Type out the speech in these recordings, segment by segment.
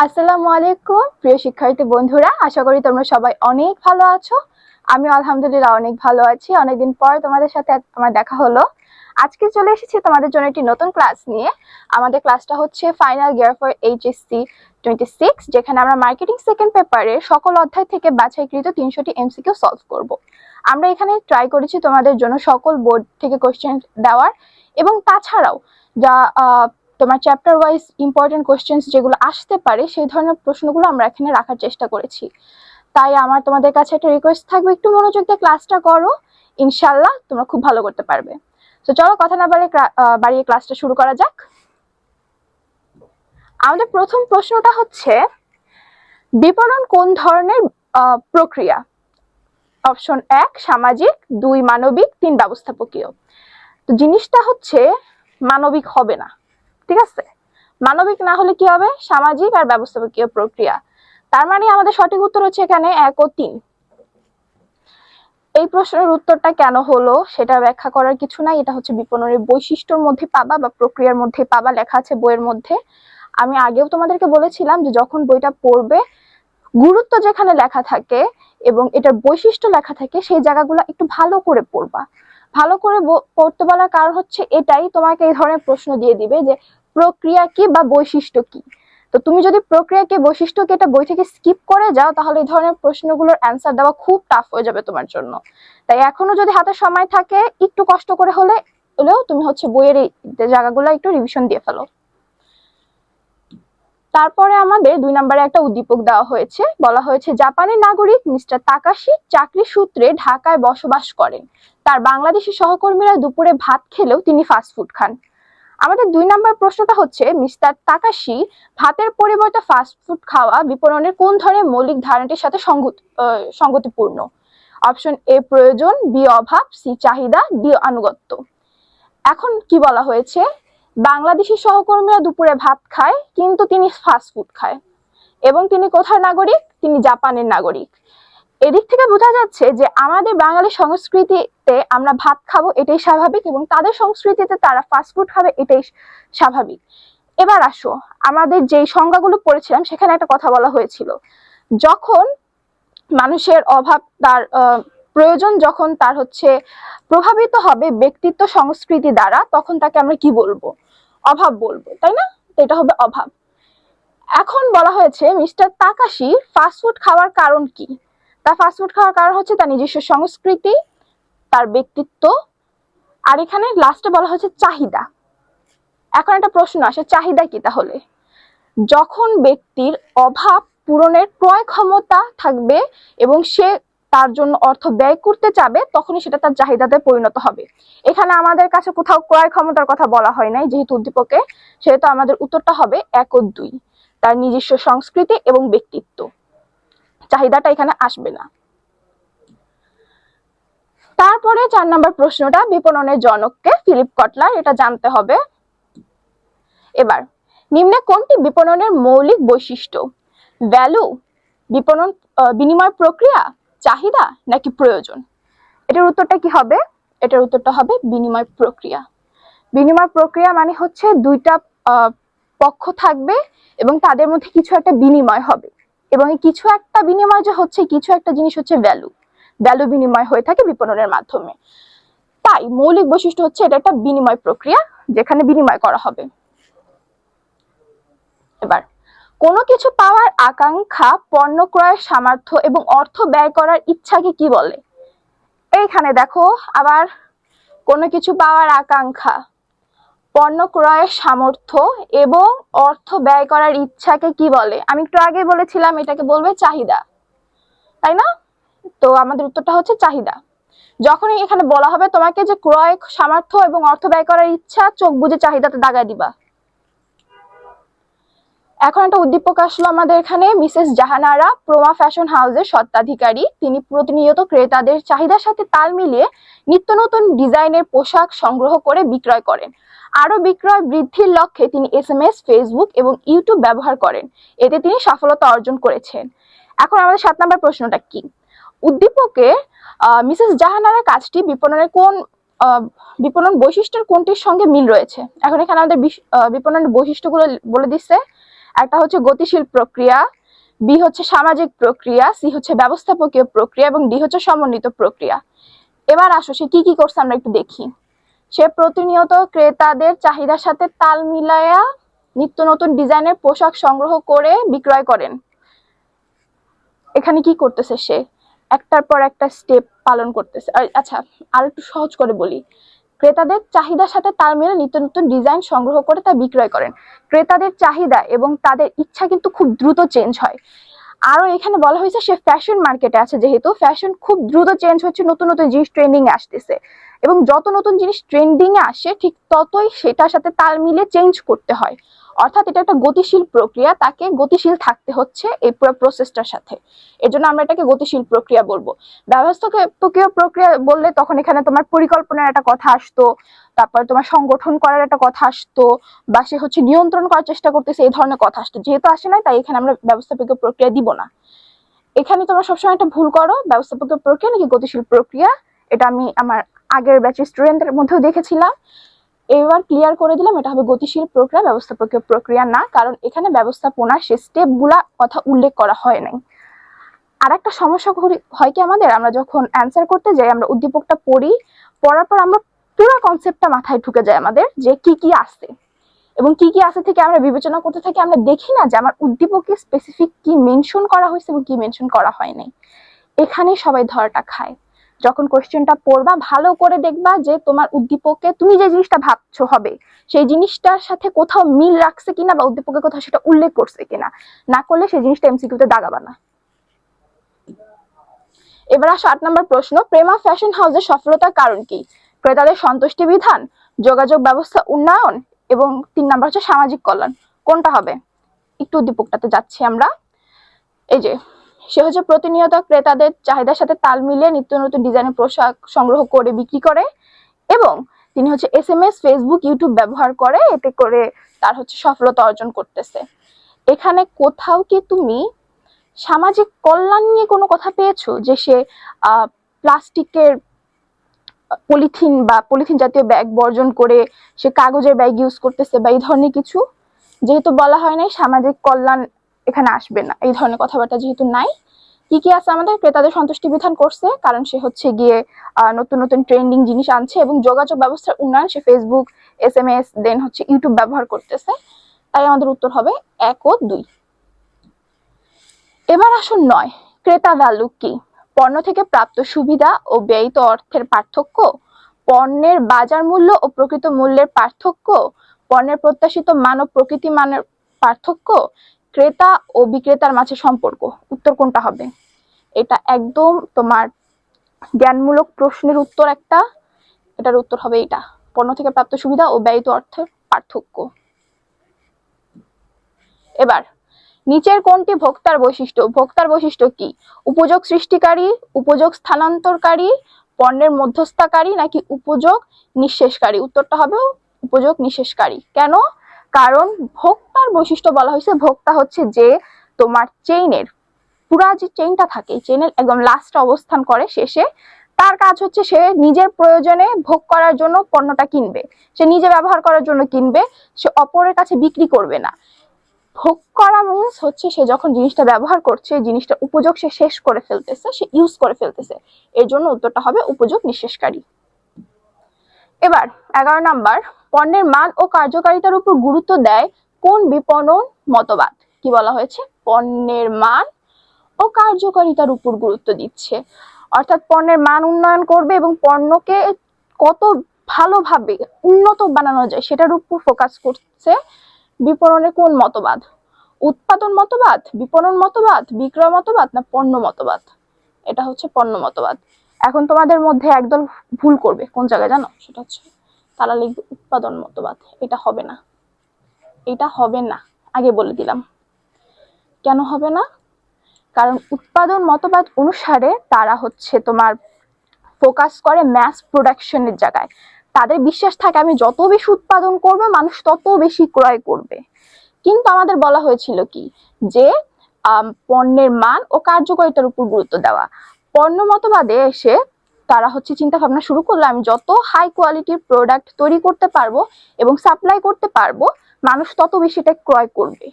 আসসালামু আলাইকুম প্রিয় শিক্ষার্থী বন্ধুরা, আশা করি তোমরা সবাই অনেক ভালো আছো। আমি আলহামদুলিল্লাহ অনেক ভালো আছি। অনেকদিন পর তোমাদের সাথে আমার দেখা হলো। আজকে চলে এসেছি তোমাদের জন্য একটি নতুন ক্লাস নিয়ে। আমাদের ক্লাসটা হচ্ছে ফাইনাল ইয়ার ফর এইচএসসি 26, যেখানে আমরা মার্কেটিং সেকেন্ড পেপারের সকল অধ্যায় থেকে বাছাইকৃত 300টি এমসিকিউ সলভ করব। আমরা এখানে ট্রাই করেছি তোমাদের জন্য সকল বোর্ড থেকে কোশ্চেন দেওয়ার, এবং তাছাড়াও যা তোমার চ্যাপ্টার ওয়াইজ ইম্পর্টেন্ট কোশ্চেন্স যেগুলো আসতে পারে সেই ধরনের প্রশ্নগুলো আমরা এখানে রাখার চেষ্টা করেছি। তাই আমার তোমাদের কাছে একটা রিকোয়েস্ট থাকবে, একটু মনোযোগ দিয়ে ক্লাসটা করো, ইনশাল্লাহ তোমরা খুব ভালো করতে পারবে। তো চলো কথা না বাড়িয়ে ক্লাসটা শুরু করা যাক। আমাদের প্রথম প্রশ্নটা হচ্ছে, বিপণন কোন ধরনের প্রক্রিয়া? অপশন 1 সামাজিক, 2 মানবিক, 3 ব্যবস্থাপকীয়। তো জিনিসটা হচ্ছে মানবিক হবে না, ঠিক আছে? মানবিক না হলে কি হবে? সামাজিক আর ব্যবস্থাপকীয় প্রক্রিয়া। তার মানে আমাদের সঠিক উত্তর হচ্ছে এখানে 1 ও 3। এই প্রশ্নের উত্তরটা কেন হলো সেটা ব্যাখ্যা করার কিছু নাই, এটা হচ্ছে বিপণনের বৈশিষ্ট্যর মধ্যে পাবা বা প্রক্রিয়ার মধ্যে পাবা, লেখা আছে বইয়ের মধ্যে। আমি আগেও তোমাদেরকে বলেছিলাম যে যখন বইটা পড়বে, গুরুত্ব যেখানে লেখা থাকে এবং এটার বৈশিষ্ট্য লেখা থাকে সেই জায়গাগুলো একটু ভালো করে পড়বা। ভালো করে পড়তে বলার কারণ হচ্ছে এটাই, তোমাকে এই ধরনের প্রশ্ন দিয়ে দিবে যে প্রক্রিয়া কি বা বৈশিষ্ট্য কি। তো তুমি যদি প্রক্রিয়া কি বৈশিষ্ট্য কি এটা বই থেকে স্কিপ করে যাও, তাহলে এই ধরনের প্রশ্নগুলোর অ্যান্সার দেওয়া খুব টাফ হয়ে যাবে তোমার জন্য। তাই এখনো যদি হাতে সময় থাকে, একটু কষ্ট করে হলেও তুমি হচ্ছে বইয়ের এই জায়গাগুলো একটু রিভিশন দিয়ে ফেলো। তারপরে আমাদের 2 নম্বরে একটা উদ্দীপক দেওয়া হয়েছে, বলা হয়েছে জাপানের নাগরিক মিস্টার তাকাশি চাকরি সূত্রে ঢাকায় বসবাস করেন। তার বাংলাদেশি সহকর্মীরা দুপুরে ভাত খেলেও তিনি ফাস্টফুড খান। আমাদের 2 নম্বর প্রশ্নটা হচ্ছে, মিস্টার তাকাশি ভাতের পরিবর্তে ফাস্টফুড খাওয়া বিপণনের কোন ধরনের মৌলিক ধারণাটির সাথে সঙ্গতিপূর্ণ? অপশন এ প্রয়োজন, বি অভাব, সি চাহিদা, ডি আনুগত্য। এখন কি বলা হয়েছে? বাংলাদেশি সহকর্মীরা দুপুরে ভাত খায় কিন্তু তিনি ফাস্টফুড খায়, এবং তিনি কোথার নাগরিক? তিনি জাপানের নাগরিক। এদিক থেকে বোঝা যাচ্ছে যে আমাদের বাঙালি সংস্কৃতিতে আমরা ভাত খাবো এটাই স্বাভাবিক, এবং তাদের সংস্কৃতিতে তারা ফাস্টফুড খাবে এটাই স্বাভাবিক। এবার আসো, আমাদের যেই সংজ্ঞাগুলো পড়েছিলাম সেখানে একটা কথা বলা হয়েছিল, যখন মানুষের অভাব, তার প্রয়োজন যখন তার হচ্ছে প্রভাবিত হবে ব্যক্তিত্ব সংস্কৃতি দ্বারা, তখন তাকে আমরা কি বলবো? অভাব বলবো, তাই না? এটা হবে অভাব। এখন বলা হয়েছে মিস্টার তাকাশি ফাস্টফুড খাওয়ার কারণ কি? তার ফাস্টফুড খাওয়ার কারণ হচ্ছে তার নিজস্ব সংস্কৃতি, তার ব্যক্তিত্ব, আর এখানে লাস্টে বলা হচ্ছে চাহিদা। এখন একটা প্রশ্ন আসে, চাহিদা কি তাহলে? যখন ব্যক্তির অভাব পূরণের ক্রয় ক্ষমতা থাকবে এবং সে তার জন্য অর্থ ব্যয় করতে চাবে, তখনই সেটা তার চাহিদাতে পরিণত হবে। এখানে আমাদের কাছে কোথাও ক্রয় ক্ষমতার কথা বলা হয় নাই যেহেতু উদ্দীপকে, সেহেতু আমাদের উত্তরটা হবে 1 ও 2, তার নিজস্ব সংস্কৃতি এবং ব্যক্তিত্ব। চাহিদাটা এখানে আসবে না। তারপরে 4 নম্বর প্রশ্নটা, বিপণনের জনককে? ফিলিপ কটলার, এটা জানতে হবে। এবার নিম্নে কোনটি বিপণনের মৌলিক বৈশিষ্ট্য? ভ্যালু, বিপণন বিনিময় প্রক্রিয়া, চাহিদা নাকি প্রয়োজন? এটার উত্তরটা কি হবে? এটার উত্তরটা হবে বিনিময় প্রক্রিয়া। বিনিময় প্রক্রিয়া মানে হচ্ছে দুইটা পক্ষ থাকবে এবং তাদের মধ্যে কিছু একটা বিনিময় হবে, এবং এই কিছু একটা বিনিময় যে হচ্ছে, কিছু একটা জিনিস হচ্ছে ভ্যালু বিনিময় হয়ে থাকে বিপণনের মাধ্যমে। তাই মৌলিক বৈশিষ্ট্য হচ্ছে এটা একটা বিনিময় প্রক্রিয়া যেখানে বিনিময় করা হবে। এবার কোনো কিছু পাওয়ার আকাঙ্ক্ষা, পণ্য ক্রয়ের সামর্থ্য এবং অর্থ ব্যয় করার ইচ্ছাকে কি বলে? এইখানে দেখো আবার, কোনো কিছু পাওয়ার আকাঙ্ক্ষা, পণ্য ক্রয়ের সামর্থ্য এবং অর্থ ব্যয় করার ইচ্ছাকে কি বলে? আমি একটু আগে বলেছিলাম এটাকে বলবে চাহিদা, তাই না? তো আমাদের উত্তরটা হচ্ছে চাহিদা। যখনই এখানে বলা হবে তোমাকে যে ক্রয় সামর্থ্য এবং অর্থ ব্যয় করার ইচ্ছা, চোখ বুঝে চাহিদাতে দাগায় দিবা। এখন একটা উদ্দীপক আসলো আমাদের এখানে, মিসেস জাহানারা প্রোমা ফ্যাশন হাউসের স্বত্বাধিকারী। তিনি প্রতিনিয়ত ক্রেতাদের চাহিদার সাথে তাল মিলিয়ে নিত্য নতুন ডিজাইনের পোশাক সংগ্রহ করে বিক্রয় করেন। আরো বিক্রয় বৃদ্ধির লক্ষ্যে তিনি SMS, ফেসবুক এবং ইউটিউব ব্যবহার করেন। এতে তিনি সফলতা অর্জন করেছেন। এখন আমাদের 7 নম্বর প্রশ্নটা কি? উদ্দীপকে মিসেস জাহানারার কাজটি বিপণন বৈশিষ্ট্যের কোনটির সঙ্গে মিল রয়েছে? এখন এখানে আমাদের বিপণন বৈশিষ্ট্যগুলো বলে দিচ্ছে। একটা হচ্ছে গতিশীল প্রক্রিয়া, বি হচ্ছে সামাজিক প্রক্রিয়া, সি হচ্ছে ব্যবস্থাপকীয় প্রক্রিয়া এবং ডি হচ্ছে সমন্বিত প্রক্রিয়া। এবার আসো সে কি কি করছে আমরা একটু দেখি। সে প্রতিনিয়ত ক্রেতাদের চাহিদার সাথে তাল মিলায়া নিত্য নতুন ডিজাইনের পোশাক সংগ্রহ করে বিক্রয় করেন। এখানে কি করতেছে সে? একটার পর একটা স্টেপ পালন করতেছে। আচ্ছা, আর একটু সহজ করে বলি। ক্রেতাদের চাহিদার সাথে তাল মিলিয়ে নিত্য নতুন ডিজাইন সংগ্রহ করে তা বিক্রয় করেন। ক্রেতাদের চাহিদা এবং তাদের ইচ্ছা কিন্তু খুব দ্রুত চেঞ্জ হয়। আরো এখানে বলা হয়েছে সে ফ্যাশন মার্কেটে আছে, যেহেতু ফ্যাশন খুব দ্রুত চেঞ্জ হচ্ছে, নতুন নতুন জিনিস ট্রেন্ডিং এ আসতেছে এবং যত নতুন জিনিস ট্রেন্ডিং এ আসে ঠিক ততই সেটার সাথে তাল মিলিয়ে চেঞ্জ করতে হয়। অর্থাৎ এটা একটা গতিশীল প্রক্রিয়া, তাকে গতিশীল থাকতে হচ্ছে এই পুরো প্রসেসটার সাথে। এর জন্য আমরা এটাকে গতিশীল প্রক্রিয়া বলবো। ব্যবস্থাপকীয় প্রক্রিয়া বললে তখন এখানে তোমার পরিকল্পনার একটা কথা আসতো, তারপর তোমার সংগঠন করার একটা কথা আসতো, বা সে হচ্ছে নিয়ন্ত্রণ করার চেষ্টা করতেছে, এই ধরনের কথা আসতো। যেহেতু আসে নাই তাই এখানে আমরা ব্যবস্থাপকীয় প্রক্রিয়া দিব না। এখানে তোমরা সবসময় একটা ভুল করো, ব্যবস্থাপকীয় প্রক্রিয়া নাকি গতিশীল প্রক্রিয়া। এটা আমি আমার আগের ব্যাচের স্টুডেন্টদের মধ্যেও দেখেছিলাম। এবার ক্লিয়ার করে দিলাম, এটা হবে গতিশীল প্রক্রিয়া, ব্যবস্থাপকীয় প্রক্রিয়া না, কারণ এখানে ব্যবস্থাপনার সে স্টেপ গুলা কথা উল্লেখ করা হয় নাই। আর একটা সমস্যা হয় কি আমাদের, আমরা যখন অ্যান্সার করতে যাই আমরা উদ্দীপকটা পড়ি, পড়ার পর আমরা পুরো কনসেপ্টটা মাথায় ঢুকে যায় আমাদের, যে কি কি আছে এবং কি কি আছে থেকে আমরা বিবেচনা করতে থাকি। আমরা দেখি না যে আমার উদ্দীপকে স্পেসিফিক কি মেনশন করা হয়েছে এবং কি মেনশন করা হয় নাই। এখানে সবাই ধরাটা খায়। যখন কোশ্চেনটা পড়বা ভালো করে দেখবা যে তোমার উদ্দীপকে তুমি যে জিনিসটা ভাবছো হবে সেই জিনিসটার সাথে কোথাও মিল রাখছে কিনা, বা উদ্দীপকে কোথাও সেটা উল্লেখ করছে কিনা। না করলে সেই জিনিসটা এমসিকিউতে দাগাবা না। এবার আসো 8 নম্বর প্রশ্ন, প্রেমা ফ্যাশন হাউসের সফলতার কারণ কি? ক্রেতাদের সন্তুষ্টি বিধান, যোগাযোগ ব্যবস্থা উন্নয়ন, এবং 3 নম্বর হচ্ছে সামাজিক কল্যাণ। কোনটা হবে? একটু উদ্দীপকটাতে যাচ্ছি আমরা। এই যে সে হচ্ছে প্রতিনিয়ত ক্রেতাদের চাহিদার সাথে তাল মিলিয়ে নিত্য নতুন ডিজাইনের পোশাক সংগ্রহ করে বিক্রি করে, এবং তিনি হচ্ছে এসএমএস, ফেসবুক, ইউটিউব ব্যবহার করে, এতে করে তার হচ্ছে সফলতা অর্জন করতেছে। এখানে কোথাও কি তুমি সামাজিক কল্যাণ নিয়ে কোনো কথা পেয়েছো, যে সে প্লাস্টিকের পলিথিন বা পলিথিন জাতীয় ব্যাগ বর্জন করে সে কাগজের ব্যাগ ইউজ করতেছে, বা এই ধরনের কিছু? যেহেতু বলা হয় নাই, সামাজিক কল্যাণ এখানে আসবে না, এই ধরনের কথাবার্তা যেহেতু নাই। কি কি আছে আমাদের? ক্রেতাদের সন্তুষ্টি বিধান করছে, কারণ সে হচ্ছে গিয়ে নতুন নতুন ট্রেন্ডিং জিনিস আনছে, এবং যোগাযোগ ব্যবস্থার উন্নয়ন, সে ফেসবুক, এসএমএস, দেন হচ্ছে ইউটিউব ব্যবহার করতেছে। তাই আমাদের উত্তর হবে 1 ও 2। এবার আসুন 9, ক্রেতা ভ্যালু কি? পণ্য থেকে প্রাপ্ত সুবিধা ও ব্যয়িত অর্থের পার্থক্য, পণ্যের বাজার মূল্য ও প্রকৃত মূল্যের পার্থক্য, পণ্যের প্রত্যাশিত মান ও প্রকৃতি মানের পার্থক্য, ক্রেতা ও বিক্রেতার মাঝে সম্পর্ক। উত্তর কোনটা হবে? এটা একদম তোমার জ্ঞানমূলক প্রশ্নের উত্তর একটা। এটার উত্তর হবে এটা, পণ্য থেকে প্রাপ্ত সুবিধা ও ব্যয়িত অর্থের পার্থক্য। এবার নিচের কোনটি ভোক্তার বৈশিষ্ট্য? ভোক্তার বৈশিষ্ট্য কি? উপযোগ সৃষ্টিকারী, উপযোগ স্থানান্তরকারী, পণ্যের মধ্যস্থতাকারী, নাকি উপযোগ নিঃশেষকারী? উত্তরটা হবে উপযোগ নিঃশেষকারী। কেন? কারণ ভোক্তার বৈশিষ্ট্য বলা হয়েছে, ভোক্তা হচ্ছে যে তোমার চেইনের পুরা যে চেইনটা থাকে, চেইনের একদম লাস্টে অবস্থান করে, শেষে। তার কাজ হচ্ছে সে নিজের প্রয়োজনে ভোগ করার জন্য পণ্যটা কিনবে, সে নিজে ব্যবহার করার জন্য কিনবে, সে অপরের কাছে বিক্রি করবে না। ভোগ করা মিন্স হচ্ছে সে যখন জিনিসটা ব্যবহার করছে, জিনিসটা উপযোগ সে শেষ করে ফেলতেছে, সে ইউজ করে ফেলতেছে। এর জন্য উত্তরটা হবে উপযোগ নিঃশেষকারী। এবার 11 নাম্বার, পণ্যের মান ও কার্যকারিতার উপর গুরুত্ব দেয় কোন বিপণন মতবাদ? কি বলা হয়েছে? পণ্যের মান ও কার্যকারিতার উপর গুরুত্ব দিচ্ছে, অর্থাৎ পণ্যের মান উন্নয়ন করবে এবং পণ্যকে কত ভালোভাবে উন্নত বানানো যায় সেটার উপর ফোকাস করছে বিপণনের কোন মতবাদ? উৎপাদন মতবাদ, বিপণন মতবাদ, বিক্রয় মতবাদ, না পণ্য মতবাদ? এটা হচ্ছে পণ্য মতবাদ। এখন তোমাদের মধ্যে একদল ভুল করবে কোন জায়গায় জানো? সেটা হচ্ছে তারা লিখবে উৎপাদন মতবাদ। এটা হবে না, এটা হবে না, আগে বলে দিলাম। কেন হবে না? কারণ উৎপাদন মতবাদ অনুসারে তারা হচ্ছে তোমার ফোকাস করে ম্যাস প্রোডাকশনের জায়গায়। তাদের বিশ্বাস থাকে আমি যত বেশি উৎপাদন করবে মানুষ তত বেশি ক্রয় করবে। কিন্তু আমাদের বলা হয়েছিল কি, যে পণ্যের মান ও কার্যকারিতার উপর গুরুত্ব দেওয়া। পণ্য মতবাদে এসে তারা হচ্ছে চিন্তা ভাবনা শুরু করলো আমি যত হাই কোয়ালিটির প্রোডাক্ট তৈরি করতে পারবো এবং সাপ্লাই করতে পারবো, মানুষ তত বেশি এটা ক্রয় করবে।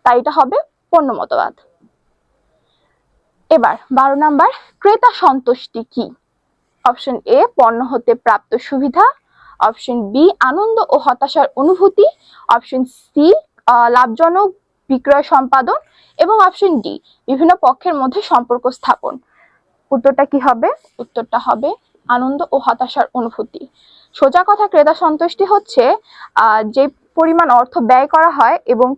তাই এটা হবে পণ্য মতবাদ। এবার 12 নাম্বার, ক্রেতা সন্তুষ্টি কি? অপশন এ পণ্য হতে প্রাপ্ত সুবিধা, অপশন বি আনন্দ ও হতাশার অনুভূতি, অপশন সি লাভজনক বিক্রয় সম্পাদন এবং অপশন ডি বিভিন্ন পক্ষের মধ্যে সম্পর্ক স্থাপন। উত্তরটা কি হবে? উত্তরটা হবে আনন্দ ও হতাশার অনুভূতি। সোজা কথা, ক্রেতা সন্তুষ্টি হচ্ছে যে পরিমাণ অর্থ ব্যয় করা হয় এবং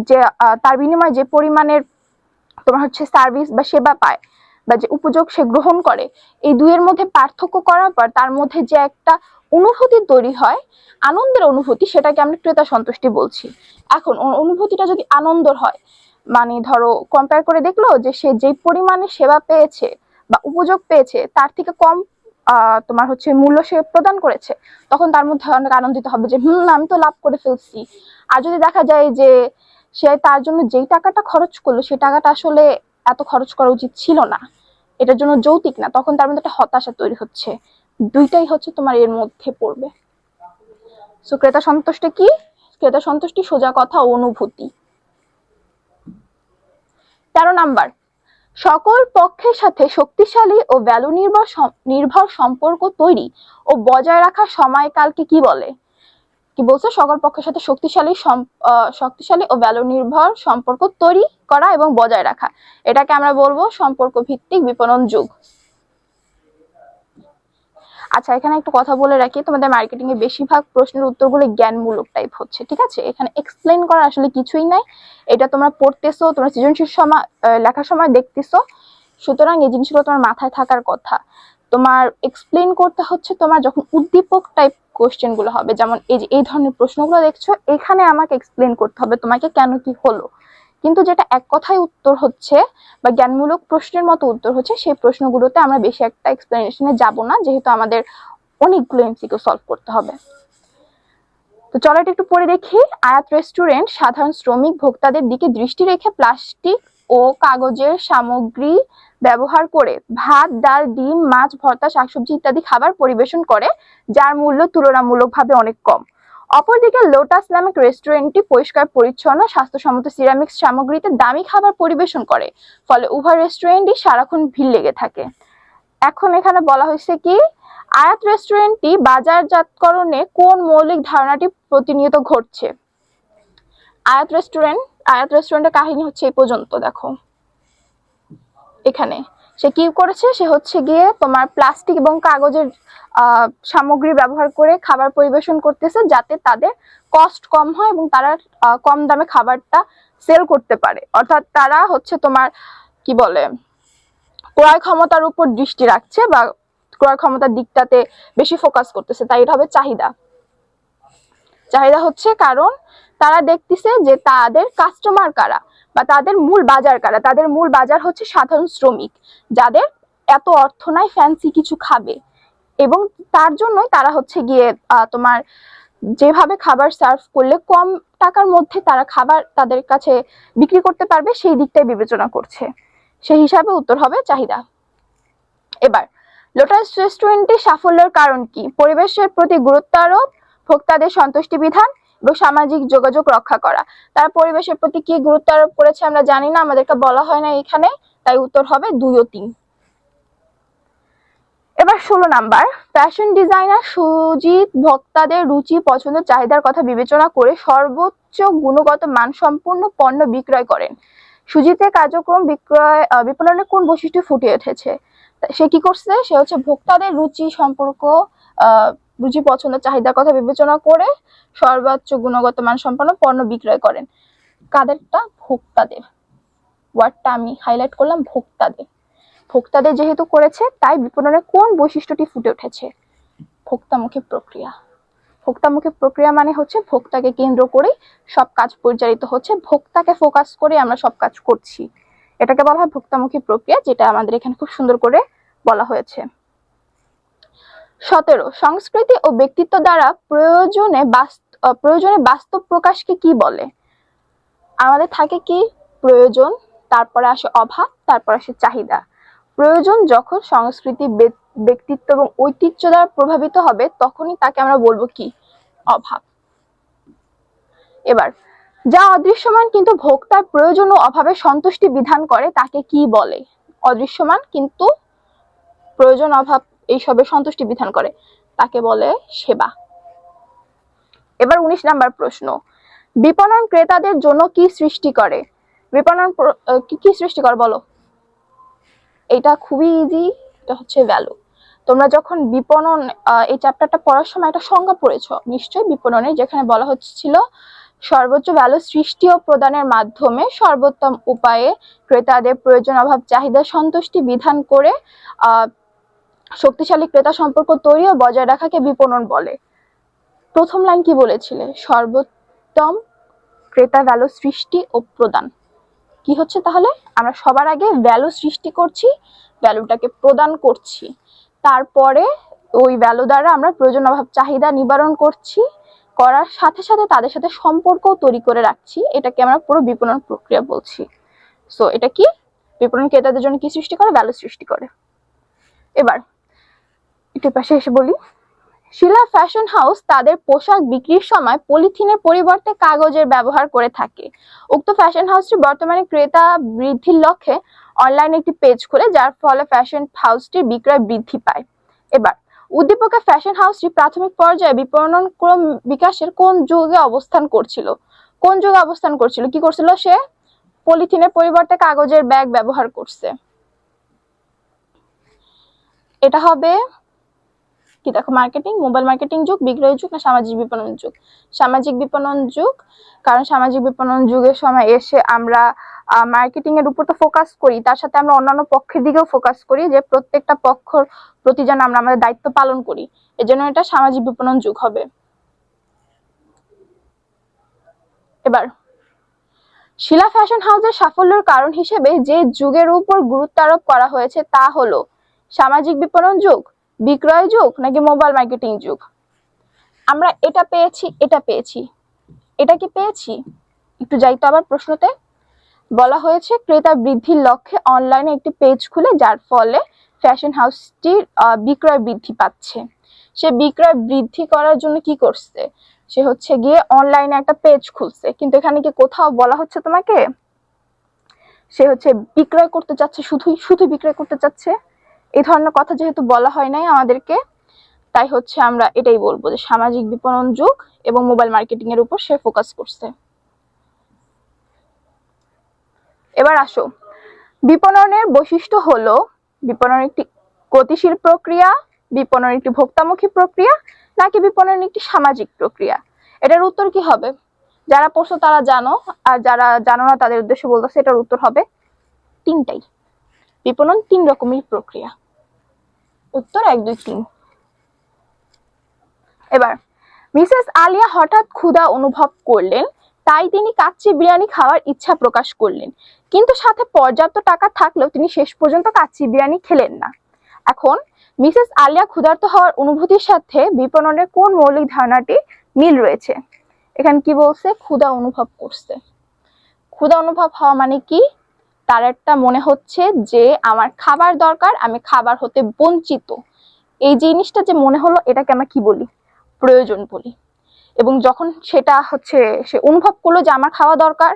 যে তার বিনিময়ে যে পরিমাণের তোমার হচ্ছে সার্ভিস বা সেবা পায় বা যে উপযোগ সে গ্রহণ করে, এই দুইয়ের মধ্যে পার্থক্য করার পর তার মধ্যে যে একটা অনুভূতি তৈরি হয়, আনন্দের অনুভূতি, সেটাকে আমরা ক্রেতা সন্তুষ্টি বলছি। এখন অনুভূতিটা যদি আনন্দর হয়, মানে ধরো কম্পেয়ার করে দেখলো যে সে যে পরিমাণে সেবা পেয়েছে বা উপযোগ পেয়েছে তার থেকে কম তোমার হচ্ছে মূল্য সে প্রদান করেছে, তখন তার মধ্যে অনেক আনন্দিত হবে যে আমি তো লাভ করে ফেলছি। আর যদি দেখা যায় যে সে তার জন্য যেই টাকাটা খরচ করলো সেই টাকাটা আসলে এত খরচ করা উচিত ছিল না, এটার জন্য যৌতিক না, তখন তার মধ্যে একটা হতাশা তৈরি হচ্ছে। দুইটাই হচ্ছে তোমার এর মধ্যে পড়বে। সো ক্রেতা সন্তুষ্টি কি? ক্রেতা সন্তুষ্টি সোজা কথা অনুভূতি। 13 নাম্বার, সকল পক্ষের সাথে শক্তিশালী ও ভ্যালু নির্ভর সম্পর্ক তৈরি ও বজায় রাখার সময়কালকে কি বলে? কি বলছে? সকল পক্ষের সাথে শক্তিশালী ও ভ্যালু নির্ভর সম্পর্ক তৈরি করা এবং বজায় রাখা, এটাকে আমরা বলবো সম্পর্ক ভিত্তিক বিপণন যুগ। আচ্ছা, এখানে একটু কথা বলে রাখি, তোমাদের মার্কেটিং এ বেশিরভাগ প্রশ্নের উত্তরগুলো জ্ঞানমূলক টাইপ হচ্ছে, ঠিক আছে? এখানে এক্সপ্লেন করা আসলে কিছুই নাই, এটা তোমরা পড়তেছো, তোমরা সৃজনশীল সময় লেখার সময় দেখতেছো, সুতরাং এই জিনিসগুলো তোমার মাথায় থাকার কথা। তোমার এক্সপ্লেন করতে হচ্ছে তোমার যখন উদ্দীপক টাইপ কোশ্চেন গুলো হবে, যেমন এই যে এই ধরনের প্রশ্নগুলো দেখছো, এখানে আমাকে এক্সপ্লেন করতে হবে তোমাকে কেন কি হলো। কিন্তু যেটা এক কথায় উত্তর হচ্ছে বা জ্ঞানমূলক প্রশ্নের মতো উত্তর হচ্ছে, সেই প্রশ্নগুলোতে আমরা বেশি একটা এক্সপ্লেনেশনে যাব না, যেহেতু আমাদের অনেকগুলো এমসিকিউ সলভ করতে হবে। তো চলো এটা একটু পড়ে দেখি। আয়াত রেস্টুরেন্ট সাধারণ শ্রমিক ভোক্তাদের দিকে দৃষ্টি রেখে প্লাস্টিক ও কাগজের সামগ্রী ব্যবহার করে ভাত, ডাল, ডিম, মাছ, ভর্তা, শাকসবজি ইত্যাদি খাবার পরিবেশন করে, যার মূল্য তুলনামূলকভাবে অনেক কম। অপরদিকে লোটাস নামক রেস্টুরেন্টটি পরিষ্কার পরিচ্ছন্ন, স্বাস্থ্যসম্মত সিরামিক্স সামগ্রীতে দামি খাবার পরিবেশন করে, ফলে উভয় রেস্টুরেন্টই সারাক্ষণ ভিড় লেগে থাকে। এখন এখানে বলা হয়েছে কি, আয়াত রেস্টুরেন্টটি বাজারজাতকরণে কোন মৌলিক ধারণাটি প্রতিনিয়ত ঘটছে? আয়াত রেস্টুরেন্টের কাহিনী হচ্ছে এই পর্যন্ত। দেখো এখানে সে কি করেছে, সে হচ্ছে গিয়ে তোমার প্লাস্টিক এবং কাগজের সামগ্রী ব্যবহার করে খাবার পরিবেশন করতেছে, যাতে তাদের কস্ট কম হয় এবং তারা কম দামে খাবারটা সেল করতে পারে। অর্থাৎ তারা হচ্ছে তোমার কি বলে, ক্রয় ক্ষমতার উপর দৃষ্টি রাখছে বা ক্রয় ক্ষমতার দিকটাতে বেশি ফোকাস করতেছে, তাই এটা হবে চাহিদা। চাহিদা হচ্ছে কারণ তারা দেখতেছে যে তাদের কাস্টমার কারা বা তাদের মূল বাজার কারা। তাদের মূল বাজার হচ্ছে সাধারণ শ্রমিক, যাদের এত অর্থ নাই ফ্যান্সি কিছু খাবে, এবং তার জন্যই তারা হচ্ছে গিয়ে তোমার যেভাবে খাবার সার্ভ করলে কম টাকার মধ্যে তারা খাবার তাদের কাছে বিক্রি করতে পারবে, সেই দিকটাই বিবেচনা করছে। সেই হিসাবে উত্তর হবে চাহিদা। এবার লোটাস রেস্টুরেন্টের সাফল্যের কারণ কি? পরিবেশের প্রতি গুরুত্ব আরোপ, ভোক্তাদের সন্তুষ্টি বিধান এবং সামাজিক যোগাযোগ রক্ষা করা। তারা পরিবেশের প্রতি কি গুরুত্ব আরোপ করেছে আমরা জানি না, আমাদেরকে বলা হয় না এখানে, তাই উত্তর হবে 2 ও 3। এবার 16 নাম্বার, ফ্যাশন ডিজাইনার সুজিত ভোক্তাদের রুচি, পছন্দ, চাহিদার কথা বিবেচনা করে সর্বোচ্চ গুণগত মানসম্পন্ন পণ্য বিক্রয় করেন। সুজিতের কার্যক্রম বিপণনের কোন বৈশিষ্ট্য ফুটে উঠেছে? সে কি করছে? সে হচ্ছে ভোক্তাদের রুচি সম্পর্ক, রুচি, পছন্দ, চাহিদার কথা বিবেচনা করে সর্বোচ্চ গুণগত মানসম্পন্ন পণ্য বিক্রয় করেন। কাদেরটা? ভোক্তাদের। ওয়ার্ডটা আমি হাইলাইট করলাম, ভোক্তাদের। ভোক্তাদের যেহেতু করেছে, তাই বিপণনের কোন বৈশিষ্ট্যটি ফুটে উঠেছে? ভোক্তামুখী প্রক্রিয়া। ভোক্তামুখী প্রক্রিয়া মানে হচ্ছে ভোক্তাকে কেন্দ্র করে সব কাজ পরিচালিত হচ্ছে, ভোক্তাকে ফোকাস করে আমরা সব কাজ করছি, এটাকে বলা হয় ভোক্তামুখী প্রক্রিয়া, যেটা আমাদের এখানে খুব সুন্দর করে বলা হয়েছে। 17, সংস্কৃতি ও ব্যক্তিত্ব দ্বারা প্রয়োজনে বাস্তব প্রকাশকে কি বলে? আমাদের থাকে কি প্রয়োজন, তারপরে আসে অভাব, তারপর আসে চাহিদা। প্রয়োজন যখন সংস্কৃতি, ব্যক্তিত্ব এবং ঐতিহ্য দ্বারা প্রভাবিত হবে, তখনই তাকে আমরা বলবো কি? অভাব। এবার যা অদৃশ্যমান কিন্তু ভোক্তার প্রয়োজন ও অভাবে সন্তুষ্টি বিধান করে তাকে কি বলে? অদৃশ্যমান কিন্তু প্রয়োজন অভাব এইসবের সন্তুষ্টি বিধান করে তাকে বলে সেবা। এবার 19 নাম্বার প্রশ্ন, বিপণন ক্রেতাদের জন্য কি সৃষ্টি করে? বিপণন কি সৃষ্টি করে বলো? এটা খুবই ইজি, এটা হচ্ছে ভ্যালু। তোমরা যখন বিপণন এই চ্যাপ্টারটা পড়ার সময় একটা সংজ্ঞা পড়েছো নিশ্চয়ই বিপণনের, যেখানে বলা হচ্ছিল সর্বোচ্চ ভ্যালু সৃষ্টি ও প্রদানের মাধ্যমে সর্বোত্তম উপায়ে ক্রেতাদের প্রয়োজন অভাব চাহিদা সন্তুষ্টি বিধান করে শক্তিশালী ক্রেতা সম্পর্ক তৈরি ও বজায় রাখাকে বিপণন বলে। প্রথম লাইন কি বলেছিলে? সর্বোত্তম ক্রেতা ভ্যালু সৃষ্টি ও প্রদান। কি হচ্ছে তাহলে? আমরা সবার আগে ভ্যালু সৃষ্টি করছি, ভ্যালুটাকে প্রদান করছি, তারপরে ওই ভ্যালু দ্বারা আমরা প্রয়োজন অভাব চাহিদা নিবারণ করছি, করার সাথে সাথে তাদের সাথে সম্পর্ক তৈরি করে রাখছি। এটাকে আমরা পুরো বিপণন প্রক্রিয়া বলছি। সো এটা কি? বিপণন ক্রেতাদের জন্য কি সৃষ্টি করে? ভ্যালু সৃষ্টি করে। এবার একটু পাশে এসে বলি, শিলা ফ্যাশন হাউস তাদের পোশাক বিক্রির সময় পলিথিনের পরিবর্তে কাগজের ব্যবহার করে থাকে। উক্ত ফ্যাশন হাউসটি বর্তমানে ক্রেতা বৃদ্ধির লক্ষ্যে অনলাইনে একটি পেজ খোলে, যার ফলে ফ্যাশন হাউসটির বিক্রয় বৃদ্ধি পায়। এবার উদ্দীপকের ফ্যাশন হাউসটি প্রাথমিক পর্যায়ে বিপণন ক্রম বিকাশের কোন যুগে অবস্থান করছিল? কোন যুগে অবস্থান করছিল? কি করছিল সে? পলিথিনের পরিবর্তে কাগজের ব্যাগ ব্যবহার করছে। এটা হবে কি? দেখো, মার্কেটিং, মোবাইল মার্কেটিং যুগ, বিক্রয় যুগ, না সামাজিক বিপণন যুগ? সামাজিক বিপণন যুগ। কারণ সামাজিক বিপণন যুগের সময় এসে আমরা মার্কেটিং এর উপর তো ফোকাস করি, তার সাথে আমরা অন্যান্য পক্ষের দিকেও ফোকাস করি, যে প্রত্যেকটা পক্ষর প্রতি যেন আমরা আমাদের দায়িত্ব পালন করি। এজন্য এটা সামাজিক বিপণন যুগ হবে। এবার শিলা ফ্যাশন হাউসের সাফল্যের কারণ হিসেবে যে যুগের উপর গুরুত্ব আরোপ করা হয়েছে তা হলো সামাজিক বিপণন যুগ, বিক্রয় যুগ, নাকি মোবাইল মার্কেটিং যুগ? আমরা এটা পেয়েছি, এটা পেয়েছি, এটা কি পেয়েছি? একটু যাই তো আবার প্রশ্নতে। বলা হয়েছে ক্রেতা বৃদ্ধির লক্ষ্যে অনলাইনে একটি পেজ খুলে, যার ফলে ফ্যাশন হাউসটির বিক্রয় বৃদ্ধি পাচ্ছে। সে বিক্রয় বৃদ্ধি করার জন্য কি করছে? সে হচ্ছে গিয়ে অনলাইনে একটা পেজ খুলছে, কিন্তু এখানে কি কোথাও বলা হচ্ছে তোমাকে সে হচ্ছে বিক্রয় করতে চাচ্ছে, শুধু বিক্রয় করতে চাচ্ছে? এই ধরনের কথা যেহেতু বলা হয় নাই আমাদেরকে, তাই হচ্ছে আমরা এটাই বলবো যে সামাজিক বিপণন যুগ এবং মোবাইল মার্কেটিং এর উপর সে ফোকাস করছে। এবার আসো, বিপণনের বৈশিষ্ট্য হলো বিপণন একটি গতিশীল প্রক্রিয়া, বিপণন একটি ভোক্তামুখী প্রক্রিয়া, নাকি বিপণন একটি সামাজিক প্রক্রিয়া? এটার উত্তর কি হবে? যারা পড়ছো তারা জানো, আর যারা জানো না তাদের উদ্দেশ্যে বলতেছে, এটার উত্তর হবে তিনটাই। বিপণন 3 রকমের প্রক্রিয়া। উত্তর 1, 2, 3। এবার মিসেস আলিয়া হঠাৎ ক্ষুধা অনুভব করলেন, তাই তিনি কাচ্চি বিরিয়ানি খাওয়ার ইচ্ছা প্রকাশ করলেন, কিন্তু সাথে পর্যাপ্ত টাকা থাকলেও তিনি শেষ পর্যন্ত কাচ্চি বিরিয়ানি খেলেন না। এখন মিসেস আলিয়া ক্ষুধার্ত হওয়ার অনুভূতির সাথে বিপণনের কোন মৌলিক ধারণাটি মিল রয়েছে? এখানে কি বলছে? ক্ষুধা অনুভব করছে। ক্ষুধা অনুভব হওয়া মানে কি? তার একটা মনে হচ্ছে যে আমার খাবার দরকার, আমি খাবার হতে বঞ্চিত। এই জিনিসটা যে মনে হলো, এটাকে আমরা কি বলি? প্রয়োজন বলি। এবং যখন সেটা হচ্ছে সে অনুভব করলো যে আমার খাওয়া দরকার,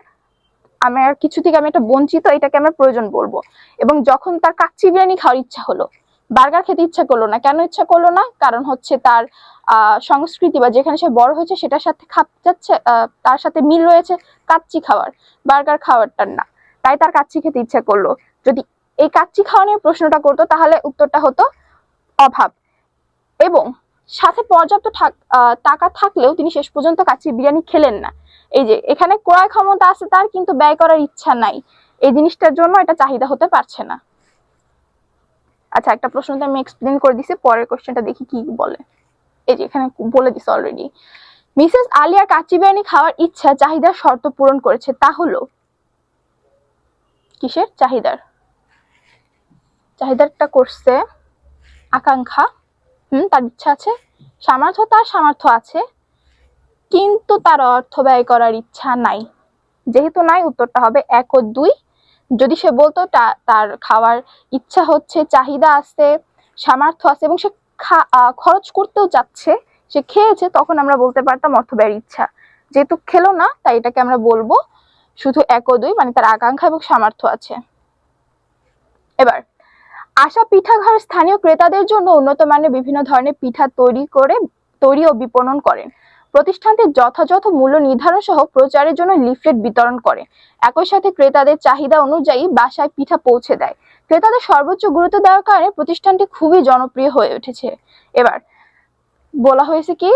আমার কিছু থেকে আমি একটা বঞ্চিত, এটাকে আমরা প্রয়োজন বলবো। এবং যখন তার কাচ্চি বিরিয়ানি খাওয়ার ইচ্ছা হলো, বার্গার খেতে ইচ্ছা করলো না, কেন ইচ্ছা করলো না? কারণ হচ্ছে তার সংস্কৃতি বা যেখানে সে বড় হয়েছে সেটার সাথে খাপ যাচ্ছে, তার সাথে মিল রয়েছে কাচ্চি খাওয়ার, বার্গার খাওয়ারটার না, তাই তার কাচ্চি খেতে ইচ্ছা করলো। যদি এই কাচ্চি খাওয়া নিয়ে প্রশ্নটা করতো তাহলে উত্তরটা হতো অভাব। এবং সাথে পর্যাপ্ত টাকা থাকলেও তিনি শেষ পর্যন্ত কাচ্চি বিরিয়ানি খেলেন না। এই যে এখানে ক্রয় ক্ষমতা আছে তার, কিন্তু ব্যয় করার ইচ্ছা নাই, এই জিনিসটার জন্য এটা চাহিদা হতে পারছে না। আচ্ছা, একটা প্রশ্নটা আমি এক্সপ্লেন করে দিছি, পরের কোশ্চেনটা দেখি কি বলে। এই যে এখানে বলে দিছে অলরেডি, মিসেস আলিয়ার কাচ্চি বিরিয়ানি খাওয়ার ইচ্ছা চাহিদার শর্ত পূরণ করেছে, তা হলো কিসের? চাহিদারটা করছে আকাঙ্ক্ষা। তার ইচ্ছা আছে, তার সামর্থ্য আছে, কিন্তু তার অর্থ ব্যয় করার ইচ্ছা নাই। যেহেতু নাই, উত্তরটা হবে 1 ও 2। যদি সে বলতো তার খাওয়ার ইচ্ছা হচ্ছে, চাহিদা আছে, সামর্থ্য আছে এবং সে খরচ করতেও চাচ্ছে, সে খেয়েছে, তখন আমরা বলতে পারতাম অর্থ ব্যয়ের ইচ্ছা। যেহেতু খেলো না তাই এটাকে আমরা বলবো শুধু 1 ও 2, মানে তার আকাঙ্ক্ষা এবং সামর্থ্য আছে। এবার আশা পিঠাঘর স্থানীয় ক্রেতাদের জন্য উন্নত মানের বিভিন্ন ধরনের পিঠা তৈরি ও বিপণন করেন। প্রতিষ্ঠানটি যথাযথ মূল্য নির্ধারণ সহ প্রচারের জন্য লিফলেট বিতরণ করে। একই সাথে ক্রেতাদের চাহিদা অনুযায়ী বাসায় পিঠা পৌঁছে দেয়। ক্রেতাদের সর্বোচ্চ গুরুত্ব দেওয়ার কারণে প্রতিষ্ঠানটি খুবই জনপ্রিয় হয়ে উঠেছে। এবার বলা হয়েছে কি,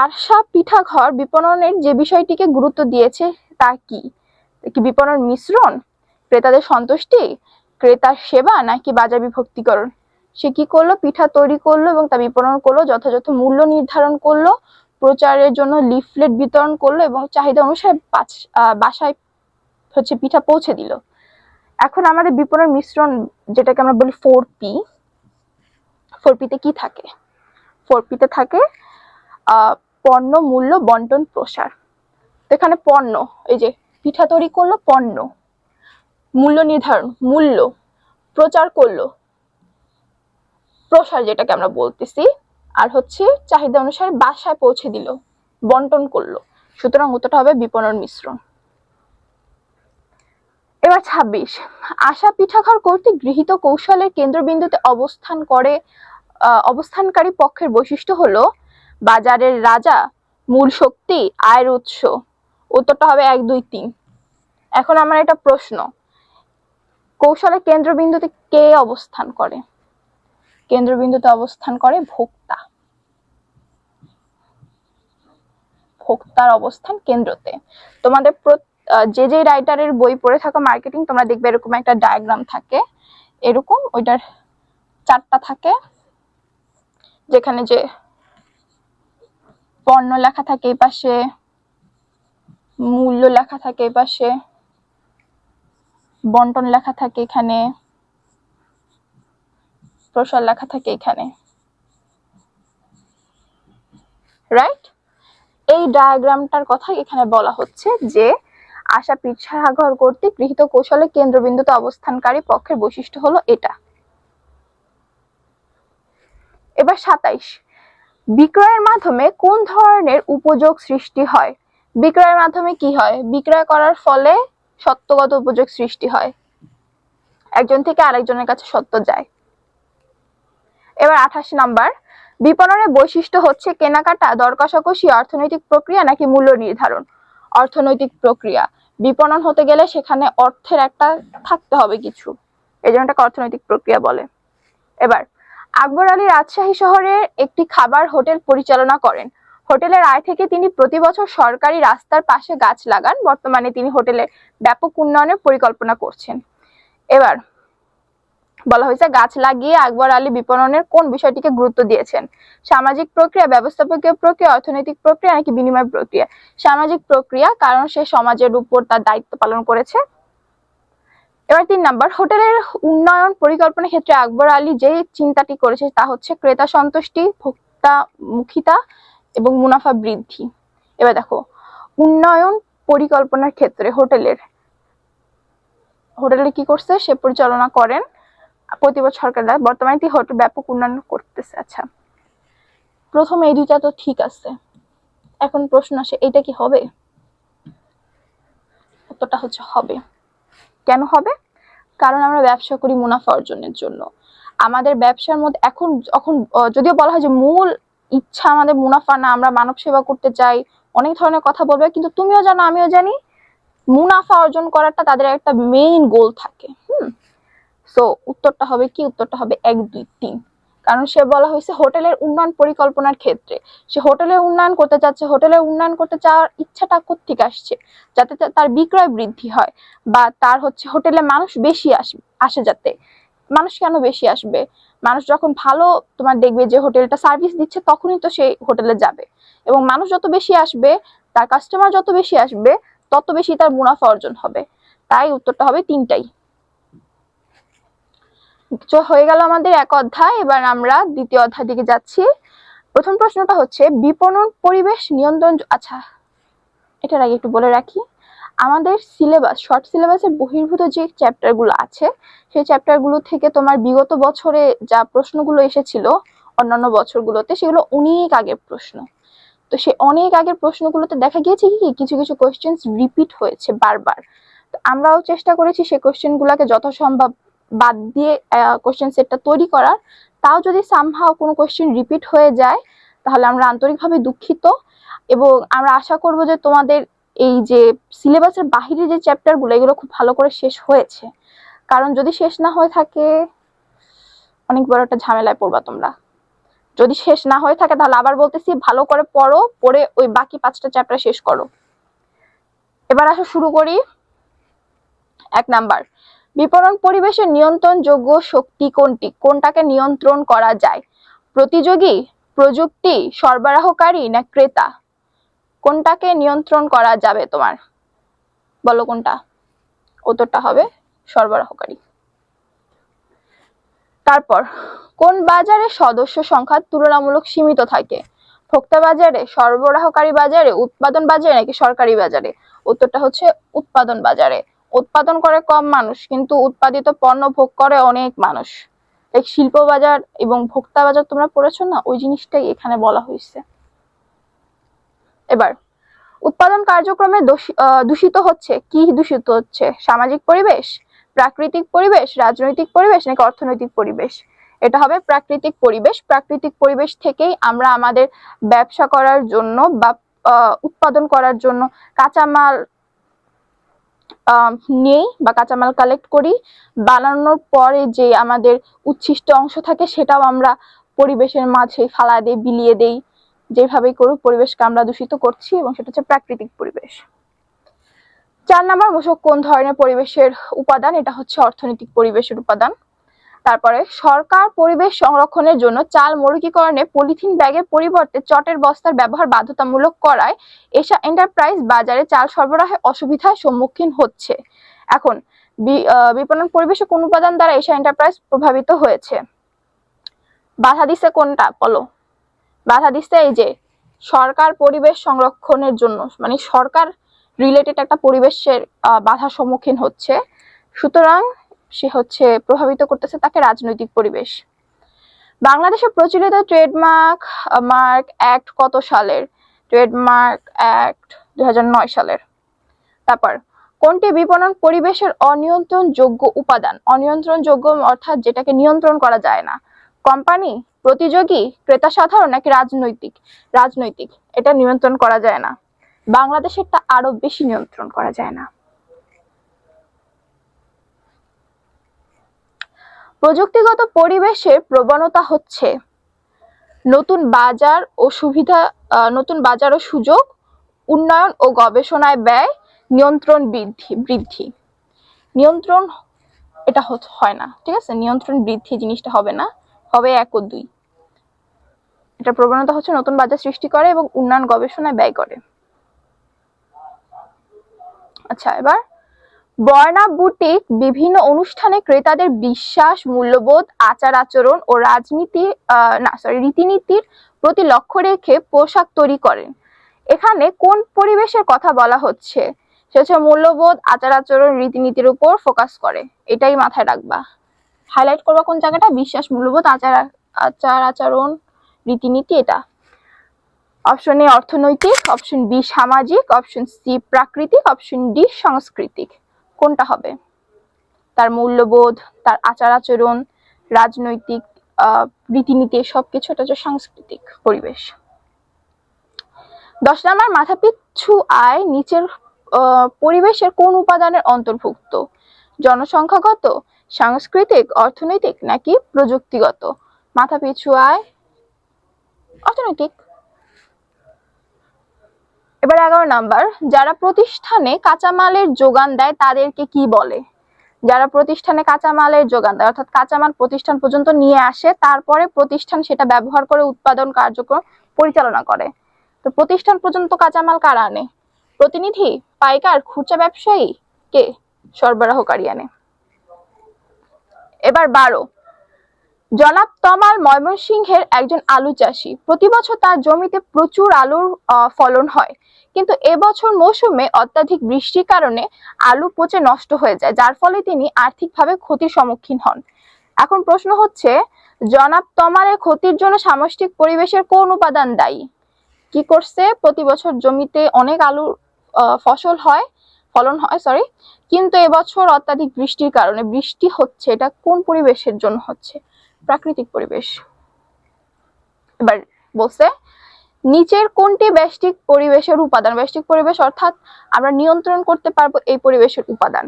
আশা পিঠাঘর বিপণনের যে বিষয়টিকে গুরুত্ব দিয়েছে তা কি? বিপণন মিশ্রণ, ক্রেতাদের সন্তুষ্টি, ক্রেতার সেবা, নাকি বাজার বিভক্তিকরণ? সে কি করলো? পিঠা তৈরি করলো এবং তা বিপণন করলো, যথাযথ মূল্য নির্ধারণ করলো, প্রচারের জন্য লিফলেট বিতরণ করলো এবং চাহিদা অনুসারে বাসায় পিঠা পৌঁছে দিল। এখন আমাদের বিপণন মিশ্রণ, যেটাকে আমরা বলি 4P, 4P-তে কি থাকে? 4P-তে থাকে পণ্য, মূল্য, বন্টন, প্রসার। তো এখানে পণ্য, এই যে পিঠা তৈরি করলো, পণ্য, মূল্য নির্ধারণ, মূল্য, প্রচার করলো, প্রসার যেটাকে আমরা বলতেছি, আর চাহিদা অনুসারে বাসায় পৌঁছে দিল, বন্টন করলো। সুতরাং উত্তরটা হবে বিপণন মিশ্রণ। এবার 26, আশা পিঠাঘর কর্তৃক গৃহীত কৌশলের কেন্দ্রবিন্দুতে অবস্থানকারী পক্ষের বৈশিষ্ট্য হলো বাজারের রাজা, মূল শক্তি, আয়ের উৎস। উত্তরটা হবে 1, 2, 3। এখন আমার একটা প্রশ্ন, কৌশলের কেন্দ্রবিন্দুতে কে অবস্থান করে? কেন্দ্রবিন্দুতে অবস্থান করে ভোক্তা। ভোক্তার অবস্থান কেন্দ্রতে। তোমাদের যে রাইটারের বই পড়ে থাকো মার্কেটিং, তোমরা দেখবে এরকম একটা ডায়াগ্রাম থাকে, এরকম ওইটার 4টা থাকে, যেখানে যে পণ্য লেখা থাকে এই পাশে, মূল্য লেখা থাকে এই পাশে, বন্টন লেখা থাকে এখানে, প্রসার লেখা থাকে এখানে, রাইট? এই ডায়াগ্রামটার কথা এখানে বলা হচ্ছে যে আশা পিঠাঘর কর্তৃক গৃহীত কৌশলের কেন্দ্রবিন্দুতে অবস্থানকারী পক্ষের বৈশিষ্ট্য হলো এটা। এবার 27, বিক্রয়ের মাধ্যমে কোন ধরনের উপযোগ সৃষ্টি হয়? বিক্রয়ের মাধ্যমে কি হয়? বিক্রয় করার ফলে সত্যগত উপযোগ সৃষ্টি হয়, একজন থেকে আরেকজনের কাছে সত্য যায়। এবার 28 নাম্বার, বিপণনের বৈশিষ্ট্য হচ্ছে কেনাকাটা, দর কষাকষি, অর্থনৈতিক প্রক্রিয়া, নাকি মূল্য নির্ধারণ? অর্থনৈতিক প্রক্রিয়া। বিপণন হতে গেলে সেখানে অর্থের একটা থাকতে হবে কিছু, এই জন্য এটাকে অর্থনৈতিক প্রক্রিয়া বলে। এবার আকবর আলী রাজশাহী শহরের একটি খাবার হোটেল পরিচালনা করেন। হোটেলের আয় থেকে তিনি প্রতি বছর সরকারি রাস্তার পাশে গাছ লাগান। বর্তমানে তিনি হোটেলের ব্যাপক উন্নয়নের পরিকল্পনা করছেন। এবার বলা হয়েছে গাছ লাগিয়ে আকবর আলী বিপণনের কোন বিষয়টিকে গুরুত্ব দিয়েছেন? সামাজিক প্রক্রিয়া, ব্যবস্থাপকীয় প্রক্রিয়া, অর্থনৈতিক প্রক্রিয়া, নাকি বিনিময় প্রক্রিয়া? সামাজিক প্রক্রিয়া, কারণ সে সমাজের উপর তার দায়িত্ব পালন করেছে। এবার 3 নাম্বার, হোটেলের উন্নয়ন পরিকল্পনার ক্ষেত্রে আকবর আলী যে চিন্তাটি করেছে তা হচ্ছে ক্রেতা সন্তুষ্টি, ভোক্তা মুখিতা এবং মুনাফা বৃদ্ধি। এবার দেখো, উন্নয়ন পরিকল্পনার ক্ষেত্রে হোটেলে কি করছে? সে পরিচালনা করেন প্রতি বছর সরকার, বর্তমানে তিনি হোটেল ব্যাপক উন্নয়ন করতেছে। আচ্ছা, প্রথমে এই দুইটা তো ঠিক আছে, এখন প্রশ্ন আসে এটা কি হবে? উত্তরটা হচ্ছে হবে। কেন হবে? কারণ আমরা ব্যবসা করি মুনাফা অর্জনের জন্য। আমাদের ব্যবসার মধ্যে এখন যদিও বলা হয় যে মূল ইচ্ছা আমাদের মুনাফা না, আমরা মানব সেবা করতে চাই, অনেক ধরনের কথা বলবে, কিন্তু তুমিও জানো আমিও জানি মুনাফা অর্জন করাটা তাদের একটা মেইন গোল থাকে। সো উত্তরটা হবে কি? উত্তরটা হবে 1, 2, 3। কারণ সে বলা হয়েছে হোটেলের উন্নয়ন পরিকল্পনার ক্ষেত্রে সে হোটেলের উন্নয়ন করতে চাচ্ছে। হোটেলের উন্নয়ন করতে চাওয়ার ইচ্ছাটা কোত্থেকে আসছে? যাতে তার বিক্রয় বৃদ্ধি হয় বা তার হোটেলে মানুষ বেশি আসে। যাতে মানুষ কেন বেশি আসবে? মানুষ যখন ভালো তোমার দেখবে যে হোটেলটা সার্ভিস দিচ্ছে, তখনই তো সেই হোটেলে যাবে, এবং মানুষ যত বেশি আসবে, তার কাস্টমার যত বেশি আসবে, তত বেশি তার মুনাফা অর্জন হবে। তাই উত্তরটা হবে 3টাই। হয়ে গেল আমাদের 1 অধ্যায়। এবার আমরা 2য় অধ্যায় দিকে যাচ্ছি। প্রথম প্রশ্নটা হচ্ছে বিপণন পরিবেশ নিয়ন্ত্রণ। আচ্ছা, এটার আগে একটু বলে রাখি, আমাদের সিলেবাস, শর্ট সিলেবাসের বহির্ভূত যে চ্যাপ্টারগুলো আছে, সেই চ্যাপ্টারগুলো থেকে তোমার বিগত বছরে যা প্রশ্নগুলো এসেছিল অন্যান্য বছরগুলোতে, সেগুলো অনেক আগের প্রশ্ন। তো সে অনেক আগের প্রশ্নগুলোতে দেখা গিয়েছে কি কিছু কিছু কোয়েশ্চেন্স রিপিট হয়েছে বারবার। তো আমরাও চেষ্টা করেছি সেই কোয়েশ্চেনগুলোকে যথাসম্ভব বাদ দিয়ে কোয়েশ্চেন সেটটা তৈরি করার। তাও যদি সামহাও কোনো কোয়েশ্চেন রিপিট হয়ে যায় তাহলে আমরা আন্তরিকভাবে দুঃখিত, এবং আমরা আশা করব যে তোমাদের এই যে সিলেবাসের বাহিরে যে চ্যাপ্টারগুলো এগুলো খুব ভালো করে শেষ হয়েছে। কারণ যদি শেষ না হয়ে থাকে অনেক বড় একটা ঝামেলায় পড়বা তোমরা। যদি শেষ না হয়ে থাকে তাহলে আবার বলতেছি ভালো করে পড়ো, পড়ে ওই বাকি 5টা চ্যাপ্টার শেষ করো। এবার আসো শুরু করি। 1 নাম্বার, বিপণন পরিবেশের নিয়ন্ত্রণযোগ্য শক্তি কোনটি? কোনটাকে নিয়ন্ত্রণ করা যায়? প্রতিযোগী, প্রযুক্তি, সরবরাহকারী না ক্রেতা? কোনটাকে নিয়ন্ত্রণ করা যাবে তোমার? বলো কোনটা? উত্তরটা হবে সরবরাহকারী। তারপর কোন বাজারে সদস্য সংখ্যা তুলনামূলক সীমিত থাকে? ভোক্তা বাজারে, সরবরাহকারী বাজারে, উৎপাদন বাজারে নাকি সরকারি বাজারে? উত্তরটা হচ্ছে উৎপাদন বাজারে। উৎপাদন করে কম মানুষ কিন্তু উৎপাদিত পণ্য ভোগ করে অনেক মানুষ। এক শিল্প বাজার এবং ভোক্তা বাজার তোমরা পড়েছো না, ওই জিনিসটাই এখানে বলা হয়েছে। এবার উৎপাদন কার্যক্রমে দূষিত হচ্ছে কি? দূষিত হচ্ছে সামাজিক পরিবেশ, প্রাকৃতিক পরিবেশ, রাজনৈতিক পরিবেশ নাকি অর্থনৈতিক পরিবেশ? এটা হবে প্রাকৃতিক পরিবেশ। প্রাকৃতিক পরিবেশ থেকেই আমরা আমাদের ব্যবসা করার জন্য বা উৎপাদন করার জন্য কাঁচামাল নেই বা কাঁচামাল কালেক্ট করি। বানানোর পরে যে আমাদের উচ্ছিষ্ট অংশ থাকে সেটাও আমরা পরিবেশের মাঝে ফালা দেই, বিলিয়ে দেই। যেভাবেই করুক পরিবেশকে আমরা দূষিত করছি, এবং সেটা হচ্ছে প্রাকৃতিক পরিবেশ। 4 নাম্বার, মূসক কোন ধরনের পরিবেশের উপাদান? এটা হচ্ছে অর্থনৈতিক পরিবেশের উপাদান। তারপরে সরকার পরিবেশ সংরক্ষণের জন্য চাল মৌলিকীকরণে পলিথিন ব্যাগের পরিবর্তে চটের বস্তার ব্যবহার বাধ্যতামূলক করায় এশা এন্টারপ্রাইজ বাজারে চাল সরবরাহে অসুবিধার সম্মুখীন হচ্ছে। এখন বিপণন পরিবেশে কোন উপাদান দ্বারা এশা এন্টারপ্রাইজ প্রভাবিত হয়েছে? বাধা দিচ্ছে কোনটা বলো? বাধা দিচ্ছে এই যে সরকার পরিবেশ সংরক্ষণের জন্য, মানে সরকার রিলেটেড একটা পরিবেশের বাধার সম্মুখীন হচ্ছে, সুতরাং সে হচ্ছে প্রভাবিত করতেছে তাকে রাজনৈতিক পরিবেশ। বাংলাদেশে প্রচলিত ট্রেডমার্ক অ্যাক্ট কত সালের? ট্রেডমার্ক অ্যাক্ট 2009 সালের। তারপর কোনটি বিপণন পরিবেশের অনিয়ন্ত্রণযোগ্য উপাদান? অনিয়ন্ত্রণযোগ্য অর্থাৎ যেটাকে নিয়ন্ত্রণ করা যায় না। কোম্পানি, প্রতিযোগী, ক্রেতা সাধারণ নাকি রাজনৈতিক? রাজনৈতিক। এটা নিয়ন্ত্রণ করা যায় না। বাংলাদেশেরটা আরো বেশি নিয়ন্ত্রণ করা যায় না। প্রযুক্তিগত পরিবেশের প্রবণতা হচ্ছে নতুন বাজার ও সুযোগ, উন্নয়ন ও গবেষণায় ব্যয়, নিয়ন্ত্রণ বৃদ্ধি। নিয়ন্ত্রণ এটা হয় না, ঠিক আছে? নিয়ন্ত্রণ বৃদ্ধি জিনিসটা হবে না, হবে 1 ও 2। এটা প্রবণতা হচ্ছে নতুন বাজার সৃষ্টি করে এবং উন্নয়ন গবেষণায় ব্যয় করে। আচ্ছা, এবার বর্ণা বুটিক বিভিন্ন অনুষ্ঠানে ক্রেতাদের বিশ্বাস, মূল্যবোধ, আচার আচরণ ও রীতিনীতির প্রতি লক্ষ্য রেখে পোশাক তৈরি করেন। এখানে কোন পরিবেশের কথা বলা হচ্ছে? সেটা হচ্ছে মূল্যবোধ, আচার আচরণ, রীতিনীতির উপর ফোকাস করে। এটাই মাথায় রাখবা, হাইলাইট করবা কোন জায়গাটা? বিশ্বাস, মূল্যবোধ, আচার আচরণ, রীতিনীতি। এটা অপশন এ অর্থনৈতিক, অপশন বি সামাজিক, অপশন সি প্রাকৃতিক, অপশন ডি সাংস্কৃতিক। কোনটা হবে? তার মূল্যবোধ, তার আচার আচরণ, রাজনৈতিক রীতিনীতি, সবকিছু এটা হচ্ছে সাংস্কৃতিক পরিবেশ। 10 নাম্বার, মাথাপিছু আয় নিচের পরিবেশের কোন উপাদানের অন্তর্ভুক্ত? জনসংখ্যাগত, সাংস্কৃতিক, অর্থনৈতিক নাকি প্রযুক্তিগত? মাথাপিছু আয় অর্থনৈতিক। এবার 11 নাম্বার, যারা প্রতিষ্ঠানে কাঁচামালের যোগান দেয় তাদেরকে কি বলে? যারা প্রতিষ্ঠানে কাঁচামালের যোগান দেয় অর্থাৎ কাঁচামাল প্রতিষ্ঠান পর্যন্ত নিয়ে আসে, তারপরে প্রতিষ্ঠান সেটা ব্যবহার করে উৎপাদন কার্যক্রম পরিচালনা করে। তো প্রতিষ্ঠান পর্যন্ত কাঁচামাল কারা আনে? প্রতিনিধি, পাইকার, খুচরা ব্যবসায়ী, কে? সরবরাহকারী আনে। এবার 12, জনাব তমাল ময়মনসিংহের একজন আলু চাষী। প্রতি বছর তার জমিতে প্রচুর আলুর ফলন হয়, কিন্তু এবছর মৌসুমে অত্যাধিক বৃষ্টির কারণে আলু পচে নষ্ট হয়ে যায়, যার ফলে তিনি আর্থিকভাবে ক্ষতির সম্মুখীন হন। এখন প্রশ্ন হচ্ছে জনাব তমালের ক্ষতির জন্য সামষ্টিক পরিবেশের কোন উপাদান দায়ী? কি করছে, প্রতি বছর জমিতে অনেক আলুর ফলন হয় সরি, কিন্তু এবছর অত্যাধিক বৃষ্টির কারণে বৃষ্টি হচ্ছে, এটা কোন পরিবেশের জন্য হচ্ছে? প্রাকৃতিক পরিবেশ। এবার বলছে নিচের কোনটি ব্যষ্টিক পরিবেশের উপাদান? ব্যষ্টিক পরিবেশ অর্থাৎ আমরা নিয়ন্ত্রণ করতে পারবো এই পরিবেশের উপাদান।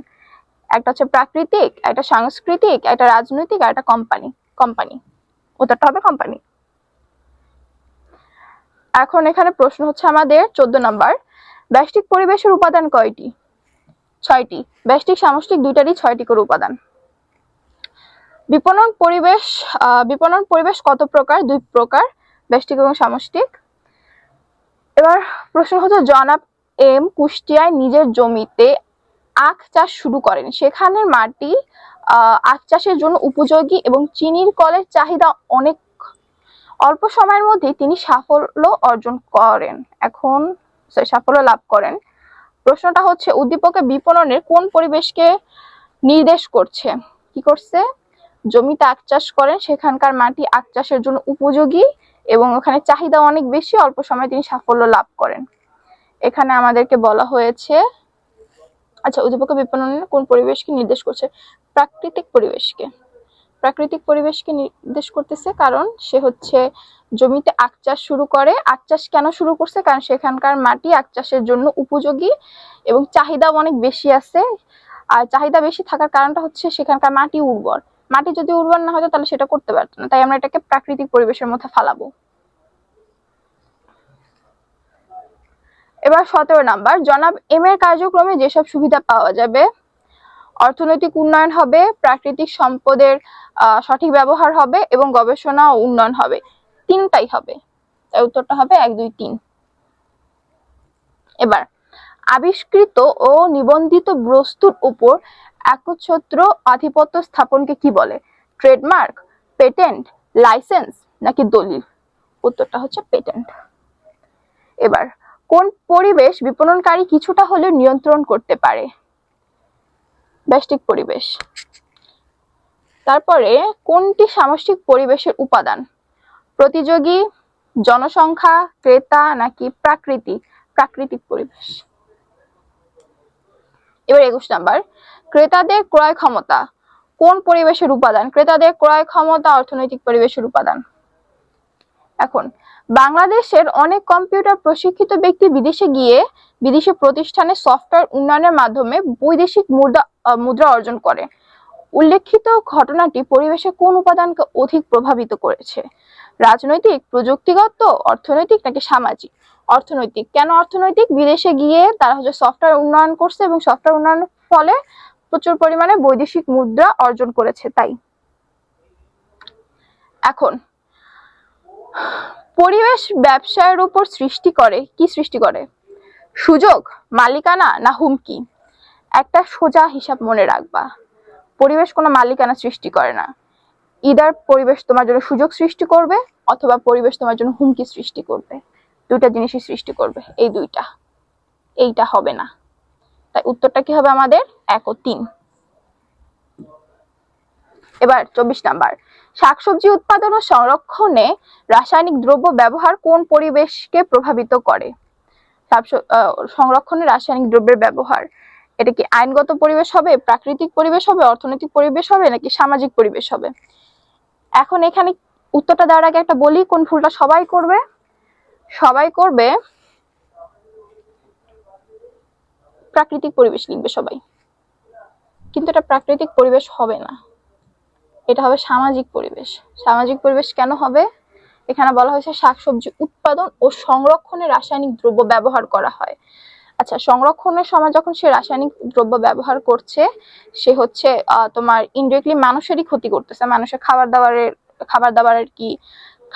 একটা হচ্ছে প্রাকৃতিক, একটা সাংস্কৃতিক, একটা রাজনৈতিক, আর একটা কোম্পানি। উত্তরটা হবে কোম্পানি। এখন এখানে প্রশ্ন হচ্ছে আমাদের 14 নম্বর, ব্যষ্টিক পরিবেশের উপাদান কয়টি? 6টি। ব্যষ্টিক সামষ্টিক দুইটারই 6টি করে উপাদান। বিপণন পরিবেশ কত প্রকার? 2 প্রকার, ব্যষ্টিক এবং সামষ্টিক। এবার প্রশ্ন হচ্ছে জনাব এম কুষ্টিয়ায় নিজের জমিতে আখ চাষ শুরু করেন, সেখানের মাটি আখ চাষের জন্য উপযোগী এবং চিনির কলের চাহিদা অনেক, অল্প সময়ের মধ্যে তিনি সাফল্য লাভ করেন। প্রশ্নটা হচ্ছে উদ্দীপকে বিপণনের কোন পরিবেশকে নির্দেশ করছে? কি করছে? জমিতে আখ চাষ করেন, সেখানকার মাটি আখ চাষের জন্য উপযোগী এবং ওখানে চাহিদা অনেক বেশি, অল্প সময়ে তিনি সাফল্য লাভ করেন। এখানে আমাদেরকে বলা হয়েছে, আচ্ছা, উদ্দীপকে বিপণনের কোন পরিবেশকে নির্দেশ করছে? প্রাকৃতিক পরিবেশকে নির্দেশ করতেছে, কারণ সে হচ্ছে জমিতে আখ চাষ শুরু করে। আখ চাষ কেন শুরু করছে? কারণ সেখানকার মাটি আখ চাষের জন্য উপযোগী এবং চাহিদা অনেক বেশি আছে। আর চাহিদা বেশি থাকার কারণটা হচ্ছে সেখানকার মাটি উর্বর। মাটি যদি উর্বর না হতো তাহলে সেটা করতে পারতো না, তাই আমরা এটাকে প্রাকৃতিক পরিবেশের মধ্যে ফালাবো। এবার 17 নাম্বার, জনাব এম এর কার্যক্রমে যেসব সুবিধা পাওয়া যাবে: অর্থনৈতিক উন্নয়ন হবে, প্রাকৃতিক সম্পদের সঠিক ব্যবহার হবে এবং গবেষণা ও উন্নয়ন হবে। তিনটাই হবে, তাই উত্তরটা হবে 1, 2, 3। এবার আবিষ্কৃত ও নিবন্ধিত বস্তুর উপর একচ্ছত্র আধিপত্য স্থাপনকে কি বলে? ট্রেডমার্ক, পেটেন্ট, লাইসেন্স নাকি দলিল? উত্তরটা হচ্ছে পেটেন্ট। এবার কোন পরিবেশ বিপণনকারী কিছুটা হলেও নিয়ন্ত্রণ করতে পারে? ব্যষ্টিক পরিবেশ। তারপরে কোনটি সামষ্টিক পরিবেশের উপাদান? প্রতিযোগী, জনসংখ্যা, ক্রেতা নাকি প্রাকৃতিক পরিবেশ। এবার 21 নাম্বার, ক্রেতাদের ক্রয় ক্ষমতা কোন পরিবেশের উপাদান? ক্রেতাদের ক্রয় ক্ষমতা অর্থনৈতিক পরিবেশের উপাদান। এখন বাংলাদেশের অনেক কম্পিউটার প্রশিক্ষিত ব্যক্তি বিদেশে গিয়ে বিদেশি প্রতিষ্ঠানে সফটওয়্যার উন্নয়নের মাধ্যমে বৈদেশিক মুদ্রা অর্জন করে। উল্লেখিত ঘটনাটি পরিবেশে কোন উপাদানকে অধিক প্রভাবিত করেছে? রাজনৈতিক, প্রযুক্তিগত, অর্থনৈতিক নাকি সামাজিক? অর্থনৈতিক। কেন অর্থনৈতিক? বিদেশে গিয়ে তারা হচ্ছে সফটওয়্যার উন্নয়ন করছে এবং সফটওয়্যার উন্নয়নের ফলে প্রচুর পরিমাণে বৈদেশিক মুদ্রা অর্জন করেছে, তাই। এখন পরিবেশ ব্যবসায়ের উপর কি সৃষ্টি করে? সুযোগ, মালিকানা না হুমকি? একটা সোজা হিসাব মনে রাখবা, পরিবেশ কোনো মালিকানা সৃষ্টি করে না। ইদার পরিবেশ তোমার জন্য সুযোগ সৃষ্টি করবে অথবা পরিবেশ তোমার জন্য হুমকি সৃষ্টি করবে, দুইটা জিনিসই সৃষ্টি করবে, এই দুইটা, এইটা হবে না। তাই উত্তরটা কি হবে আমাদের? 1 ও 3। এবার 24 নাম্বার, শাকসবজি উৎপাদন ও সংরক্ষণে রাসায়নিক দ্রব্য ব্যবহার কোন পরিবেশকে প্রভাবিত করে? সংরক্ষণে রাসায়নিক দ্রব্যের ব্যবহার, এটা কি আইনগত পরিবেশ হবে, প্রাকৃতিক পরিবেশ হবে, অর্থনৈতিক পরিবেশ হবে নাকি সামাজিক পরিবেশ হবে? এখন এখানে উত্তরটা দেওয়ার আগে একটা বলি, কোন ভুলটা সবাই করবে, প্রাকৃতিক পরিবেশ লিখবে সবাই, কিন্তু এটা প্রাকৃতিক পরিবেশ হবে না, এটা হবে সামাজিক পরিবেশ। সামাজিক পরিবেশ কেন হবে? এখানে বলা হয়েছে শাকসবজি উৎপাদন ও সংরক্ষণে রাসায়নিক দ্রব্য ব্যবহার করা হয়। আচ্ছা, সংরক্ষণের সময় যখন সে রাসায়নিক দ্রব্য ব্যবহার করছে, সে হচ্ছে তোমার ইনডিরেক্টলি মানুষেরই ক্ষতি করতেছে, মানুষের খাবার দাবারের কি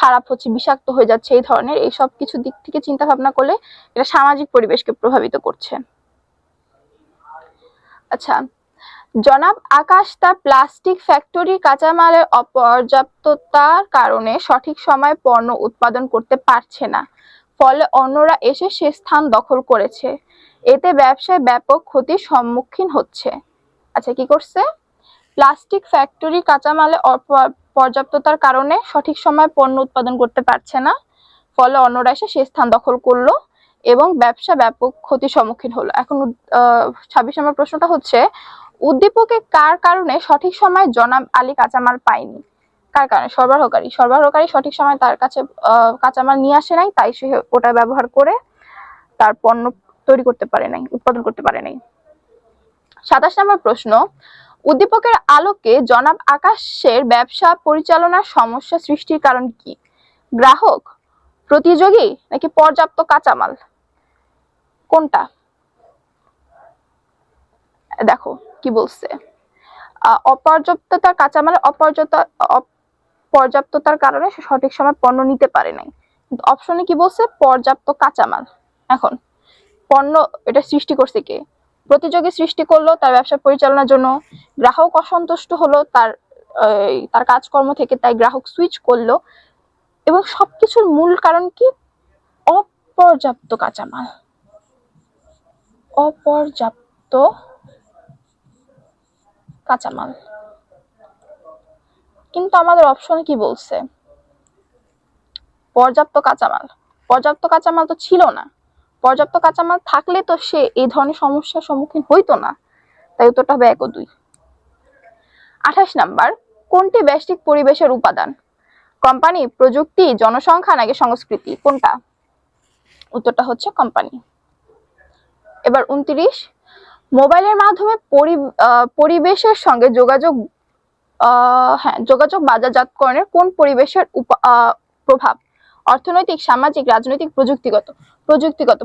খারাপ হচ্ছে, বিষাক্ত হয়ে যাচ্ছে, এই ধরনের এইসব কিছু দিক থেকে চিন্তা ভাবনা করলে এটা সামাজিক পরিবেশকে প্রভাবিত করছে। আচ্ছা, জনাব আকাশ তার প্লাস্টিক ফ্যাক্টরির কাঁচামালের অপর্যাপ্ততার কারণে সঠিক সময়ে পণ্য উৎপাদন করতে পারছে না, ফলে অন্যরা এসে সে স্থান দখল করেছে, এতে ব্যবসায় ব্যাপক ক্ষতির সম্মুখীন হচ্ছে। আচ্ছা, কি করছে? প্লাস্টিক ফ্যাক্টরি কাঁচামালের অপর্যাপ্ততার কারণে সঠিক সময়ে পণ্য উৎপাদন করতে পারছে না, ফলে অন্যরা এসে সে স্থান দখল করলো এবং ব্যবসা ব্যাপক ক্ষতির সম্মুখীন হলো। এখন 26 নম্বর প্রশ্নটা হচ্ছে, উদ্দীপকে কার কারণে সঠিক সময়ে জনাব আলী কাঁচামাল পায়নি? কার কারণে? সরবরাহকারী সঠিক সময় তার কাছে কাঁচামাল নিয়ে আসে নাই, তাই সে ওটা ব্যবহার করে তার পণ্য তৈরি করতে পারে নাই, উৎপাদন করতে পারে নাই। 27 নম্বর প্রশ্ন, উদ্দীপকের আলোকে জনাব আকাশের ব্যবসা পরিচালনার সমস্যা সৃষ্টির কারণ কি? গ্রাহক, প্রতিযোগী, নাকি পর্যাপ্ত কাঁচামাল? কোনটা? দেখো কি বলছে, অপর্যাপ্ততার কাঁচামালের অপর্যাপ্ততার কারণে সে সঠিক সময় পণ্য নিতে পারে নাই। কিন্তু অপশনে কি বলছে? পর্যাপ্ত কাঁচামাল। এখন পণ্য এটা সৃষ্টি করছে কে? প্রতিযোগী সৃষ্টি করলো তার ব্যবসা পরিচালনার জন্য, গ্রাহক অসন্তুষ্ট হলো তার কাজকর্ম থেকে, তাই গ্রাহক সুইচ করলো, এবং সবকিছুর মূল কারণ কি? অপর্যাপ্ত কাঁচামাল। অপর্যাপ্ত কাঁচামাল। কিন্তু আমাদের অপশনে কি বলছে? পর্যাপ্ত কাঁচামাল। পর্যাপ্ত কাঁচামাল তো ছিল না। পর্যাপ্ত কাঁচামাল থাকলে তো সে এই ধরনের সমস্যার সম্মুখীন হইতো না। তাই উত্তরটা হবে 1 ও 2। 28 নাম্বার, কোনটি ব্যষ্টিক পরিবেশের উপাদান? কোম্পানি, প্রযুক্তি, জনসংখ্যা, নাকি সংস্কৃতি? কোনটা? উত্তরটা হচ্ছে কোম্পানি। এবার 29, মোবাইলের মাধ্যমে পরিবেশের সঙ্গে যোগাযোগ বাজারজাতকরণের কোন পরিবেশের প্রভাব? অর্থনৈতিক, সামাজিক, রাজনৈতিক, প্রযুক্তিগত?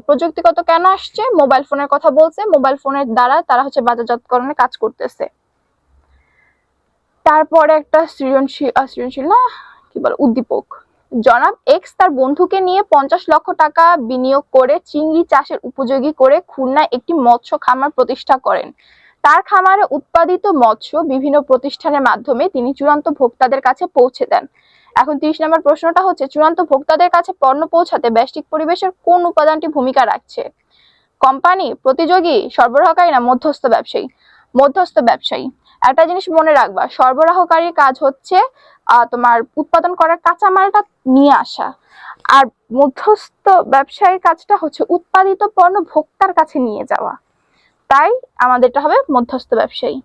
প্রযুক্তিগত কেন আসছে? মোবাইল ফোনের কথা বলছে, মোবাইল ফোনের দ্বারা তারা হচ্ছে বাজারজাতকরণের কাজ করতেছে। তারপরে একটা সৃজনশীল না কি বলে, উদ্দীপক। জনাব এক্স তার বন্ধুকে নিয়ে 50 লক্ষ টাকা বিনিয়োগ করে চিংড়ি চাষের উপযোগী করে খুলনায় একটি মৎস্য খামার প্রতিষ্ঠা করেন। তার খামারে উৎপাদিত মৎস্য বিভিন্ন প্রতিষ্ঠানের মাধ্যমে তিনি চূড়ান্ত ভোক্তাদের কাছে পৌঁছে দেন। এখন 30 নম্বর প্রশ্নটা হচ্ছে, চূড়ান্ত ভোক্তাদের কাছে পণ্য পৌঁছাতে ব্যষ্টিক পরিবেশের কোন উপাদানটি ভূমিকা রাখছে? কোম্পানি, প্রতিযোগী, সরবরাহকারী, না মধ্যস্থ ব্যবসায়ী? মধ্যস্থ ব্যবসায়ী। একটা জিনিস মনে রাখবা, সরবরাহকারীর কাজ হচ্ছে তোমার উৎপাদন করার কাঁচামালটা নিয়ে আসা, আর মধ্যস্থ ব্যবসায়ীর কাজটা হচ্ছে উৎপাদিত পণ্য ভোক্তার কাছে নিয়ে যাওয়া। তাই আমাদেরটা হবে মধ্যস্থ ব্যবসায়ী।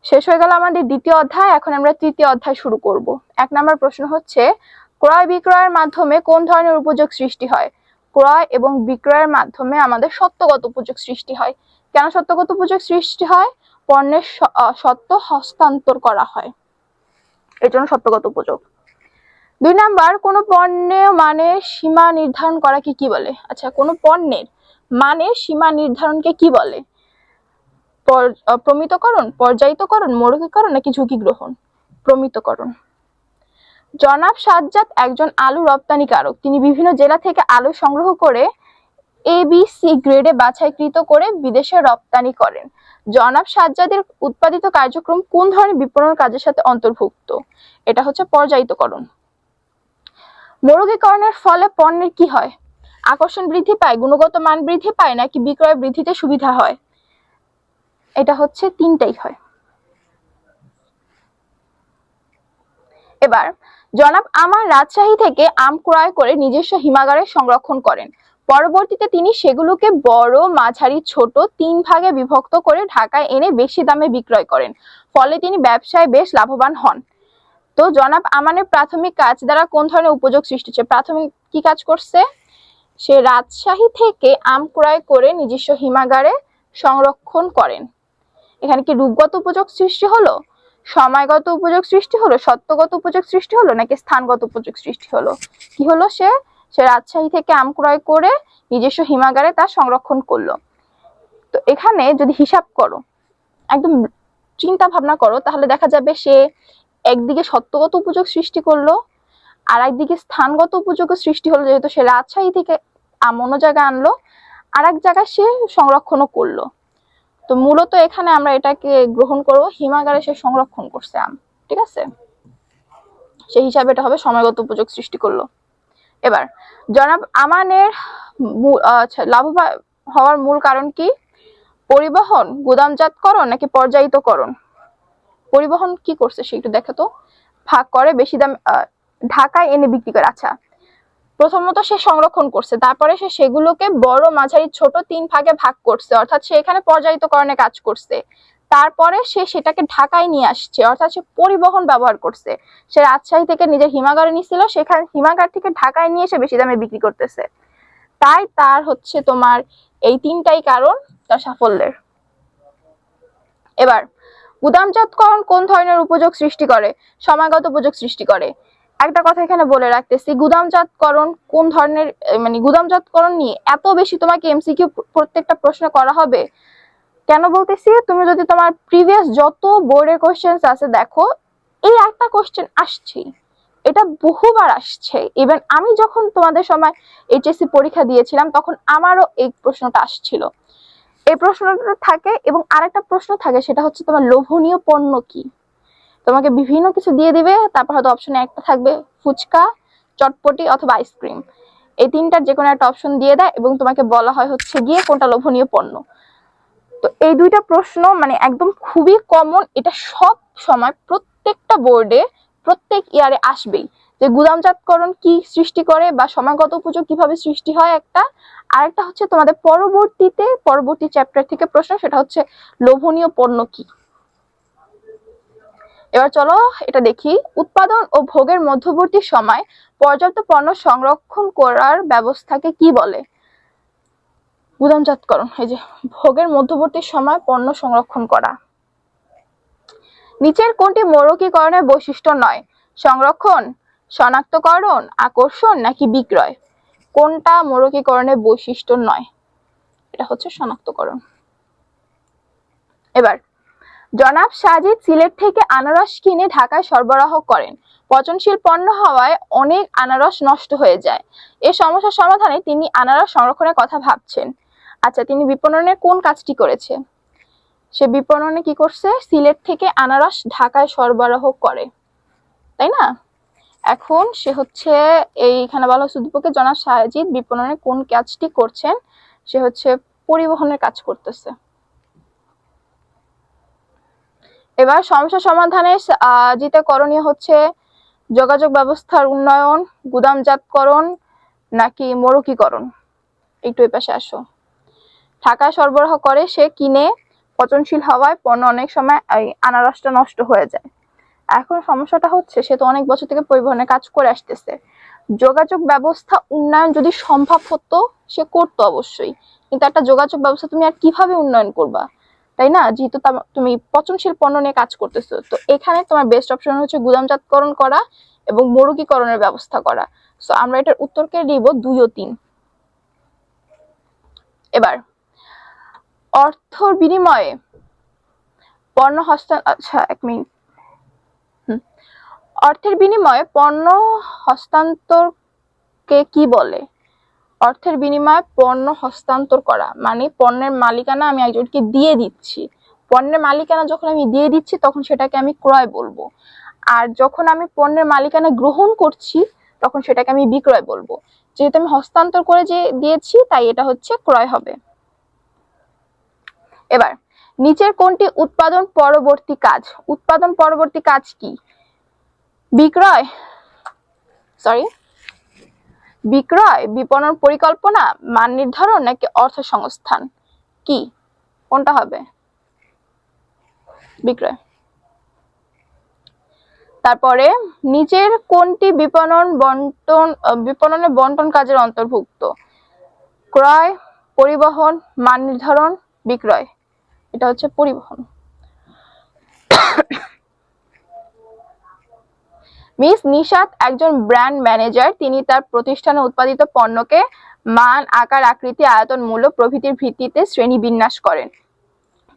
শেষ হয়ে গেল আমাদের দ্বিতীয় অধ্যায়। এখন আমরা তৃতীয় অধ্যায় শুরু করব। 1 নম্বর প্রশ্ন হচ্ছে, ক্রয় বিক্রয়ের মাধ্যমে কোন ধরনের উপযোগ সৃষ্টি হয়? ক্রয় এবং বিক্রয়ের মাধ্যমে আমাদের সত্যগত উপযোগ সৃষ্টি হয়। কেন সত্যগত উপযোগ সৃষ্টি হয়? পণ্যের সত্য হস্তান্তর করা হয়, এর জন্য সত্যগত উপযোগ। 2 নাম্বার, কোন পণ্যের মানের সীমা নির্ধারণ করাকে কি বলে? আচ্ছা, কোন পণ্যের মানের সীমা নির্ধারণকে কি বলে? প্রমিতকরণ, পর্যায়িতকরণ, মৌলিকীকরণ, নাকি ঝুঁকি গ্রহণ? প্রমিতকরণ। জনাব সাজ্জাদ একজন আলু রপ্তানিকারক। তিনি বিভিন্ন জেলা থেকে আলু সংগ্রহ করে ABC গ্রেডে বাছাইকৃত করে বিদেশে রপ্তানি করেন। জনাব সাজ্জাদের উৎপাদিত কার্যক্রম কোন ধরনের বিপণন কাজের সাথে অন্তর্ভুক্ত? এটা হচ্ছে পর্যায়িতকরণ। মৌলিকীকরণের ফলে পণ্যের কি হয়? আকর্ষণ বৃদ্ধি পায়, গুণগত মান বৃদ্ধি পায়, নাকি বিক্রয় বৃদ্ধিতে সুবিধা হয়? এটা হচ্ছে তিনটাই হয়। এবার জনাব আমান রাজশাহী থেকে আম ক্রয় করে নিজস্ব হিমাগারে সংরক্ষণ করেন। পরবর্তীতে তিনি সেগুলোকে বড়, মাঝারি, ছোট 3 ভাগে বিভক্ত করে ঢাকায় এনে বেশি দামে বিক্রয় করেন। ফলে তিনি ব্যবসায় বেশ লাভবান হন। তো জনাব আমানের প্রাথমিক কাজ দ্বারা কোন ধরনের উপযোগ সৃষ্টি হচ্ছে? প্রাথমিক কি কাজ করছে? সে রাজশাহী থেকে আম ক্রয় করে নিজস্ব হিমাগারে সংরক্ষণ করেন। এখানে কি রূপগত উপযোগ সৃষ্টি হলো, সময়গত উপযোগ সৃষ্টি হলো, সত্যগত উপযোগ সৃষ্টি হলো, নাকি স্থানগত উপযোগ সৃষ্টি হলো? কি হলো? সে রাজশাহী থেকে আম ক্রয় করে নিজস্ব হিমাগারে তা সংরক্ষণ করলো। তো এখানে যদি হিসাব করো, একদম চিন্তা ভাবনা করো, তাহলে দেখা যাবে সে একদিকে সত্যগত উপযোগ সৃষ্টি করলো, আর একদিকে স্থানগত উপযোগ সৃষ্টি হলো, যেহেতু সে রাজশাহী থেকে আম অন্য জায়গায় আনলো, আর এক জায়গায় সে সংরক্ষণও করলো। তো মূলত এখানে আমরা এটাকে গ্রহণ করব, হিমাগারে সে সংরক্ষণ করছে আম, ঠিক আছে? সেই হিসাবে এটা হবে সময়গত উপযোগ সৃষ্টি করলো। এবার জনাব আমানের লাভবান হওয়ার মূল কারণ কি? পরিবহন, গুদামজাতকরণ, নাকি পর্যায়িতকরণ? পরিবহন কি করছে সে একটু দেখো তো। ভাগ করে বেশি দাম ঢাকায় এনে বিক্রি করে। আচ্ছা, প্রথমত সে সংরক্ষণ করছে, তারপরে সে সেগুলোকে বড়, মাঝারি, ছোট 3 ভাগে ভাগ করছে, অর্থাৎ সে এখানে পর্যায়িতকরণে কাজ করছে। তারপরে সে সেটাকে ঢাকায় নিয়ে আসছে, অর্থাৎ সে পরিবহন ব্যবহার করছে। সে রাজশাহী থেকে নিজের হিমাগারে নিছিল, সেখানে হিমাগার থেকে ঢাকায় নিয়ে এসে বেশি দামে বিক্রি করতেছে। তাই তার হচ্ছে তোমার এই 3টাই কারণ তার সাফল্যের। এবার গুদামজাতকরণ কোন ধরনের উপযোগ সৃষ্টি করে? সময়গত উপযোগ সৃষ্টি করে। একটা কথা এখানে বলে রাখতেছি, গুদামজাতকরণ কোন ধরনের, মানে গুদামজাতকরণ নিয়ে এত বেশি তোমাকে এমসিকিউ প্রত্যেকটা প্রশ্ন করা হবে কেন বলতেছি, তুমি যদি তোমার প্রিভিয়াস যত বোর্ডের কোশ্চেন আছে দেখো, এই একটা কোশ্চেন আসছে, এটা বহুবার আসছে। ইভেন আমি যখন তোমাদের সময় এইচএসসি পরীক্ষা দিয়েছিলাম তখন আমারও এই প্রশ্নটা আসছিল। এই প্রশ্নটা থাকে এবং আরেকটা প্রশ্ন থাকে, সেটা হচ্ছে তোমার লোভনীয় পণ্য কি। তোমাকে বিভিন্ন কিছু দিয়ে দিবে, তারপর হয়তো অপশনে একটা থাকবে ফুচকা, চটপটি অথবা আইসক্রিম। এই 3টার যে কোনো একটা অপশন দিয়ে দেয় এবং তোমাকে বলা হয় হচ্ছে গিয়ে কোনটা লোভনীয় পণ্য। তো এই 2টা প্রশ্ন মানে একদম খুবই কমন, এটা সব সময় প্রত্যেকটা বোর্ডে প্রত্যেক ইয়ারে আসবেই, যে গুদামজাতকরণ কি সৃষ্টি করে বা সময়গত উপযোগ কিভাবে সৃষ্টি হয় একটা। আরেকটা হচ্ছে তোমাদের পরবর্তী চ্যাপ্টার থেকে প্রশ্ন, সেটা হচ্ছে লোভনীয় পণ্য কি। এবার চলো এটা দেখি, উৎপাদন ও ভোগের মধ্যবর্তী সময় পর্যাপ্ত পণ্য সংরক্ষণ করার ব্যবস্থাকে কি বলে? গুদামজাতকরণ, এই যে ভোগের মধ্যবর্তী সময় পণ্য সংরক্ষণ করা। নিচের কোনটি মৌলিকীকরণের বৈশিষ্ট্য নয়? সংরক্ষণ, শনাক্তকরণ, আকর্ষণ নাকি বিক্রয়? কোনটা মৌলিকীকরণের বৈশিষ্ট্য নয়? এটা হচ্ছে শনাক্তকরণ। এবার জনাব সাজিদ সিলেট থেকে আনারস কিনে ঢাকায় সরবরাহ করেন। পচনশীল পণ্য হওয়ায় অনেক আনারস নষ্ট হয়ে যায়। এই সমস্যার সমাধানে তিনি আনারস সংরক্ষণের কথা ভাবছেন। আচ্ছা, তিনি বিপণনের কোন কাজটি করেছে? সে বিপণনে কি করছে? সিলেট থেকে আনারস ঢাকায় সরবরাহ করে, তাই না? এখন সে হচ্ছে এইখানে বলা হচ্ছে উদ্দীপকে জনাব সাজিদ বিপণনে কোন কাজটি করছেন? সে হচ্ছে পরিবহনের কাজ করতেছে। এবার সমস্যা সমাধানে যেটা করণীয় হচ্ছে যোগাযোগ ব্যবস্থার উন্নয়ন, গুদামজাতকরণ নাকি মৌলিকীকরণ। একটু এই পাশে আসো। ঢাকায় সরবরাহ করে, সে কিনে পচনশীল হওয়ায় পণ্য অনেক সময় আনারসটা নষ্ট হয়ে যায়। এখন সমস্যাটা হচ্ছে সে তো অনেক বছর থেকে পরিবহনের কাজ করে আসতেছে। যোগাযোগ ব্যবস্থা উন্নয়ন যদি সম্ভব হতো সে করতো অবশ্যই, কিন্তু একটা যোগাযোগ ব্যবস্থা তুমি আর কিভাবে উন্নয়ন করবা, তাই না? যেহেতু তুমি পচনশীল পণ্য নিয়ে কাজ করতেছো, তো এখানে তোমার বেস্ট অপশন হচ্ছে গুদামজাতকরণ করা এবং মৌলিকীকরণের ব্যবস্থা করা। সো আমরা এটার উত্তরকে দিব 2 ও 3। এবার অর্থর বিনিময়ে পণ্য আচ্ছা এক মিনিট, অর্থের বিনিময়ে পণ্য হস্তান্তরকে কি বলে? অর্থের বিনিময়ে পণ্য হস্তান্তর করা মানে পণ্যের মালিকানা আমি একজনকে দিয়ে দিচ্ছি। পণ্যের মালিকানা যখন আমি দিয়ে দিচ্ছি তখন সেটাকে আমি ক্রয় বলবো, আর যখন আমি পণ্যের মালিকানা গ্রহণ করছি তখন সেটাকে আমি বিক্রয় বলবো। যেহেতু আমি হস্তান্তর করে যে দিয়েছি তাই এটা হচ্ছে ক্রয় হবে। এবার নিচের কোনটি উৎপাদন পরবর্তী কাজ? উৎপাদন পরবর্তী কাজ কি? বিক্রয়, বিপণন পরিকল্পনা, মান নির্ধারণ নাকি অর্থ সংস্থান? কি কোনটা হবে? বিক্রয়। তারপরে নিচের কোনটি বিপণনের বন্টন কাজের অন্তর্ভুক্ত? ক্রয়, পরিবহন, মান নির্ধারণ, বিক্রয়। এটা হচ্ছে পরিবহন। মিস নিশাত একজন ব্র্যান্ড ম্যানেজার। তিনি তার প্রতিষ্ঠানে উৎপাদিত পণ্যকে মান, আকার, আকৃতি, আয়তন, মূল্য প্রভৃতির ভিত্তিতে শ্রেণীবিন্যাস করেন।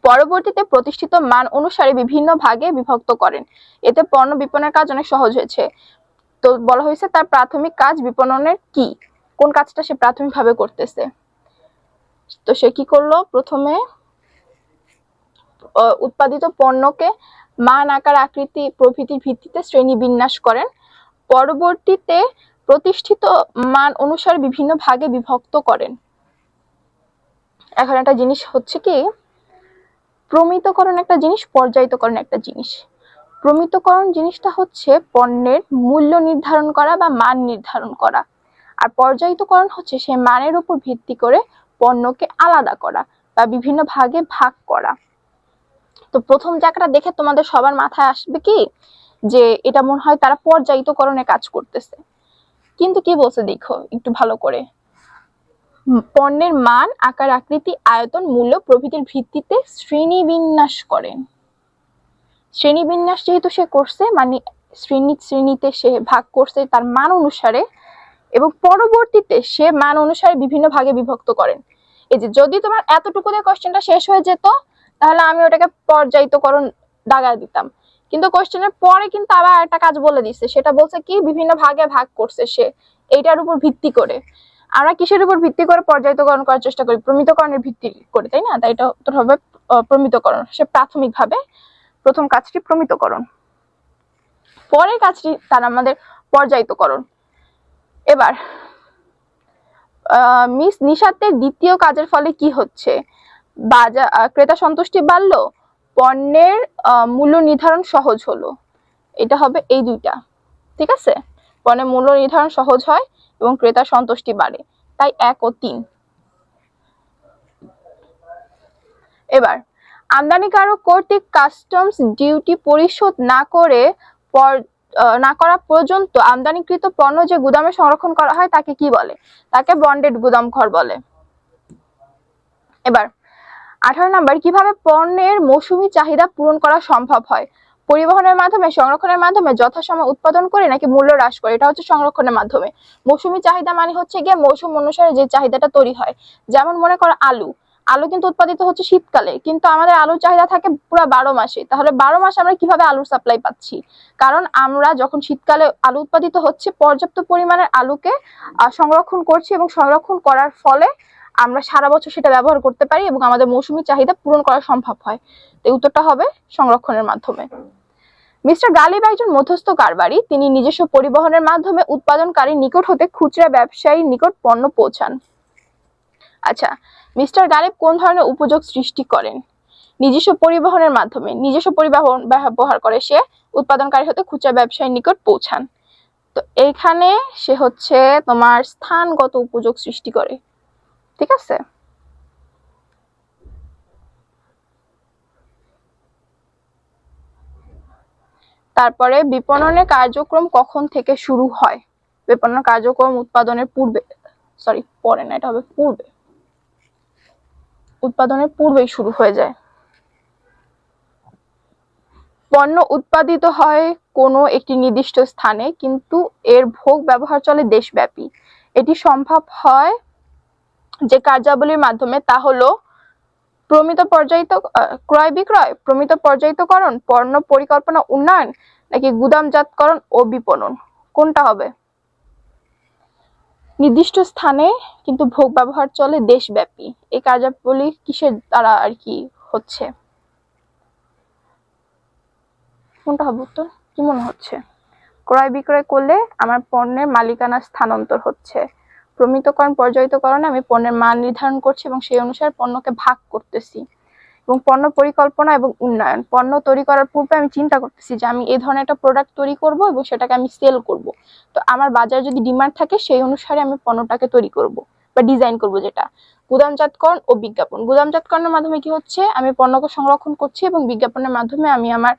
পরবর্তীতে প্রতিষ্ঠিত মান অনুসারে বিভিন্ন ভাগে বিভক্ত করেন। এতে পণ্য বিপণনের কাজ অনেক সহজ হয়েছে। তো বলা হয়েছে তার প্রাথমিক কাজ বিপণনের কি, কোন কাজটা সে প্রাথমিকভাবে করতেছে। তো সে কি করলো? প্রথমে উৎপাদিত পণ্যকে মান, আকার, আকৃতি প্রভৃতির ভিত্তিতে শ্রেণীবিন্যাস করেন। পরবর্তীতে প্রতিষ্ঠিত মান অনুসারে বিভিন্ন ভাগে বিভক্ত করেন। এখন একটা জিনিস হচ্ছে কি, প্রমিতকরণ একটা জিনিস, পর্যায়িতকরণ একটা জিনিস। প্রমিতকরণ জিনিসটা হচ্ছে পণ্যের মূল্য নির্ধারণ করা বা মান নির্ধারণ করা, আর পর্যায়িতকরণ হচ্ছে সেই মানের উপর ভিত্তি করে পণ্যকে আলাদা করা বা বিভিন্ন ভাগে ভাগ করা। তো প্রথম জায়গাটা দেখে তোমাদের সবার মাথায় আসবে কি যে এটা মনে হয় তারা পর্যায়িতকরণে কাজ করতেছে, কিন্তু কি বলছে দেখো একটু ভালো করে। পণ্যের মান, আকার, আকৃতি, আয়তন, মূল্য প্রভৃতির ভিত্তিতে শ্রেণীবিন্যাস করেন। শ্রেণীবিন্যাস যেহেতু সে করছে, মানে শ্রেণীতে সে ভাগ করছে তার মান অনুসারে, এবং পরবর্তীতে সে মান অনুসারে বিভিন্ন ভাগে বিভক্ত করেন। এই যে যদি তোমার এতটুকু দিয়ে কোশ্চেনটা শেষ হয়ে যেত তাহলে আমি ওটাকে পর্যায়িতকরণ দাগায় দিতাম, কিন্তু কোশ্চেনের পরে কিন্তু আবার একটা কাজ বলে দিচ্ছে, সেটা বলছে কি বিভিন্ন ভাগে ভাগ করছে সে, এইটার উপর ভিত্তি করে। আমরা কিসের উপর ভিত্তি করে পর্যায়িতকরণ করার চেষ্টা করি? প্রমিতকরণের ভিত্তি করে, তাই না? তাই এটা উত্তর হবে প্রমিতকরণ। সে প্রাথমিকভাবে প্রথম কাজটি প্রমিতকরণ, পরের কাজটি তার আমাদের পর্যায়িতকরণ। এবার মিস নিশাতের দ্বিতীয় কাজের ফলে কি হচ্ছে? বাজার ক্রেতা সন্তুষ্টি বাড়লো, পণ্যের মূল্য নির্ধারণ সহজ হলো। এটা হবে এই দুইটা, ঠিক আছে? পণ্যের মূল্য নির্ধারণ সহজ হয় এবং ক্রেতা সন্তুষ্টি বাড়ে, তাই 1 ও 3। এবার আমদানিকারক কর্তৃক কাস্টমস ডিউটি পরিশোধ না করা পর্যন্ত আমদানিকৃত পণ্য যে গুদামে সংরক্ষণ করা হয় তাকে কি বলে? তাকে বন্ডেড গুদাম ঘর বলে। এবার 18 নম্বর, কিভাবে পণ্যের মৌসুমী চাহিদা পূরণ করা সম্ভব হয়? পরিবহনের মাধ্যমে, সংরক্ষণের মাধ্যমে, যথাসময়ে উৎপাদন করে, নাকি মূল্য হ্রাস করে? এটা হচ্ছে সংরক্ষণের মাধ্যমে। মৌসুমী চাহিদা মানে হচ্ছে গিয়ে মৌসুম অনুসারে যে চাহিদাটা তৈরি হয়। যেমন মনে করো আলু কিন্তু উৎপাদিত হচ্ছে শীতকালে, কিন্তু আমাদের আলুর চাহিদা থাকে পুরো 12 মাসে। তাহলে 12 মাসে আমরা কিভাবে আলুর সাপ্লাই পাচ্ছি? কারণ আমরা যখন শীতকালে আলু উৎপাদিত হচ্ছে, পর্যাপ্ত পরিমাণের আলুকে সংরক্ষণ করছি, এবং সংরক্ষণ করার ফলে আমরা সারা বছর সেটা ব্যবহার করতে পারি এবং আমাদের মৌসুমী চাহিদা পূরণ করা সম্ভব হয়। তো উত্তরটা হবে সংরক্ষণের মাধ্যমে। মিস্টার গালিব একজন মধ্যস্থ কারবারি। তিনি নিজস্ব পরিবহনের মাধ্যমে উৎপাদনকারীর নিকট হতে খুচরা ব্যবসায়ীর নিকট পণ্য পৌঁছান। আচ্ছা, মিস্টার গালিব কোন ধরনের উপযোগ সৃষ্টি করেন? নিজস্ব পরিবহনের মাধ্যমে। নিজস্ব পরিবহন ব্যবহার করে সে উৎপাদনকারী হতে খুচরা ব্যবসায়ীর নিকট পৌঁছান। তো এইখানে সে হচ্ছে তোমার স্থানগত উপযোগ সৃষ্টি করে, ঠিক আছে? তারপরে বিপণনের কার্যক্রম কখন থেকে শুরু হয়? বিপণন কার্যক্রম উৎপাদনের পূর্বে, সরি পরে না, এটা হবে পূর্বে। উৎপাদনের পূর্বেই শুরু হয়ে যায়। পণ্য উৎপাদিত হয় কোনো একটি নির্দিষ্ট স্থানে, কিন্তু এর ভোগ ব্যবহার চলে দেশব্যাপী। এটি সম্ভব হয় যে কার্যাবলীর মাধ্যমে, তা হলো ক্রয় বিক্রয়, প্রমিত পর্যায়িতকরণ, পণ্য পরিকল্পনা উন্নয়ন, নাকি গুদামজাতকরণ ও বিপণন। কোনটা হবে? নির্দিষ্ট স্থানে কিন্তু ভোগ ব্যবহার চলে দেশব্যাপী। এই কার্যাবলী কিসের দ্বারা আর কি হচ্ছে? কোনটা হবে উত্তর? কি মনে হচ্ছে? ক্রয় বিক্রয় করলে আমার পণ্যের মালিকানা স্থানান্তর হচ্ছে। প্রমিতকরণ পর্যায়িতকরণে আমি পণ্যের মান নির্ধারণ করছি এবং সেই অনুসারে পণ্যকে ভাগ করতেছি। এবং পণ্য পরিকল্পনা এবং উন্নয়ন, পণ্য তৈরি করার পূর্বে আমি চিন্তা করতেছি যে আমি এই ধরনের একটা প্রোডাক্ট তৈরি করব এবং সেটাকে আমি সেল করব। তো আমার বাজারে যদি ডিমান্ড থাকে সেই অনুসারে আমি পণ্যটাকে তৈরি করব বা ডিজাইন করব। যেটা গুদামজাতকরণ ও বিজ্ঞাপন। গুদামজাতকরণের মাধ্যমে কি হচ্ছে? আমি পণ্যকে সংরক্ষণ করছি এবং বিজ্ঞাপনের মাধ্যমে আমি আমার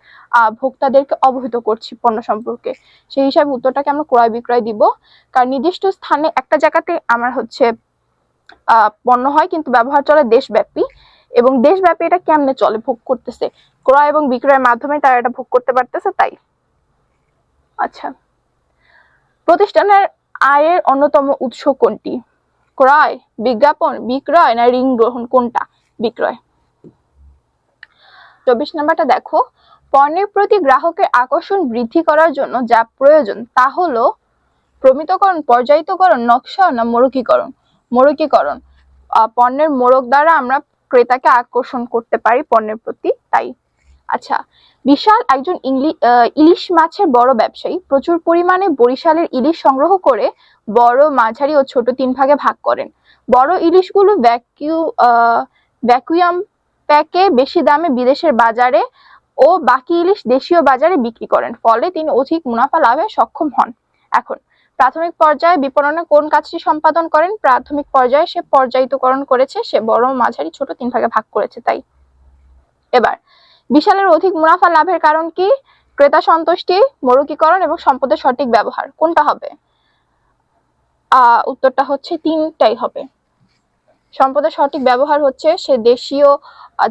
ভোক্তাদেরকে অবহিত করছি পণ্য সম্পর্কে। সেই হিসাবে উত্তরটাকে আমরা ক্রয় বিক্রয় দিব। কারণ নির্দিষ্ট স্থানে একটা জায়গাতে আমার হচ্ছে পণ্য হয়, কিন্তু ব্যবহার চলে দেশব্যাপী, এবং দেশব্যাপী এটা কেমনে চলে? ভোগ করতেছে, ক্রয় এবং বিক্রয়ের মাধ্যমে তারা এটা ভোগ করতে পারতেছে, তাই। আচ্ছা, প্রতিষ্ঠানের আয়ের অন্যতম উৎস কোনটি? ক্রয়, বিজ্ঞাপন, বিক্রয়, না ঋণ গ্রহণ? কোনটা? বিক্রয়। 24 নাম্বারটা দেখো, পণ্যের প্রতি গ্রাহকের আকর্ষণ বৃদ্ধি করার জন্য যা প্রয়োজন তা হলো প্রমিতকরণ, পর্যায়িতকরণ, নকশা, না মোড়কীকরণ? মোড়কীকরণ। পণ্যের মোড়ক দ্বারা আমরা ক্রেতাকে আকর্ষণ করতে পারি পণ্যের প্রতি, তাই। আচ্ছা, বিশাল একজন ইলিশ মাছের বড় ব্যবসায়ী প্রচুর পরিমাণে বরিশালের ইলিশ সংগ্রহ করে বড়, মাঝারি ও ছোট 3 ভাগে ভাগ করেন। বড় ইলিশগুলো ভ্যাকুয়াম প্যাকে বেশি দামে বিদেশের বাজারে ও বাকি ইলিশ দেশীয় বাজারে বিক্রি করেন, ফলে তিনি অধিক মুনাফা লাভে সক্ষম হন। এখন প্রাথমিক পর্যায়ে বিপণনে কোন কাজটি সম্পাদন করেন? প্রাথমিক পর্যায়ে সে পর্যায়িতকরণ করেছে, সে বড়, মাঝারি, ছোট 3 ভাগে ভাগ করেছে তাই। এবার বিশালের অধিক মুনাফা লাভের কারণ কি? ক্রেতা সন্তুষ্টি, মৌলিকীকরণ এবং সম্পদের সঠিক ব্যবহার। কোনটা হবে? উত্তরটা হচ্ছে 3টাই হবে। সম্পদের সঠিক ব্যবহার হচ্ছে সে দেশীয়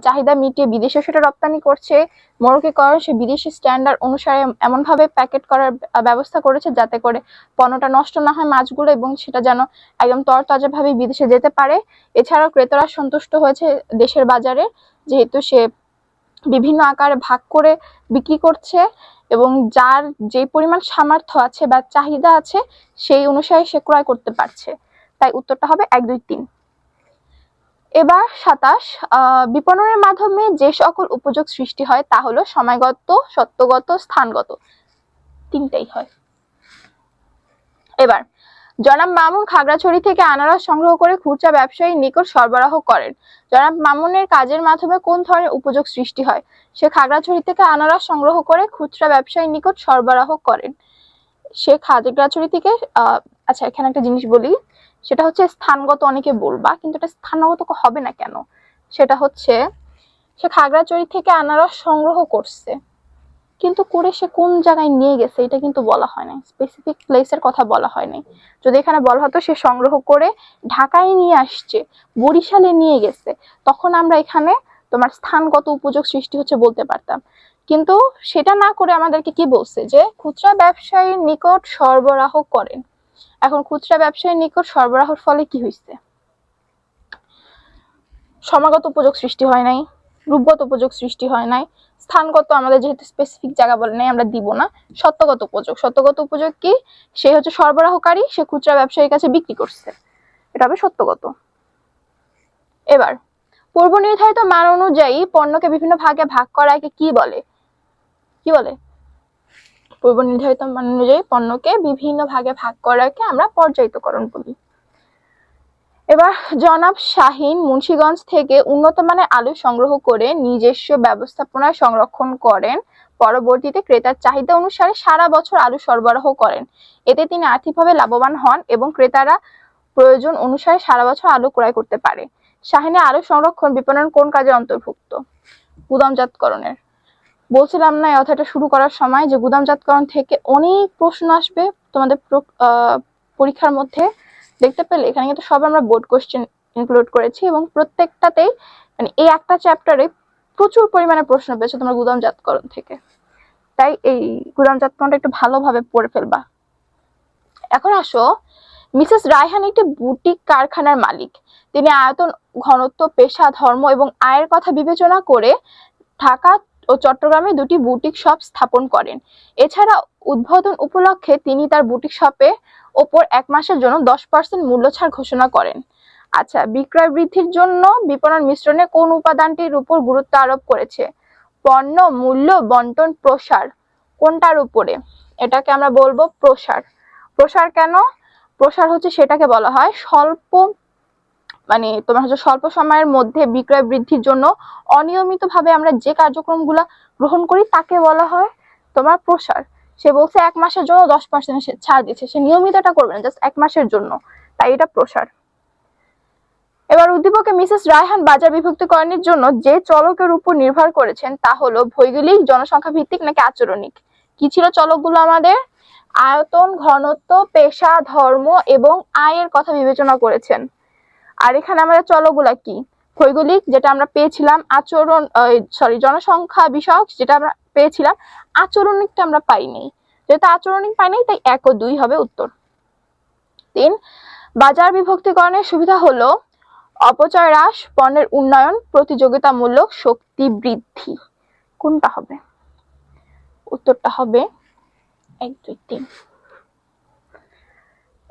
চাহিদা মিটিয়ে বিদেশে সেটা রপ্তানি করছে। মৌলিকীকরণ, সে বিদেশি স্ট্যান্ডার্ড অনুসারে এমন ভাবে প্যাকেট করার ব্যবস্থা করেছে যাতে করে পণ্যটা নষ্ট না হয় মাছগুলো, এবং সেটা যেন একদম তরতাজা ভাবে বিদেশে যেতে পারে। এছাড়াও ক্রেতারা সন্তুষ্ট হয়েছে দেশের বাজারে, যেহেতু সে বিভিন্ন আকারে ভাগ করে বিক্রি করছে এবং যার যে পরিমাণ সামর্থ্য আছে বা চাহিদা আছে সেই অনুসারে সে ক্রয় করতে পারছে। তাই উত্তরটা হবে 1, 2, 3। এবার 27, বিপণনের মাধ্যমে যে সকল উপযোগ সৃষ্টি হয় তা হলো সময়গত, সত্যগত, স্থানগত। 3টাই হয়। এবার জনাব মামুন খাগড়াছড়ি থেকে আনারস সংগ্রহ করে খুচরা ব্যবসায়ীর নিকট সরবরাহ করেন। জনাব মামুনের কাজের মাধ্যমে কোন ধরনের উপযোগ সৃষ্টি হয়? সে খাগড়াছড়ি থেকে আনারস সংগ্রহ করে খুচরা ব্যবসায়ীর নিকট সরবরাহ করেন। সে খাগড়াছড়ি থেকে আচ্ছা, এখানে একটা জিনিস বলি, সেটা হচ্ছে স্থানগত। অনেকে বলবা কিন্তু এটা স্থানগত হবে না কেন? সেটা হচ্ছে সে খাগড়াছড়ি থেকে আনারস সংগ্রহ করছে, কিন্তু করে সে কোন জায়গায় নিয়ে গেছে এটা কিন্তু বলা হয় নাই, স্পেসিফিক প্লেসের কথা বলা হয় নাই। যদি এখানে বলা হতো সে সংগ্রহ করে ঢাকায় নিয়ে আসছে, বরিশালে নিয়ে গেছে, তখন আমরা এখানে তোমার স্থানগত উপযোগ সৃষ্টি হচ্ছে বলতে পারতাম। কিন্তু সেটা না করে আমাদেরকে কি বলছে? যে খুচরা ব্যবসায়ীর নিকট সরবরাহ করেন। এখন খুচরা ব্যবসায়ীর নিকট সরবরাহের ফলে কি হয়েছে? সময়গত উপযোগ সৃষ্টি হয় নাই, রূপগত উপযোগ সৃষ্টি হয় নাই, স্থানগত আমাদের যেহেতু স্পেসিফিক জায়গা বলে নাই আমরা দিব না। সত্যগত উপযোগ, সত্যগত উপযোগ কি? সে হচ্ছে সরবরাহকারী, সে খুচরা ব্যবসায়ীর কাছে বিক্রি করছে, এটা হবে সত্যগত। এবার পূর্ব নির্ধারিত মান অনুযায়ী পণ্যকে বিভিন্ন ভাগে ভাগ করাকে কি বলে? কি বলে? পূর্ব নির্ধারিত মান অনুযায়ী পণ্যকে বিভিন্ন ভাগে ভাগ করাকে আমরা পর্যায়িতকরণ বলি। এবার জনাব শাহিন মুন্সিগঞ্জ থেকে উন্নত মানের আলু সংগ্রহ করে নিজস্ব ব্যবস্থাপনায় সংরক্ষণ করেন। পরবর্তীতে ক্রেতার চাহিদা অনুসারে সারা বছর আলু সরবরাহ করেন। এতে তিনি আর্থিকভাবে লাভবান হন এবং ক্রেতারা প্রয়োজন অনুসারে সারা বছর আলু ক্রয় করতে পারে। শাহিনের আলু সংরক্ষণ বিপণন কোন কাজে অন্তর্ভুক্ত? গুদামজাতকরণের। বলছিলাম না এই অধ্যায়টা শুরু করার সময় যে গুদামজাতকরণ থেকে অনেক প্রশ্ন আসবে তোমাদের পরীক্ষার মধ্যে। দেখতে পেলে এখানে কিন্তু সব আমরা বোর্ড কোশ্চেন ইনক্লুড করেছি এবং প্রত্যেকটাতেই মানে এই একটা চ্যাপ্টারে প্রচুর পরিমাণে প্রশ্ন পেয়েছে তোমরা গুদামজাতকরণ থেকে। তাই এই গুদামজাতকরণটা একটু ভালোভাবে পড়ে ফেলবা। এখন আসো, মিসেস রায়হান একটি বুটিক কারখানার মালিক। তিনি আয়তন, ঘনত্ব, পেশা, ধর্ম এবং আয়ের কথা বিবেচনা করে ঢাকা ও চট্টগ্রামে 2টি বুটিক শপ স্থাপন করেন। এছাড়া উদ্বোধন উপলক্ষে তিনি তার বুটিক শপে ওপর 1 মাসের জন্য 10% মূল্য ছাড় ঘোষণা করেন। আচ্ছা, বিক্রয় বৃদ্ধির জন্য বিপণন মিশ্রণে কোন উপাদানটির উপর গুরুত্ব আরোপ করেছে? পণ্য, মূল্য, বন্টন, প্রসার। কোনটার উপরে? এটাকে আমরা বলবো প্রসার। প্রসার কেন? প্রসার হচ্ছে সেটাকে বলা হয় স্বল্প, মানে তোমার হচ্ছে স্বল্প সময়ের মধ্যে বিক্রয় বৃদ্ধির জন্য অনিয়মিতভাবে আমরা যে কার্যক্রমগুলো গ্রহণ করি তাকে বলা হয় তোমার প্রসার। সে বলছে 1 মাসের জন্য 10% ছাড় দিচ্ছে, সে নিয়মিত এটা করবে না, জাস্ট 1 মাসের জন্য, তাই এটা প্রসার। এবার উদ্দীপকে মিসেস রায়হান বাজার বিভক্তিকরণের জন্য যে চলকের উপর নির্ভর করেছেন তা হলো ভৌগোলিক, জনসংখ্যা ভিত্তিক নাকি আচরণিক? কি ছিল চলকগুলো আমাদের? আয়তন, ঘনত্ব, পেশা, ধর্ম এবং আয়ের কথা বিবেচনা করেছেন। আর এখানে আমাদের চলকগুলা কি? ভৌগোলিক যেটা আমরা পেয়েছিলাম, আচরণ জনসংখ্যা বিষয়ক যেটা আমরা পেয়েছিলাম, আচরণিকটা আমরা পাইনি। যেহেতু আচরণিক পাইনি তাই 1 ও 2 হবে উত্তর। 3, বাজার বিভক্তিকরণের সুবিধা হলো অপচয় হ্রাস, পণ্যের উন্নয়ন, প্রতিযোগিতামূলক শক্তি বৃদ্ধি। কোনটা হবে? উত্তরটা হবে 1, 2, 3।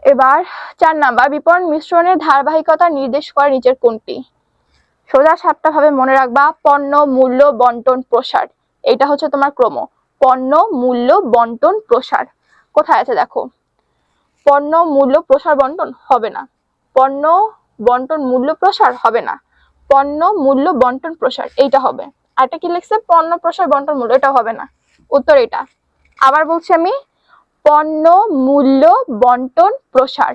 এবার 4 নাম্বার, বিপণন মিশ্রণের ধারাবাহিকতা নির্দেশ করে নিচের কোনটি? সোজা সাপটা ভাবে মনে রাখবা, পণ্য, মূল্য, বন্টন, প্রসার। এটা হচ্ছে তোমার ক্রম। পণ্য, মূল্য, বন্টন, প্রসার। কোথায় আছে দেখো? পণ্য, মূল্য, প্রসার, বন্টন হবে না। পণ্য, বন্টন, মূল্য, প্রসার হবে না। পণ্য, মূল্য, বন্টন, প্রসার এইটা হবে। আরটা কি লিখছে? পণ্য, প্রসার, বন্টন, মূল্য, এটা হবে না। উত্তর এটা। আবার বলছি আমি, পণ্য মূল্য বন্টন প্রসার।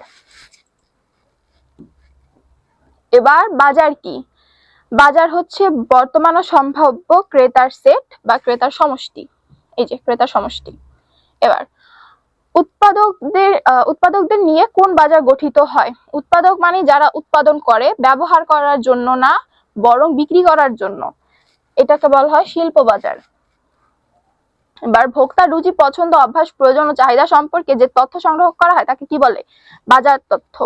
এবার বাজার কি? বাজার হচ্ছে বর্তমান ও সম্ভাব্য ক্রেতার সেট বা ক্রেতার সমষ্টি। এই যে ক্রেতার সমষ্টি। এবার উৎপাদকদের নিয়ে কোন বাজার গঠিত হয়? উৎপাদক মানে যারা উৎপাদন করে ব্যবহার করার জন্য না, বরং বিক্রি করার জন্য, এটাকে বলা হয় শিল্প বাজার। এবার ভোক্তার রুচি, পছন্দ, অভ্যাস, প্রয়োজন ও চাহিদা সম্পর্কে যে তথ্য সংগ্রহ করা হয় তাকে কি বলে? বাজার তথ্য।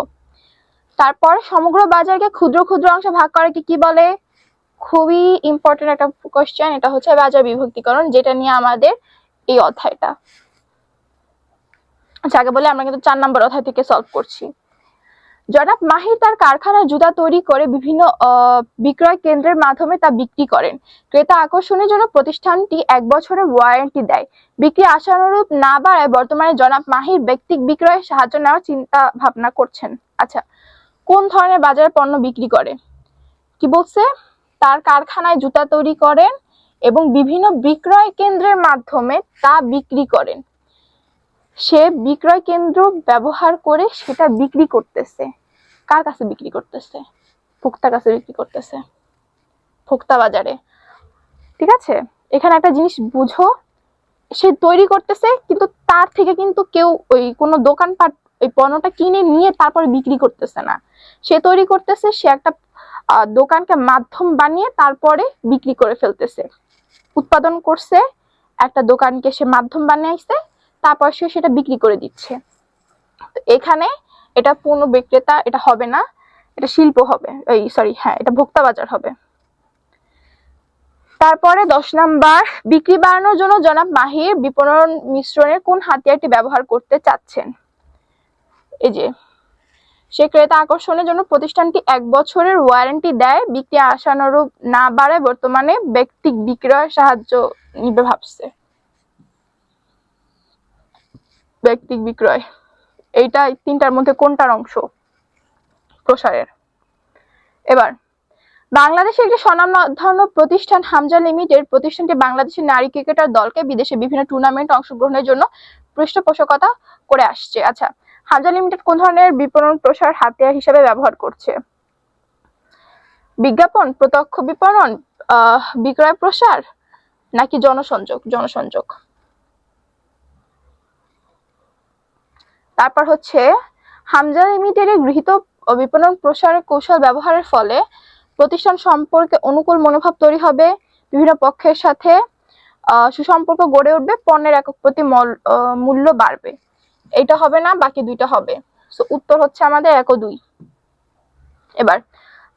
তারপর সমগ্র বাজারকে ক্ষুদ্র ক্ষুদ্র অংশে ভাগ করাকে কি বলে? খুবই ইম্পর্টেন্ট একটা কোশ্চেন, এটা হচ্ছে বাজার বিভক্তিকরণ, যেটা নিয়ে আমাদের এই অধ্যায়টা। আচ্ছা, আগে বলে আমরা কিন্তু 4 নম্বর অধ্যায় থেকে সলভ করছি। জনাব মাহির তার কারখানায় জুতা তৈরি করে বিভিন্ন বিক্রয় কেন্দ্রের মাধ্যমে তা বিক্রি করেন। ক্রেতা আকর্ষণের জন্য প্রতিষ্ঠানটি 1 বছরের ওয়ারেন্টি দেয়। বিক্রি আশানুরূপ না বাড়ায় বর্তমানে জনাব মাহির ব্যক্তিক বিক্রয়ে সাহায্য নেওয়ার চিন্তা ভাবনা করছেন। আচ্ছা, কোন ধরনের বাজারে পণ্য বিক্রি করে? কি বলছে? তার কারখানায় জুতা তৈরি করেন এবং বিভিন্ন বিক্রয় কেন্দ্রের মাধ্যমে তা বিক্রি করেন। সে বিক্রয় কেন্দ্র ব্যবহার করে সেটা বিক্রি করতেছে। কার কাছে বিক্রি করতেছে? ভোক্তার কাছে বিক্রি করতেছে, ভোক্তা বাজারে। ঠিক আছে, এখানে একটা জিনিস বুঝো, সে তৈরি করতেছে কিন্তু তার থেকে কিন্তু কেউ ওই কোনো দোকানপাট ওই পণ্যটা কিনে নিয়ে তারপরে বিক্রি করতেছে না। সে তৈরি করতেছে, সে একটা দোকানকে মাধ্যম বানিয়ে তারপরে বিক্রি করে ফেলতেছে। উৎপাদন করছে, একটা দোকানকে সে মাধ্যম বানিয়েছে, তারপর সে সেটা বিক্রি করে দিচ্ছে। তো এখানে এটা পূর্ণ বিক্রেতা এটা হবে না, এটা শিল্প হবে, এটা ভোক্তা বাজার হবে। তারপরে 10 নাম্বার, বিক্রি বাড়ানোর জন্য জনাব মাহির বিপণন মিশ্রণের কোন হাতিয়ারটি ব্যবহার করতে চাচ্ছেন? এই যে সে ক্রেতা আকর্ষণের জন্য প্রতিষ্ঠানটি 1 বছরের ওয়ারেন্টি দেয়। বিক্রি আশানুরূপ না বাড়ায় বর্তমানে ব্যক্তিক বিক্রয় সাহায্য নিবে ভাবছে। ব্যক্তিক বিক্রয়, এইটা 3টার মধ্যে কোনটার অংশ? প্রসারের। এবার বাংলাদেশের একটি স্বনামধন্য প্রতিষ্ঠান হামজা লিমিটেড। প্রতিষ্ঠানটি বাংলাদেশের নারী ক্রিকেটার দলকে বিদেশে বিভিন্ন টুর্নামেন্টে অংশগ্রহণের জন্য পৃষ্ঠপোষকতা করে আসছে। আচ্ছা, হামজা লিমিটেড কোন ধরনের বিপণন প্রসার হাতিয়ার হিসেবে ব্যবহার করছে? বিজ্ঞাপন, প্রত্যক্ষ বিপণন, বিক্রয় প্রসার, নাকি জনসংযোগ? জনসংযোগ। তারপর হচ্ছে হামজা লিমিটেডের গৃহীত বিপণন প্রসারের কৌশল ব্যবহারের ফলে প্রতিষ্ঠান সম্পর্কে অনুকূল মনোভাব তৈরি হবে, বিভিন্ন পক্ষের সাথে সুসম্পর্ক গড়ে উঠবে, পণ্যের একক প্রতি মূল্য বাড়বে। এটা হবে না, বাকি দুইটা হবে। সো উত্তর হচ্ছে আমাদের 1 ও 2। এবার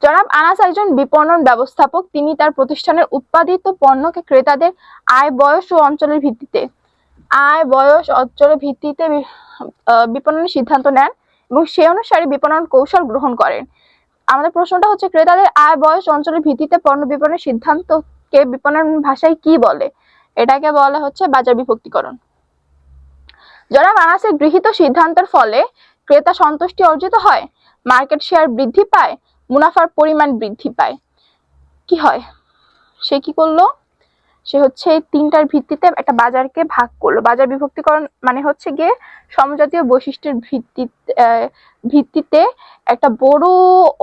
জনাব আনাস একজন বিপণন ব্যবস্থাপক। তিনি তার প্রতিষ্ঠানের উৎপাদিত পণ্যকে ক্রেতাদের আয়, বয়স ও অঞ্চলের ভিত্তিতে বিপণনের সিদ্ধান্ত নেন এবং সেই অনুসারে বিপণন কৌশল গ্রহণ করেন। আমাদের প্রশ্নটা হচ্ছে ক্রেতাদের আয়, বয়স, অঞ্চলের ভিত্তিতে পণ্য বিপণনের সিদ্ধান্তকে বিপণন ভাষায় কি বলে? এটাকে বলা হচ্ছে বাজার বিভক্তিকরণ। জনাব আনাসের গৃহীত সিদ্ধান্তের ফলে ক্রেতা সন্তুষ্টি অর্জিত হয়, মার্কেট শেয়ার বৃদ্ধি পায়, মুনাফার পরিমাণ বৃদ্ধি পায়। কি হয়? সে কি করলো? সে হচ্ছে এই 3টার ভিত্তিতে একটা বাজারকে ভাগ করলো। বাজার বিভক্তিকরণ মানে হচ্ছে গিয়ে সমজাতীয় বৈশিষ্ট্যের ভিত্তিতে একটা বড়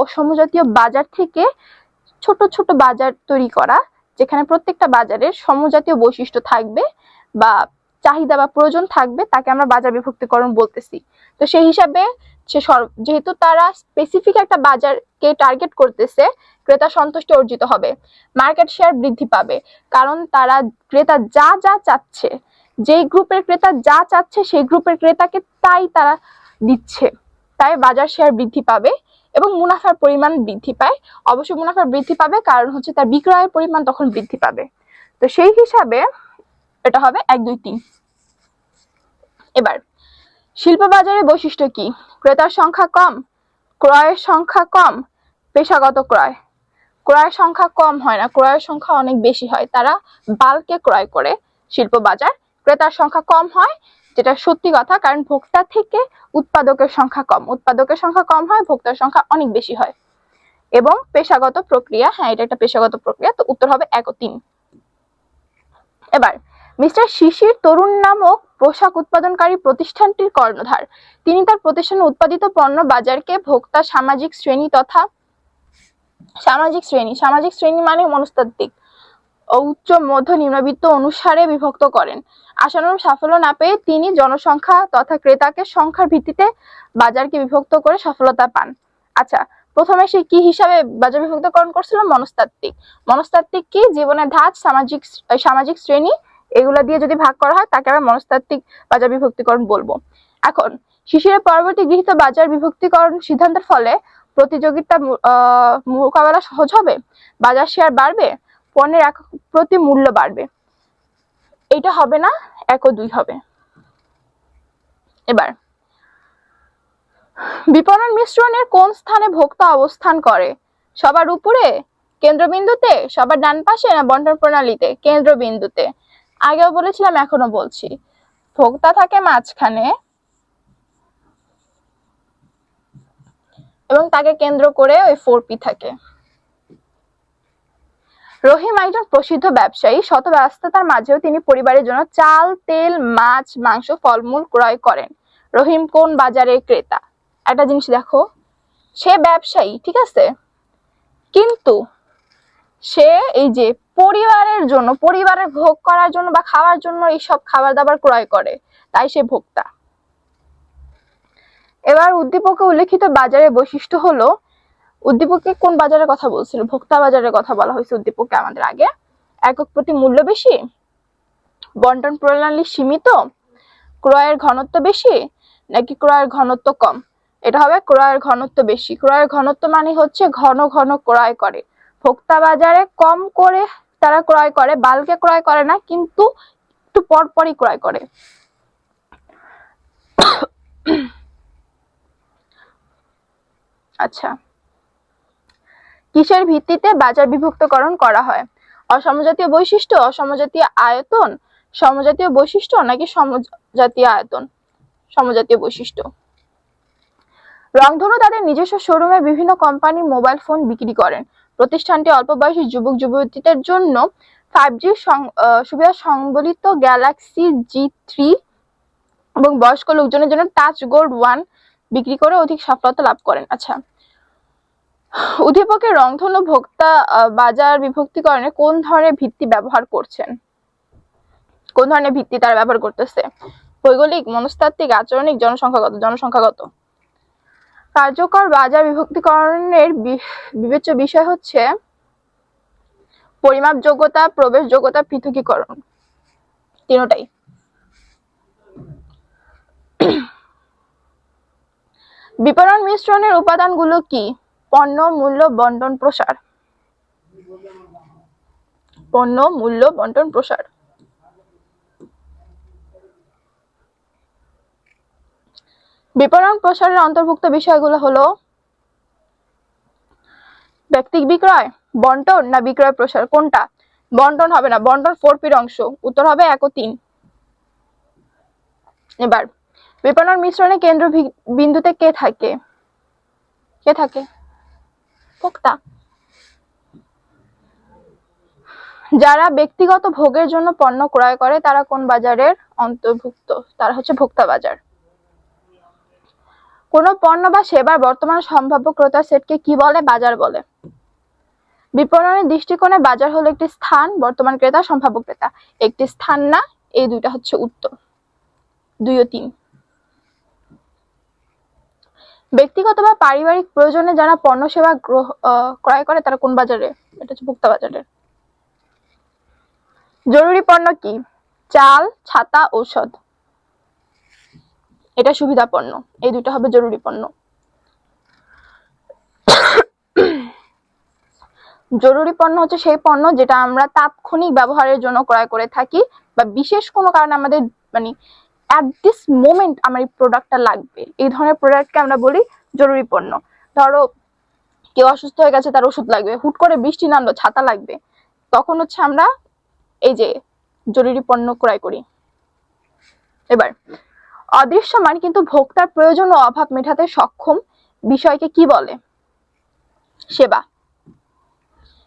ও সমজাতীয় বাজার থেকে ছোট ছোট বাজার তৈরি করা, যেখানে প্রত্যেকটা বাজারের সমজাতীয় বৈশিষ্ট্য থাকবে বা চাহিদা বা প্রয়োজন থাকবে, তাকে আমরা বাজার বিভক্তিকরণ বলতেছি। তো সেই হিসাবে যেহেতু তারা স্পেসিফিক একটা বাজারকে টার্গেট করতেছে, ক্রেতা সন্তুষ্টি অর্জিত হবে, মার্কেট শেয়ার বৃদ্ধি পাবে, কারণ তারা ক্রেতা যা যা চাচ্ছে, যেই গ্রুপের ক্রেতা যা চাচ্ছে সেই গ্রুপের ক্রেতাকে তাই তারা দিচ্ছে, তাই বাজার শেয়ার বৃদ্ধি পাবে এবং মুনাফার পরিমাণ বৃদ্ধি পায়। অবশ্যই মুনাফা বৃদ্ধি পাবে কারণ হচ্ছে তার বিক্রয়ের পরিমাণ তখন বৃদ্ধি পাবে। তো সেই হিসাবে এটা হবে 1, 2, 3। এবার শিল্প বাজারের বৈশিষ্ট্য কি? ক্রেতার সংখ্যা কম, ক্রয়ের সংখ্যা কম, পেশাগত ক্রয়। ক্রয়ের সংখ্যা কম হয় না, ক্রয়ের সংখ্যা অনেক বেশি হয়, তারা বাল্কে ক্রয় করে শিল্প বাজার। ক্রেতার সংখ্যা কম হয়, যেটা সত্যি কথা, কারণ ভোক্তা থেকে উৎপাদকের সংখ্যা কম, উৎপাদকের সংখ্যা কম হয়, ভোক্তার সংখ্যা অনেক বেশি হয়। এবং পেশাগত প্রক্রিয়া, হ্যাঁ এটা একটা পেশাগত প্রক্রিয়া। তো উত্তর হবে 1 ও 3। এবার মিস্টার শিশির তরুণ নামক পোশাক উৎপাদনকারী প্রতিষ্ঠানটির কর্ণধার। তিনি তার প্রতিষ্ঠানে উৎপাদিত পণ্য বাজারকে ভোক্তা সামাজিক শ্রেণী তথা সামাজিক শ্রেণী মানে মনস্তাত্ত্বিক ও উচ্চ মধ্য নিম্নবিত্ত অনুসারে বিভক্ত করেন। আশানুরূপ সাফল্য না পেয়ে তিনি জনসংখ্যা তথা ক্রেতাকে সংখ্যার ভিত্তিতে বাজারকে বিভক্ত করে সফলতা পান। আচ্ছা, প্রথমে সে কি হিসাবে বাজার বিভক্তকরণ করছিল? মনস্তাত্ত্বিক কি? জীবনের ধাঁচ, সামাজিক শ্রেণী, এগুলা দিয়ে যদি ভাগ করা হয় তাকে আমরা মনস্তাত্ত্বিক বাজার বিভক্তিকরণ বলবো। এখন শিশিরের পরবর্তী গৃহীত বাজার বিভক্তিকরণ সিদ্ধান্তের ফলে প্রতিযোগিতা মোকাবেলা সহজ হবে, বাজার শেয়ার বাড়বে, পণ্যের একক প্রতি মূল্য বাড়বে। এটা হবে না, 1 ও 2 হবে। এবার বিপণন মিশ্রণের কোন স্থানে ভোক্তা অবস্থান করে? সবার উপরে, কেন্দ্রবিন্দুতে, সবার ডান পাশে, না বন্টন প্রণালীতে? কেন্দ্রবিন্দুতে। আগেও বলেছিলাম, এখনো বলছি, ভোক্তা থাকে মাঝখানে এবং তাকে কেন্দ্র করে ওই 4P থাকে। রহিম একজন প্রসিদ্ধ ব্যবসায়ী। শত ব্যস্ততার মাঝেও তিনি পরিবারের জন্য চাল, তেল, মাছ, মাংস, ফলমূল ক্রয় করেন। রহিম কোন বাজারের ক্রেতা? একটা জিনিস দেখো, সে ব্যবসায়ী, ঠিক আছে, কিন্তু সে এই যে পরিবারের ভোগ করার জন্য বা খাওয়ার জন্য এইসব খাবার দাবার ক্রয় করে, তাই সে ভোক্তা। এবার উদ্দীপকে উল্লেখিত বাজারের বৈশিষ্ট্য হলো, উদ্দীপকে কোন বাজারের কথা বলছিল? ভোক্তা বাজারের কথা বলা হয়েছে উদ্দীপকে আমাদের আগে। একক প্রতি মূল্য বেশি, বন্টন প্রণালী সীমিত, ক্রয়ের ঘনত্ব বেশি, নাকি ক্রয়ের ঘনত্ব কম? এটা হবে ক্রয়ের ঘনত্ব বেশি। ক্রয়ের ঘনত্ব মানে হচ্ছে ঘন ঘন ক্রয় করে। ভোক্তা বাজারে কম করে তারা ক্রয় করে, বাল্কে ক্রয় করে না, কিন্তু একটু পরপরই ক্রয় করে। আচ্ছা, কিসের ভিত্তিতে বাজার বিভক্তকরণ করা হয়? অসমজাতীয় বৈশিষ্ট্য, অসমজাতীয় আয়তন, সমজাতীয় বৈশিষ্ট্য, নাকি সমজাতীয় আয়তন? সমজাতীয় বৈশিষ্ট্য। রংধনু তাদের নিজস্ব শোরুমে বিভিন্ন কোম্পানি মোবাইল ফোন বিক্রি করেন। প্রতিষ্ঠানটি অল্প বয়সী যুবক যুবতীদের জন্য 5G সুবিধা সংবলিত গ্যালাক্সি G3 এবং বয়স্ক লোকজনের জন্য টাচ গোল্ড 1 বিক্রি করে অধিক সফলতা লাভ করেন। আচ্ছা, উদ্দীপকের রংধনু ভোক্তা বাজার বিভক্তিকরণে কোন ধরনের ভিত্তি ব্যবহার করছেন? কোন ধরনের ভিত্তি তারা ব্যবহার করতেছে? ভৌগোলিক, মনস্তাত্ত্বিক, আচরণিক, জনসংখ্যাগত। কার্যকর বাজার বিভক্তিকরণের বিবেচ্য বিষয় হচ্ছে পরিমাপ যোগ্যতা, প্রবেশ যোগ্যতা, পৃথকীকরণ, তিনটাই। বিপণন মিশ্রণের উপাদানগুলো কি? পণ্য, মূল্য, বন্টন, প্রসার। পণ্য, মূল্য, বন্টন, প্রসার। বিপণন প্রসারের অন্তর্ভুক্ত বিষয়গুলো হলো ব্যক্তিক বিক্রয়, বন্টন, না বিক্রয় প্রসার? কোনটা? বন্টন হবে না, বন্টন 4P-র অংশ। উত্তর হবে 1 ও 3। এবার বিপণন মিশ্রণে কেন্দ্র বিন্দুতে কে থাকে? ভোক্তা। যারা ব্যক্তিগত ভোগের জন্য পণ্য ক্রয় করে তারা কোন বাজারের অন্তর্ভুক্ত? তারা হচ্ছে ভোক্তা বাজার। কোন পণ্য বা সেবার বর্তমান সম্ভাব্য ক্রেতার সেটকে কি বলে? বাজার বলে। বিপণনের দৃষ্টিকোণে বাজার হলো একটি স্থান, বর্তমান ক্রেতা, সম্ভাব্য ক্রেতা। একটি স্থান না, এই দুইটা হচ্ছে উত্তর, 2 ও 3। ব্যক্তিগত বা পারিবারিক প্রয়োজনে যারা পণ্য সেবা ক্রয় করে তারা কোন বাজারে? এটা হচ্ছে ভোক্তা বাজারের। জরুরি পণ্য কি? চাল, ছাতা, ঔষধ। এটা সুবিধা পণ্য, এই দুটো হবে জরুরি পণ্য। জরুরি পণ্য হচ্ছে সেই পণ্য যেটা আমরা তাৎক্ষণিক ব্যবহারের জন্য ক্রয় করে থাকি, বা বিশেষ কোনো কারণে আমাদের মানে অ্যাট দিস মোমেন্ট আমার এই প্রোডাক্টটা লাগবে, এই ধরনের প্রোডাক্টকে আমরা বলি জরুরি পণ্য। ধরো কেউ অসুস্থ হয়ে গেছে, তার ওষুধ লাগবে, হুট করে বৃষ্টি নামলো, ছাতা লাগবে, তখন হচ্ছে আমরা এই যে জরুরি পণ্য ক্রয় করি। এবার অদৃশ্যমান কিন্তু ভোক্তার প্রয়োজন ও অভাব মেটাতে সক্ষম বিষয়কে কি বলে? সেবা।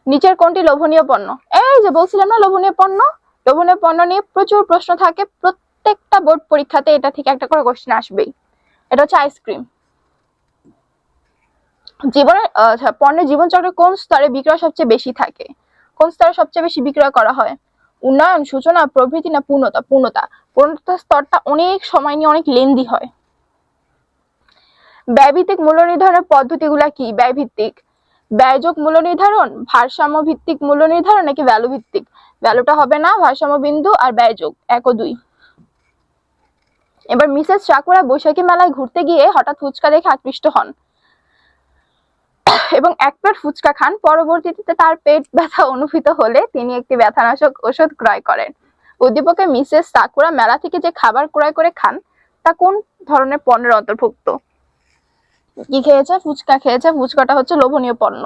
নিচের কোনটি লোভনীয় পণ্য? এই যে বলছিলাম না লোভনীয় পণ্য, লোভনীয় পণ্য নিয়ে প্রচুর প্রশ্ন থাকে, প্রত্যেকটা বোর্ড পরীক্ষাতে এটা থেকে একটা করে কোশ্চেন আসবেই। এটা হচ্ছে আইসক্রিম। পণ্যের জীবনচক্রে কোন স্তরে বিক্রয় সবচেয়ে বেশি থাকে? কোন স্তরে সবচেয়ে বেশি বিক্রয় করা হয়? উন্নয়ন, সূচনা, প্রভৃতি না পূর্ণতা? পূর্ণতা স্তরটা অনেক সময় নিয়ে অনেক লেন্দি হয়। ব্যয়ভিত্তিক মূল্য নির্ধারণের পদ্ধতিগুলা কি? ব্যয়ভিত্তিক, ব্যয়যোগ মূল্য নির্ধারণ, ভারসাম্য ভিত্তিক মূল্য নির্ধারণ নাকি ভ্যালু ভিত্তিক? ভ্যালুটা হবে না, ভারসাম্য বিন্দু আর ব্যয়যোগ 1 ও 2। এবার মিসেস চাকুরা বৈশাখী মেলায় ঘুরতে গিয়ে হঠাৎ ফুচকা দেখে আকৃষ্ট হন এবং 1 প্লেট ফুচকা খান। পরবর্তীতে তার পেট ব্যথা অনুভূত হলে তিনি একটি ব্যথানাশক ওষুধ ক্রয় করেন। উদ্দীপকে মিসেস সাকুরা মেলা থেকে যে খাবার ক্রয় করে খান তা কোন ধরনের পণ্যের অন্তর্ভুক্ত? কি খেয়েছে? ফুচকা খেয়েছে। ফুচকাটা হচ্ছে লোভনীয় পণ্য।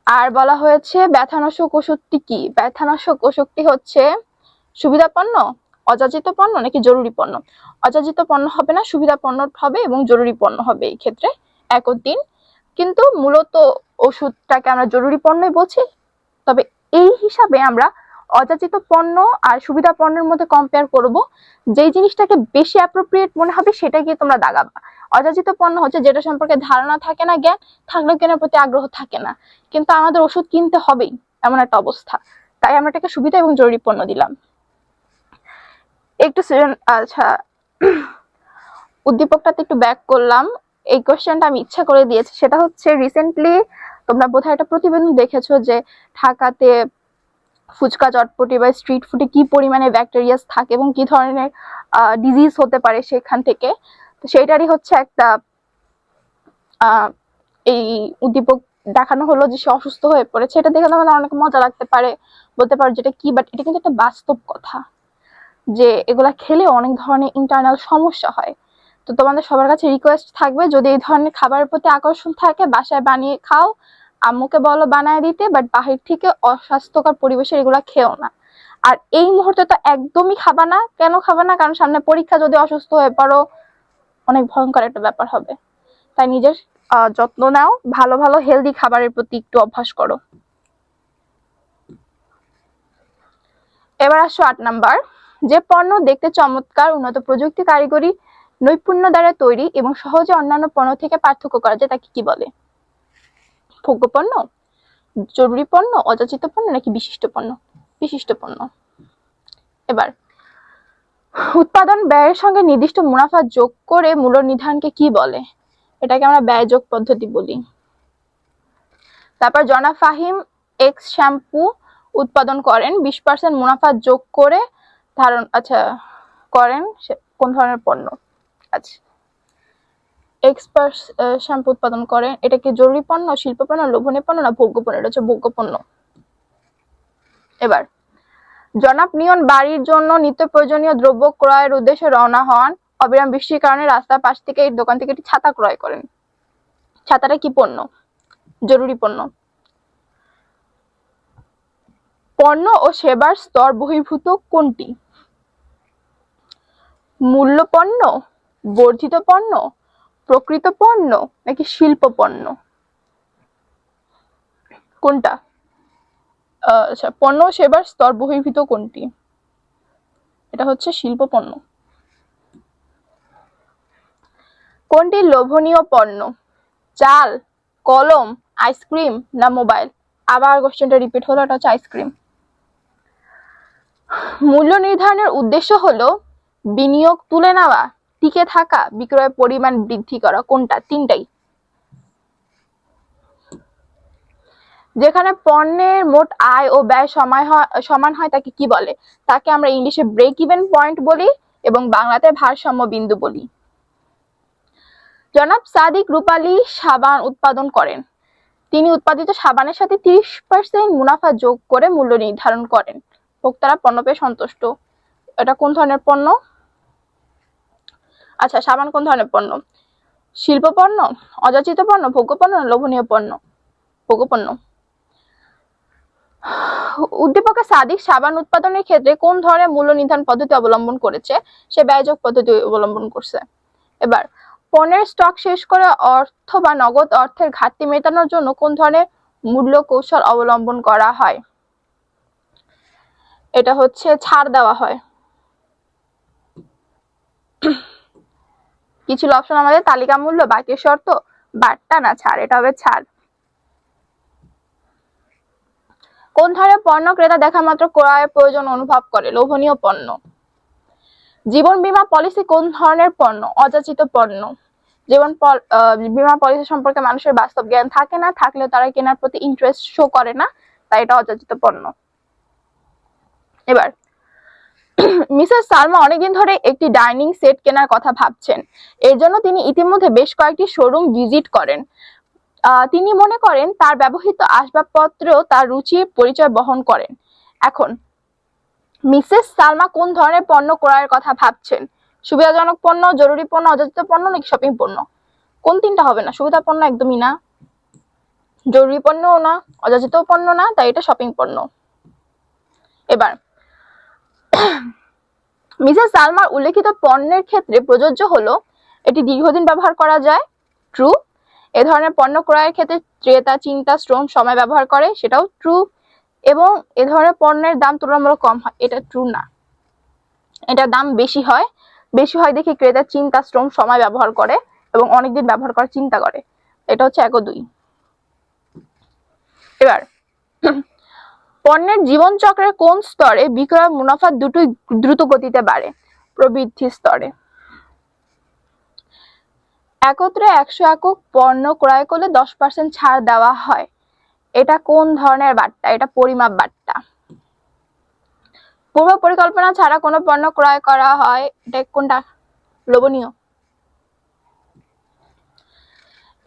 আর বলা হয়েছে ব্যথানাশক ওষুধটি কি? ব্যথানাশক ওষুধটি হচ্ছে সুবিধা পণ্য, অযাচিত পণ্য নাকি জরুরি পণ্য? অযাচিত পণ্য হবে না, সুবিধা পণ্য হবে এবং জরুরি পণ্য হবে এই ক্ষেত্রে 1 ও 3। কিন্তু মূলত ওষুধটাকে আমরা জরুরি পণ্যই বলছি। তবে এই হিসাবে আমরা অযাচিত পণ্য আর সুবিধা পণ্যের মধ্যে কম্পেয়ার করব। যেই জিনিসটাকে বেশি অ্যাপ্রোপ্রিয়েট মনে হবে সেটা গিয়ে তোমরা দাগাবা। অযাচিত পণ্য হচ্ছে যেটা সম্পর্কে ধারণা থাকে না, জ্ঞান থাকলেও কেনার প্রতি আগ্রহ থাকে না, কিন্তু আমাদের ওষুধ কিনতে হবেই এমন একটা অবস্থা, তাই আমরা এটাকে সুবিধা এবং জরুরি পণ্য দিলাম। একটু আচ্ছা, উদ্দীপকটাতে একটু ব্যাক করলাম। এই কোশ্চেনটা আমি ইচ্ছা করে দিয়েছি, সেটা হচ্ছে রিসেন্টলি তোমরা বোধহয় একটা প্রতিবেদন দেখেছো যে ঢাকাতে ফুচকা, চটপটি বা স্ট্রিট ফুডে কি পরিমাণে ব্যাকটেরিয়াস থাকে এবং কি ধরনের ডিজিজ হতে পারে সেখান থেকে। তো সেইটারই হচ্ছে একটা এই উদ্দীপক দেখানো হলো যে সে অসুস্থ হয়ে পড়েছে। এটা দেখে আমাদের অনেক মজা লাগতে পারে, বলতে পারো যেটা কি, বাট এটা কিন্তু একটা বাস্তব কথা যে এগুলা খেলে অনেক ধরনের ইন্টারনাল সমস্যা হয়। তো তোমাদের সবার কাছে রিকোয়েস্ট থাকবে, যদি এই ধরনের খাবারের প্রতি আকর্ষণ থাকে বাসায় বানিয়ে খাও, আম্মুকে বলো বানায় দিতে, বাট বাহির থেকে অস্বাস্থ্যকর পরিবেশে এগুলা খেও না। আর এই মুহূর্তে তো একদমই খাবা না। কেন খাবা না? কারণ সামনে পরীক্ষা, যদি অসুস্থ হয়ে পড়ো অনেক ভয়ঙ্কর একটা ব্যাপার হবে। তাই নিজের যত্ন নাও, ভালো ভালো হেলদি খাবারের প্রতি একটু অভ্যাস করো। এবার আসো 8 নাম্বার। যে পণ্য দেখতে চমৎকার, উন্নত প্রযুক্তি, কারিগরি নৈপুণ্য দ্বারা তৈরি এবং সহজে অন্যান্য পণ্য থেকে পার্থক্য করা যায় তাকে কি বলে? ভোগ্য পণ্য, জরুরি পণ্য, অযাচিত পণ্য নাকি বিশিষ্ট পণ্য? বিশিষ্ট পণ্য। এবার উৎপাদন ব্যয়ের সঙ্গে নির্দিষ্ট মুনাফা যোগ করে মূল্য নির্ধারণকে কি বলে? এটাকে আমরা ব্যয়যোগ পদ্ধতি বলি। তারপর জনাব ফাহিম এক্স শ্যাম্পু উৎপাদন করেন, 20% মুনাফা যোগ করে করেন কোন ধরনের পণ্য? আচ্ছা, এক্সপার্ট শ্যাম্পু উৎপাদন করেন, এটা কি জরুরি পণ্য, শিল্প পণ্য, লোভনীয় পণ্য না ভোগ্য পণ্য? এটা হচ্ছে ভোগ্য পণ্য। এবার জনাব নিয়ন বাড়ির জন্য নিত্য প্রয়োজনীয় দ্রব্য ক্রয়ের উদ্দেশ্যে রওনা হন। অবিরাম বৃষ্টির কারণে রাস্তার পাশ থেকে এই দোকান থেকে একটি ছাতা ক্রয় করেন। ছাতাটা কি পণ্য? জরুরি পণ্য। পণ্য ও সেবার স্তর বহির্ভূত কোনটি? মূল্য পণ্য, বর্ধিত পণ্য, প্রকৃত পণ্য নাকি শিল্প পণ্য? কোনটা? আচ্ছা, পণ্য ও সেবার স্তর বহির্ভূত কোনটি? এটা হচ্ছে শিল্প পণ্য। কোনটি লোভনীয় পণ্য? চাল, কলম, আইসক্রিম না মোবাইল? আবার কোশ্চেনটা রিপিট হলো, এটা হচ্ছে আইসক্রিম। মূল্য নির্ধারণের উদ্দেশ্য হলো বিনিয়োগ তুলে নেওয়া, টিকে থাকা, বিক্রয়ের পরিমাণ বৃদ্ধি করা। কোনটা? তিনটাই। যেখানে পণ্যের মোট আয় ও ব্যয় সমান হয় তাকে কি বলে? তাকে আমরা ইংলিশে ব্রেক ইভেন পয়েন্ট বলি এবং বাংলাতে ভারসাম্য বিন্দু বলি। জনাব সাদিক রূপালী সাবান উৎপাদন করেন। তিনি উৎপাদিত সাবানের সাথে 30% মুনাফা যোগ করে মূল্য নির্ধারণ করেন। ভোক্তারা পণ্য পেয়ে সন্তুষ্ট। এটা কোন ধরনের পণ্য? আচ্ছা, সাবান কোন ধরনের পণ্য? শিল্প পণ্য, অযাচিত পণ্য, ভোগ্য পণ্য, লোভনীয় পণ্য? ভোগ্য পণ্য। উদ্দীপকে সাদিক সাবান উৎপাদনের ক্ষেত্রে কোন ধরনের মূল্য নির্ধারণ পদ্ধতি অবলম্বন করেছে? সে ব্যয়যোগ পদ্ধতি অবলম্বন করছে। এবার পণ্যের স্টক শেষ করে অর্থ বা নগদ অর্থের ঘাটতি মেটানোর জন্য কোন ধরনের মূল্য কৌশল অবলম্বন করা হয়? এটা হচ্ছে ছাড় দেওয়া হয়। কি ছিল অপশন আমাদের? তালিকা মূল্য, বাকি শর্ত, বাট্টা না ছাড়? এটা হবে ছাড়। কোন ধরনের পণ্য ক্রেতা দেখা মাত্র ক্রয়ের প্রয়োজন অনুভব করে? লোভনীয় পণ্য। জীবন বীমা পলিসি কোন ধরনের পণ্য? অযাচিত পণ্য। বীমা পলিসি সম্পর্কে মানুষের বাস্তব জ্ঞান থাকে না, থাকলেও তারা কেনার প্রতি ইন্টারেস্ট শো করে না, তাই এটা অযাচিত পণ্য। এবার মিসেস সালমা অনেকদিন ধরে একটি ডাইনিং সেট কেনার কথা ভাবছেন। এর জন্য তিনি ইতিমধ্যে বেশ কয়েকটি শোরুম ভিজিট করেন। তিনি মনে করেন তার ব্যবহৃত আসবাবপত্র তার রুচির পরিচয় বহন করেন। এখন মিসেস সালমা কোন ধরনের পণ্য ক্রয়ের কথা ভাবছেন? সুবিধাজনক পণ্য, জরুরি পণ্য, অযাচিত পণ্য নাকি শপিং পণ্য? কোন তিনটা হবে না? সুবিধা পণ্য একদমই না, জরুরি পণ্যও না, অযাচিত পণ্য না, তাই এটা শপিং পণ্য। এবার মিসেস সালমার উল্লেখিত পণ্যের ক্ষেত্রে প্রযোজ্য হলো এটি দীর্ঘদিন ব্যবহার করা যায়, ট্রু। এ ধরনের পণ্য ক্রয়ের ক্ষেত্রে ক্রেতা চিন্তা, শ্রম, সময় ব্যবহার করে, সেটাও ট্রু। এবং এ ধরনের পণ্যের দাম তুলনামূলক কম হয়, এটা ট্রু না। এটার দাম বেশি হয় দেখে ক্রেতা চিন্তা, শ্রম, সময় ব্যবহার করে এবং অনেকদিন ব্যবহার করার চিন্তা করে, এটা হচ্ছে 1 ও 2। এবার পণ্যের জীবন চক্রের কোন স্তরে বিক্রয় মুনাফা দুটোই দ্রুত গতিতে বাড়ে? প্রবৃদ্ধি স্তরে। একত্রে 100 একক পণ্য ক্রয় করলে 10% ছাড় দেওয়া হয়, এটা কোন ধরনের বার্তা? এটা পরিমাপ বার্তা। পূর্ব পরিকল্পনা ছাড়া কোনো পণ্য ক্রয় করা হয়, এটা কোনটা? লোভনীয়।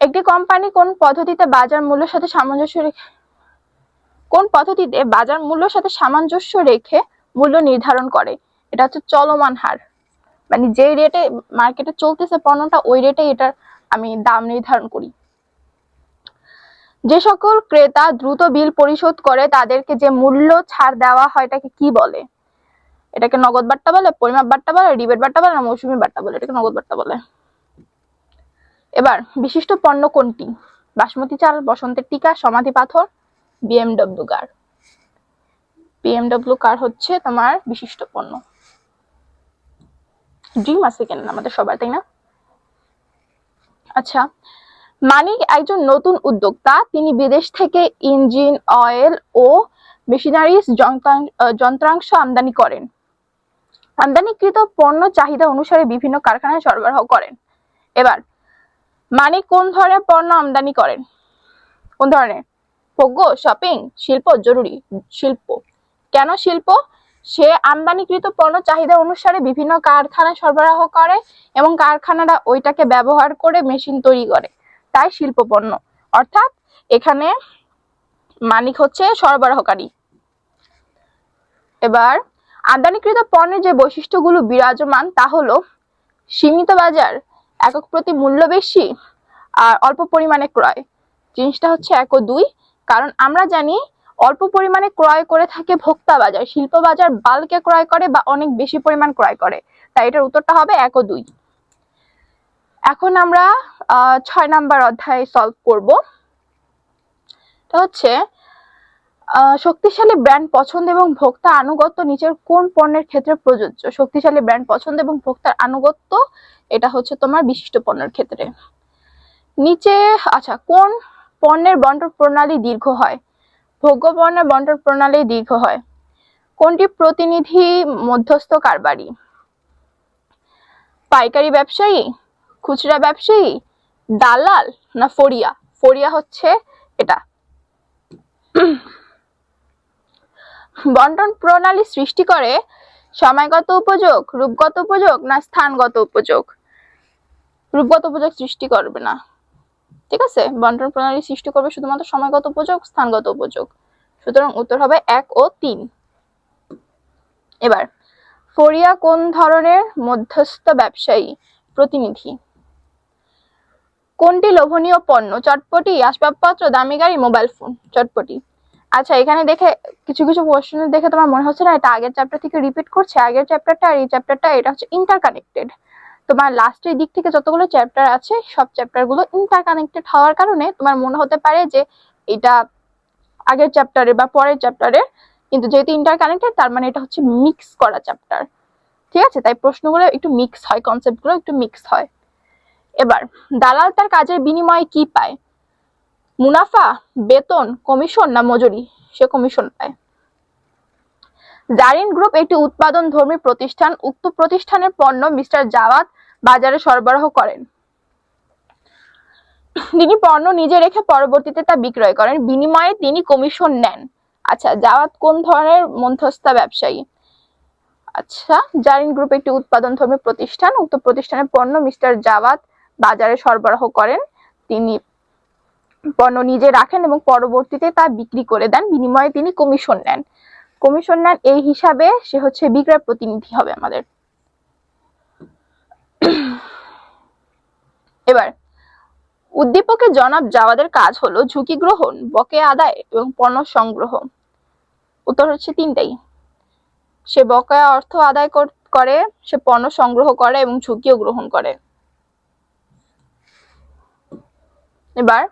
একটি কোম্পানি কোন পদ্ধতিতে বাজার মূল্যের সাথে সামঞ্জস্য রেখে মূল্য নির্ধারণ করে? এটা হচ্ছে চলমান হার, মানে যেই রেটে মার্কেটে চলতেছে পণ্যটা ওই রেটে এটার আমি দাম নির্ধারণ করি। যে সকল ক্রেতা দ্রুত বিল পরিশোধ করে তাদেরকে যে মূল্য ছাড় দেওয়া হয় এটাকে কি বলে? এটাকে নগদ বার্তা বলে, পরিমাপ বার্তা বলে, রিবেট বার্তা বলে না মৌসুমী বার্তা বলে? এটাকে নগদ বার্তা বলে। এবার বিশিষ্ট পণ্য কোনটি? বাসমতি চাল, বসন্তের টিকা, সমাধি পাথর, বিএমডব্লিউ কার। বিএমডব্লিউ কার হচ্ছে তোমার বিশিষ্ট পণ্য। ড্রিম আছে কেন আমাদের সবার, তাই না? আচ্ছা, মানিক একজন নতুন উদ্যোক্তা। তিনি বিদেশ থেকে ইঞ্জিন অয়েল ও মেশিনারিজ যন্ত্রাংশ আমদানি করেন। আমদানিকৃত পণ্য চাহিদা অনুসারে বিভিন্ন কারখানায় সরবরাহ করেন। এবার মানিক কোন ধরনের পণ্য আমদানি করেন? কোন ধরনের? ভোগ্য, শপিং, শিল্প, জরুরি? শিল্প। কেন শিল্প? সে আমদানিকৃত পণ্য চাহিদা অনুসারে বিভিন্ন কারখানায় সরবরাহ করে এবং কারখানারা ওইটাকে ব্যবহার করে মেশিন তৈরি করে, তাই শিল্প পণ্য। অর্থাৎ এখানে মানিক হচ্ছে সরবরাহকারী। এবার আমদানিকৃত পণ্যের যে বৈশিষ্ট্যগুলো বিরাজমান তা হলো সীমিত বাজার, একক প্রতি মূল্য বেশি, আর অল্প পরিমাণে ক্রয়। জিনিসটা হচ্ছে 1 ও 2, কারণ আমরা জানি অল্প পরিমাণে ক্রয় করে থাকে ভোক্তা বাজার, শিল্প বাজার বাল্কে ক্রয় করে বা অনেক বেশি পরিমাণ ক্রয় করে, তাই এটার উত্তরটা হবে 1 ও 2। এখন আমরা 6 নাম্বার অধ্যায় সলভ করব। এটা হচ্ছে শক্তিশালী ব্র্যান্ড পছন্দ এবং ভোক্তা আনুগত্য নিচের কোন পণ্যের ক্ষেত্রে প্রযোজ্য? শক্তিশালী ব্র্যান্ড পছন্দ এবং ভোক্তার আনুগত্য এটা হচ্ছে তোমার বিশিষ্ট পণ্যের ক্ষেত্রে। নিচে আচ্ছা, কোন পণ্যের বন্টন প্রণালী দীর্ঘ হয়? ভোগ্য পণ্যের বন্টন প্রণালী দীর্ঘ হয়। কোনটি প্রতিনিধি মধ্যস্থ কারবারি? পাইকারি ব্যবসায়ী, খুচরা ব্যবসায়ী, দালাল না ফরিয়া? ফরিয়া হচ্ছে এটা। বন্টন প্রণালী সৃষ্টি করে সময়গত উপযোগ, রূপগত উপযোগ না স্থানগত উপযোগ? রূপগত উপযোগ সৃষ্টি করবে না, ঠিক আছে? বন্টন প্রণালী সৃষ্টি করবে শুধুমাত্র সময়গত উপযোগ, স্থানগত উপযোগ। সুতরাং উত্তর হবে 1 ও 3। এবার ফরিয়া কোন ধরনের মধ্যস্থ ব্যবসায়ী? প্রতিনিধি। কোনটি লোভনীয় পণ্য? চটপটি, আসবাবপত্র, দামি গাড়ি, মোবাইল ফোন? চটপটি। আচ্ছা, এখানে দেখে কিছু কোশ্চেন দেখে তোমার মনে হচ্ছে না এটা আগের চ্যাপ্টার থেকে রিপিট করছে? আগের চ্যাপ্টারটা আর এই চ্যাপ্টারটা এটা হচ্ছে ইন্টারকানেক্টেড। তোমার লাস্টের দিক থেকে যতগুলো চ্যাপ্টার আছে সব চ্যাপ্টারগুলো ইন্টারকানেক্টেড হওয়ার কারণে তোমার মনে হতে পারে যে এটা আগের চ্যাপ্টারে বা পরের চ্যাপ্টারে, কিন্তু যেহেতু ইন্টারকানেক্টেড তার মানে এটা হচ্ছে মিক্স করা চ্যাপ্টার, ঠিক আছে? তাই প্রশ্নগুলো একটু মিক্স হয়, কনসেপ্টগুলো একটু মিক্স হয়। এবার দালাল তার কাজের বিনিময়ে কি পায়? মুনাফা, বেতন, কমিশন না মজুরি? সে কমিশন পায়। জারিন গ্রুপ একটি উৎপাদনধর্মী প্রতিষ্ঠান। উক্ত প্রতিষ্ঠানের পণ্য মিস্টার জাওয়াদ বাজারে সরবরাহ করেন। তিনি পণ্য নিজে রেখে পরবর্তীতে তা বিক্রয় করেন, বিনিময়ে তিনি কমিশন নেন। আচ্ছা, জাওয়াদ কোন ধরনের মধ্যস্থতা ব্যবসায়ী? আচ্ছা, জারিন গ্রুপ একটি উৎপাদনধর্মী প্রতিষ্ঠান। উক্ত প্রতিষ্ঠানের পণ্য মিস্টার জাওয়াদ বাজারে সরবরাহ করেন, তিনি পণ্য নিজে রাখেন এবং পরবর্তীতে তা বিক্রি করে দেন, বিনিময়ে তিনি কমিশন নেন। কমিশন নেন এই হিসাবে সে হচ্ছে বিক্রয় প্রতিনিধি হবে আমাদের। এবার উদ্দীপকের জনাব জাওয়াদের কাজ হলো ঝুঁকি গ্রহণ, বকেয়া আদায় এবং পণ্য সংগ্রহ। উত্তর হচ্ছে তিনটাই। সে বকেয়া অর্থ আদায় করে, সে পণ্য সংগ্রহ করে এবং ঝুঁকিও গ্রহণ করে। এবার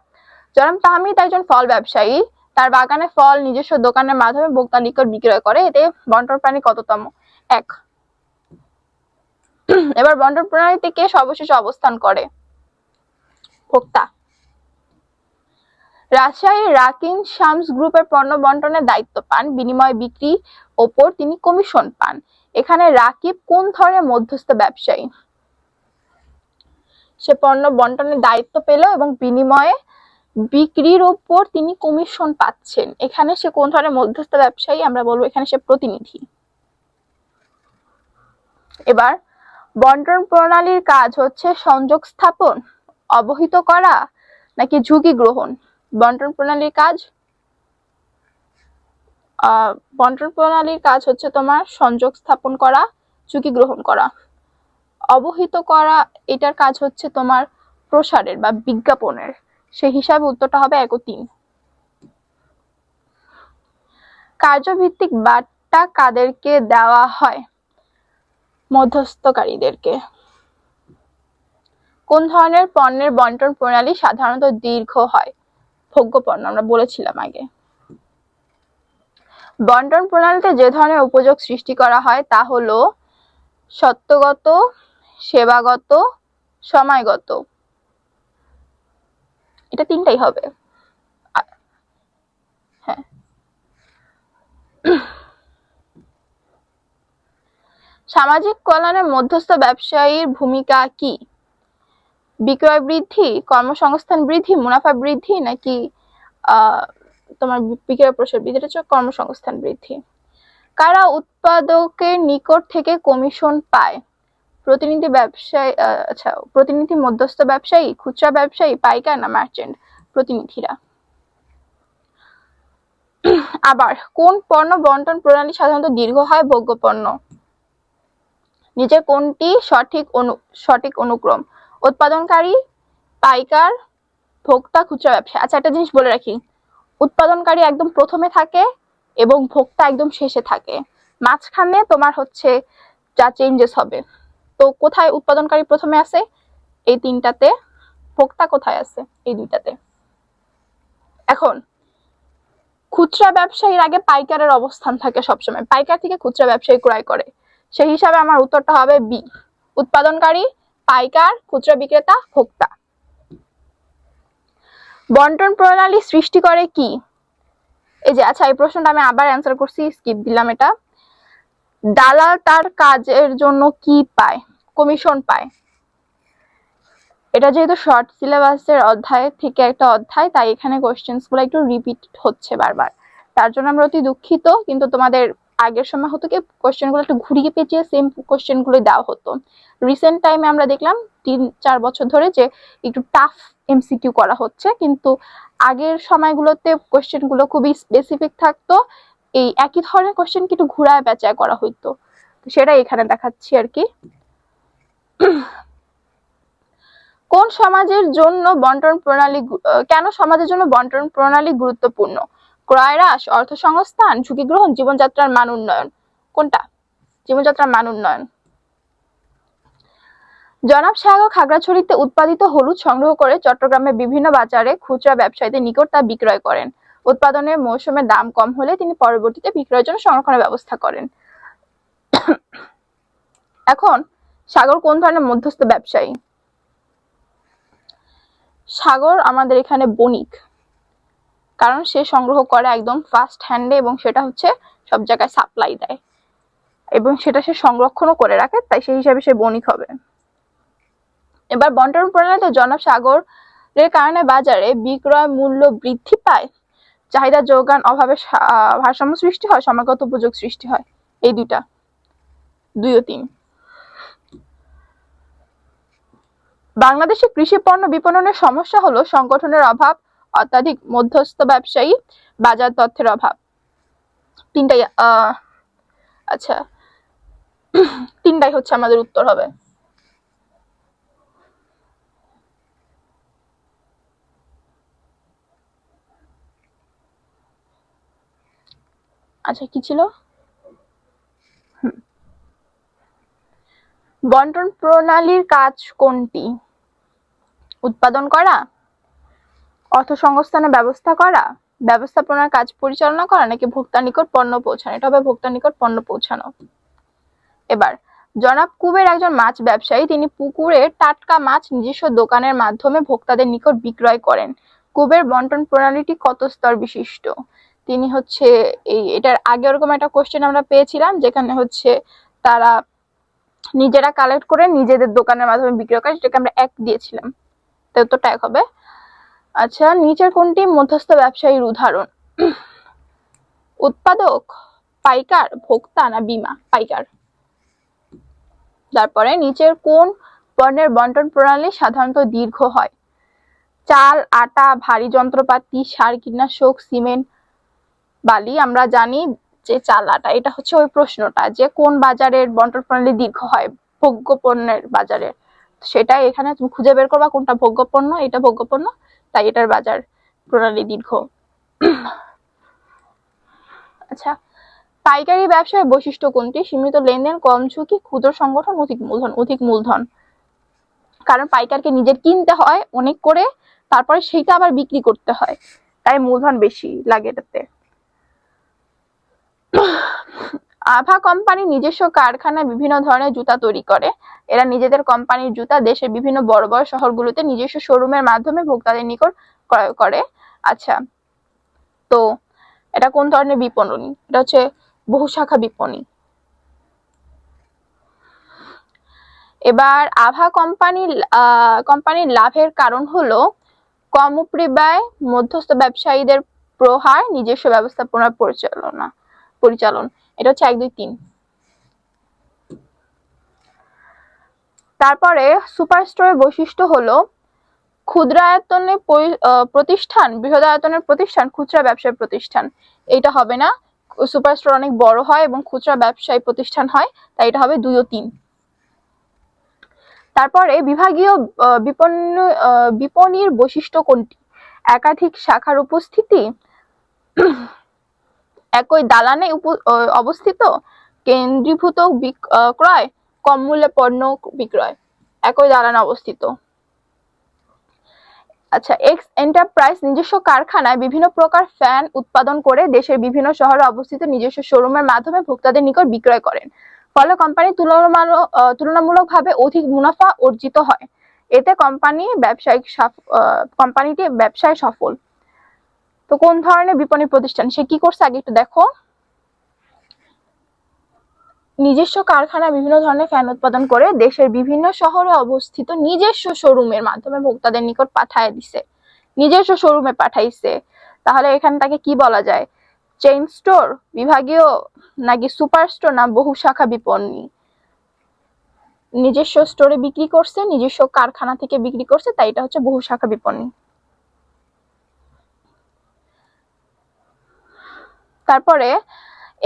জনাব তাহমিদ একজন ফল ব্যবসায়ী, তার বাগানে ফল নিজস্ব দোকানের মাধ্যমে ভোক্তার নিকট বিক্রয় করে, এতে বন্টন প্রাণী কততম? 1। এবার বন্টন প্রণালীতে কে সর্বশেষ অবস্থান করে? ভোক্তা। রাজশাহীর রাকিন শামস গ্রুপের পণ্য বন্টনের দায়িত্ব পান, বিনিময় বিক্রি ওপর তিনি কমিশন পান। এখানে রাকিব কোন ধরনের মধ্যস্থ ব্যবসায়ী? সে পণ্য বন্টনের দায়িত্ব পেল এবং বিনিময়ে বিক্রির ওপর তিনি কমিশন পাচ্ছেন। এখানে সে কোন ধরনের মধ্যস্থ ব্যবসায়ী? আমরা বলবো এখানে সে প্রতিনিধি। এবার বন্টন প্রণালীর কাজ হচ্ছে সংযোগ স্থাপন, অবহিত করা নাকি ঝুঁকি গ্রহণ? বন্টন প্রণালীর কাজ হচ্ছে তোমার সংযোগ স্থাপন করা, ঝুঁকি গ্রহণ করা। অবহিত করা এটার কাজ হচ্ছে তোমার প্রসারের বা বিজ্ঞাপনের, সেই হিসাবে উত্তরটা হবে 1 ও 3। কার্যভিত্তিক বার্তা কাদেরকে দেওয়া হয়? মধ্যস্থকারীদেরকে। কোন ধরনের পণ্যের বন্টন প্রণালী সাধারণত দীর্ঘ হয়? ভোগ্য পণ্য, আমরা বলেছিলাম আগে। বন্টন প্রণালীতে যে ধরনের উপযোগ সৃষ্টি করা হয় তা হলো সত্যগত, সেবাগত, সময়গত। এটা তিনটাই হবে। হ্যাঁ। সামাজিক কল্যাণে মধ্যস্থ ব্যবসায়ীর ভূমিকা কি? বিক্রয় বৃদ্ধি, কর্মসংস্থান বৃদ্ধি, মুনাফা বৃদ্ধি নাকি তোমার বিক্রয় প্রসার বৃদ্ধি? এটা হচ্ছে কর্মসংস্থান বৃদ্ধি। কারা উৎপাদকের নিকট থেকে কমিশন পায়? প্রতিনিধি ব্যবসায়ী, আচ্ছা, প্রতিনিধি মধ্যস্থ ব্যবসায়ী, খুচরা ব্যবসায়ী, পাইকার না মার্চেন্ট? প্রতিনিধিরা। আবার কোন পণ্য বন্টন প্রণালী সাধারণত দীর্ঘ হয়? ভোগ্য পণ্য। নিচের কোনটি সঠিক অনুক্রম? উৎপাদনকারী, পাইকার, ভোক্তা, খুচরা ব্যবসা। আচ্ছা, একটা জিনিস বলে রাখি, উৎপাদনকারী একদম প্রথমে থাকে এবং ভোক্তা একদম শেষে থাকে, মাঝখানে তোমার হচ্ছে যা চেঞ্জেস হবে। তো কোথায় উৎপাদনকারী প্রথমে আছে? এই তিনটাতে। ভোক্তা কোথায় আছে? এই দুইটাতে। এখন খুচরা ব্যবসায়ীর আগে পাইকারের অবস্থান থাকে সবসময়, পাইকার থেকে খুচরা ব্যবসায়ী ক্রয় করে, সেই হিসাবে আমার উত্তরটা হবে বি। উৎপাদনকারী, পাইকার, খুচরা বিক্রেতা, ভোক্তা। বন্টন প্রণালী সৃষ্টি করে কি? এই যে, আচ্ছা, এই প্রশ্নটা আমি আবার অ্যান্সার করছি, স্কিপ দিলাম এটা। দালাল তার কাজের জন্য কি পায়? কমিশন পায়। এটা যেহেতু শর্ট সিলেবাসের অধ্যায় থেকে একটা অধ্যায়, তাই এখানে কোশ্চেন্স গুলো একটু রিপিট হচ্ছে বারবার, তার জন্য আমরা অতি দুঃখিত। কিন্তু তোমাদের আগের সময় হতো কি, কোশ্চেন গুলো একটু ঘুরিয়ে পেঁচিয়ে সেম কোশ্চেন গুলো দেওয়া হতো। রিসেন্ট টাইমে আমরা দেখলাম 3-4 বছর ধরে যে একটু টাফ এমসিকিউ করা হচ্ছে, কিন্তু আগের সময়গুলোতে কোশ্চেন গুলো খুবই স্পেসিফিক থাকতো, এই একই ধরনের কোশ্চেন কিন্তু ঘুরায় পেঁচায় করা হইতো, সেটা এখানে দেখাচ্ছি আর কি। কোন সমাজের জন্য বন্টন প্রণালী, কেন সমাজের জন্য বন্টন প্রণালী গুরুত্বপূর্ণ? ক্রয় হ্রাস, অর্থ সংস্থান, ঝুঁকি গ্রহণ, জীবনযাত্রার মান উন্নয়ন। কোনটা? জীবনযাত্রার মান উন্নয়ন। জনাব সাহেব খাগড়াছড়িতে উৎপাদিত হলুদ সংগ্রহ করে চট্টগ্রামের বিভিন্ন বাজারে খুচরা ব্যবসায়ীদের নিকট তা বিক্রয় করেন। উৎপাদনের মৌসুমে দাম কম হলে তিনি পরবর্তীতে বিক্রয়ের জন্য সংরক্ষণের ব্যবস্থা করেন। এখন সাগর কোন ধরনের মধ্যস্থ ব্যবসায়ী? সাগর আমাদের এখানে বণিক, কারণ সে সংগ্রহ করে একদম ফার্স্ট হ্যান্ডে এবং সেটা হচ্ছে সব জায়গায় সাপ্লাই দেয় এবং সেটা সে সংরক্ষণও করে রাখে, তাই সেই হিসাবে সে বণিক হবে। এবার বন্টন প্রণালীতে জনাব সাগরের কারণে বাজারে বিক্রয় মূল্য বৃদ্ধি পায়, চাহিদা যোগান অভাবে ভারসাম্য সৃষ্টি হয়, সমাগত উপযোগ সৃষ্টি হয়। এই দুইটা, 2 ও 3। বাংলাদেশে কৃষি পণ্য বিপণনের সমস্যা হলো সংগঠনের অভাব, অত্যাধিক মধ্যস্থ ব্যবসায়ী, বাজার তথ্যের অভাব। তিনটাই আচ্ছা, তিনটাই হচ্ছে আমাদের উত্তর হবে। আচ্ছা, কি ছিল? বন্টন প্রণালীর কাজ কোনটি? উৎপাদন করা, অর্থ সংস্থানের ব্যবস্থা করা, ব্যবস্থাপনার কাজ পরিচালনা করা, নাকি ভোক্তার নিকট পণ্য পৌঁছানো? এটা হবে ভোক্তার নিকট পণ্য পৌঁছানো। এবার জনাব কুবের একজন মাছ ব্যবসায়ী, তিনি পুকুরে টাটকা মাছ নিজস্ব দোকানের মাধ্যমে ভোক্তাদের নিকট বিক্রয় করেন। কুবের বন্টন প্রণালীটি কত স্তর বিশিষ্ট? তিনি হচ্ছে এটার আগে ওরকম একটা কোশ্চেন আমরা পেয়েছিলাম যেখানে হচ্ছে তারা নিজেরা কালেক্ট করে নিজেদের দোকানের মাধ্যমে বিক্রয় করে, সেটাকে আমরা 1 দিয়েছিলাম, তো উত্তরটা 1 হবে। আচ্ছা, নিচের কোনটি মধ্যস্থ ব্যবসায়ীর উদাহরণ? উৎপাদক, পাইকার, ভোক্তা না বীমা? পাইকার। তারপরে নিচের কোন পণ্যের বন্টন প্রণালী সাধারণত দীর্ঘ হয়? চাল, আটা, ভারী যন্ত্রপাতি, সার, কীটনাশক, সিমেন্ট, বালি। আমরা জানি যে চাল, আটা, এটা হচ্ছে ওই প্রশ্নটা যে কোন বাজারের বন্টন প্রণালী দীর্ঘ হয়, ভোগ্য পণ্যের বাজারে। সেটা এখানে তুমি খুঁজে বের করবা কোনটা ভোগ্য পণ্য, এটা ভোগ্য পণ্য, তাই এটার বাজার প্রণালী দীর্ঘ। আচ্ছা, পাইকারি ব্যবসার বৈশিষ্ট্য কোনটি? সীমিত লেনদেন, কম ঝুঁকি, ক্ষুদ্র সংগঠন, অধিক মূলধন? অধিক মূলধন, কারণ পাইকারকে নিজের কিনতে হয় অনেক করে, তারপরে সেইটা আবার বিক্রি করতে হয়, তাই মূলধন বেশি লাগে এটাতে। আভা কোম্পানি নিজস্ব কারখানায় বিভিন্ন ধরনের জুতা তৈরি করে। এরা নিজেদের কোম্পানির জুতা দেশের বিভিন্ন বড় বড় শহরগুলোতে নিজস্ব শোরুমের মাধ্যমে ভোক্তাদের নিকট ক্রয় করে। আচ্ছা, তো এটা কোন ধরনের বিপণনী? এটা হচ্ছে বহুশাখা বিপণী। এবার আভা কোম্পানির লাভের কারণ হলো কম উপরি ব্যয়, মধ্যস্থ ব্যবসায়ীদের প্রহার, নিজস্ব ব্যবস্থাপনা পরিচালন। এটা হচ্ছে 1, 2, 3। তারপরে সুপার স্টোরের বৈশিষ্ট্য হলো ক্ষুদ্রায়তনের প্রতিষ্ঠান, বৃহদায়তনের প্রতিষ্ঠান, খুচরা ব্যবসায় প্রতিষ্ঠান। এটা হবে না, সুপার স্টোর অনেক বড় হয় এবং খুচরা ব্যবসায়ী প্রতিষ্ঠান হয়, তাই এটা হবে 2 ও 3। তারপরে বিভাগীয় বিপণীর বৈশিষ্ট্য কোনটি? একাধিক শাখার উপস্থিতি, একই দালানে অবস্থিত, কেন্দ্রীভূত ক্রয়, কম মূল্যে পণ্য বিক্রয়। একই দালানে অবস্থিত। আচ্ছা, এক্স এন্টারপ্রাইজ নিজস্ব কারখানায় বিভিন্ন প্রকার ফ্যান উৎপাদন করে দেশের বিভিন্ন শহরে অবস্থিত নিজস্ব শোরুমের মাধ্যমে ভোক্তাদের নিকট বিক্রয় করেন। ফলে তুলনামূলকভাবে অধিক মুনাফা অর্জিত হয়। এতে কোম্পানিটি ব্যবসায় সফল। তো কোন ধরনের বিপণী প্রতিষ্ঠান? সে কি করছে আগে একটু দেখো। নিজস্ব কারখানায় বিভিন্ন ধরনের ফ্যান উৎপাদন করে দেশের বিভিন্ন শহরে অবস্থিত নিজস্ব শোরুমের মাধ্যমে ভোক্তাদের নিকট পাঠায় দিছে, নিজস্ব শোরুমে পাঠাইছে। তাহলে এখানে তাকে কি বলা যায়? চেইন স্টোর, বিভাগীয়, নাকি সুপার স্টোর, না বহু শাখা বিপণী? নিজস্ব স্টোরে বিক্রি করছে, নিজস্ব কারখানা থেকে বিক্রি করছে, তাই এটা হচ্ছে বহু শাখা বিপণী। তারপরে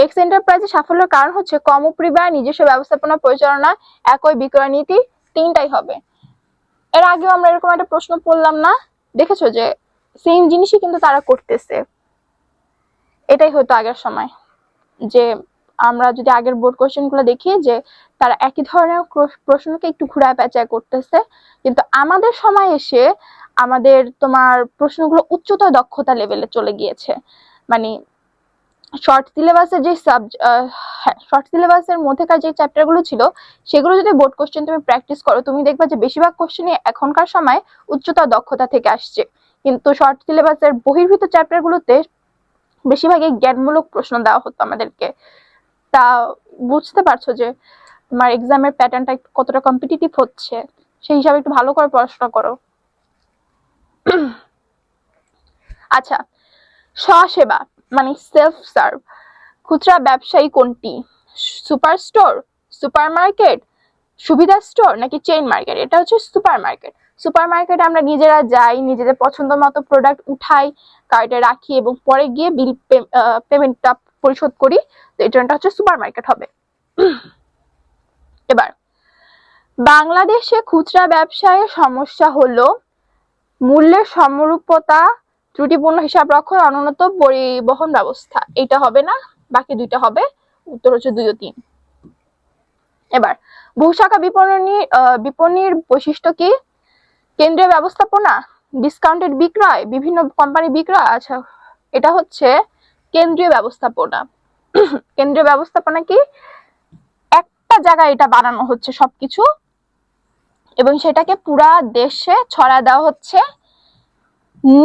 এক্স এন্টারপ্রাইজের সাফল্যের কারণ হচ্ছে কম উপরি ব্যয়, নিজস্ব ব্যবস্থাপনা পরিচালনা, একই বিক্রয় নীতি। 3টাই হবে। এর আগেও আমরা এরকম একটা প্রশ্ন পড়লাম না, দেখেছো যে সেম জিনিসই কিন্তু তারা করতেছে। এটাই হতো আগের সময়, যে আমরা যদি আগের বোর্ড কোশ্চেনগুলো দেখি যে তারা একই ধরনের প্রশ্নকে একটু ঘুরায় পেঁচায় করতেছে, কিন্তু আমাদের সময় এসে আমাদের তোমার প্রশ্নগুলো উচ্চতর দক্ষতা লেভেলে চলে গিয়েছে। মানে শর্ট সিলেবাসের যে শর্ট সিলেবাসের মধ্যেকার যে চ্যাপ্টারগুলো ছিল সেগুলো যদি বোর্ড কোশ্চেন তুমি প্র্যাকটিস করো, তুমি দেখবা যে বেশিরভাগ কোশ্চেনই এখনকার সময় উচ্চতর দক্ষতা থেকে আসছে, কিন্তু শর্ট সিলেবাসের বহির্ভূত চ্যাপ্টারগুলোতে বেশিরভাগই জ্ঞানমূলক প্রশ্ন দেওয়া হতো আমাদেরকে। তা বুঝতে পারছো যে তোমার এক্সামের প্যাটার্নটা কতটা কম্পিটিটিভ হচ্ছে, সেই হিসাবে একটু ভালো করে পড়াশোনা করো। আচ্ছা, স্বসেবা মানে সেলফ সার্ভ খুচরা ব্যবসায়ী কোনটি? সুপার স্টোর, সুপার মার্কেট, সুবিধা স্টোর নাকি চেইন মার্কেট? এটা হচ্ছে সুপার মার্কেট। সুপার মার্কেটে আমরা নিজেরা যাই, নিজেদের পছন্দ মতো প্রোডাক্ট উঠাই, কার্টে রাখি এবং পরে গিয়ে বিল পেমেন্টটা পরিশোধ করি। তো এটা হচ্ছে সুপার মার্কেট হবে। এবার বাংলাদেশে খুচরা ব্যবসায়ের সমস্যা হলো মূল্যের সমরূপতা, ত্রুটিপূর্ণ হিসাব রক্ষণ, অনুন্নত পরিবহন ব্যবস্থা। এটা হবে না, বাকি দুইটা হবে। উত্তর হচ্ছে 2 ও 3। এবার বহুশাখা বিপণীর বৈশিষ্ট্য কি? কেন্দ্রীয় ব্যবস্থাপনা, ডিসকাউন্টেড বিক্রয়, বিভিন্ন কোম্পানি বিক্রয়। আচ্ছা, এটা হচ্ছে কেন্দ্রীয় ব্যবস্থাপনা। কেন্দ্রীয় ব্যবস্থাপনা কি? একটা জায়গায় এটা বানানো হচ্ছে সবকিছু এবং সেটাকে পুরা দেশে ছড়া দেওয়া হচ্ছে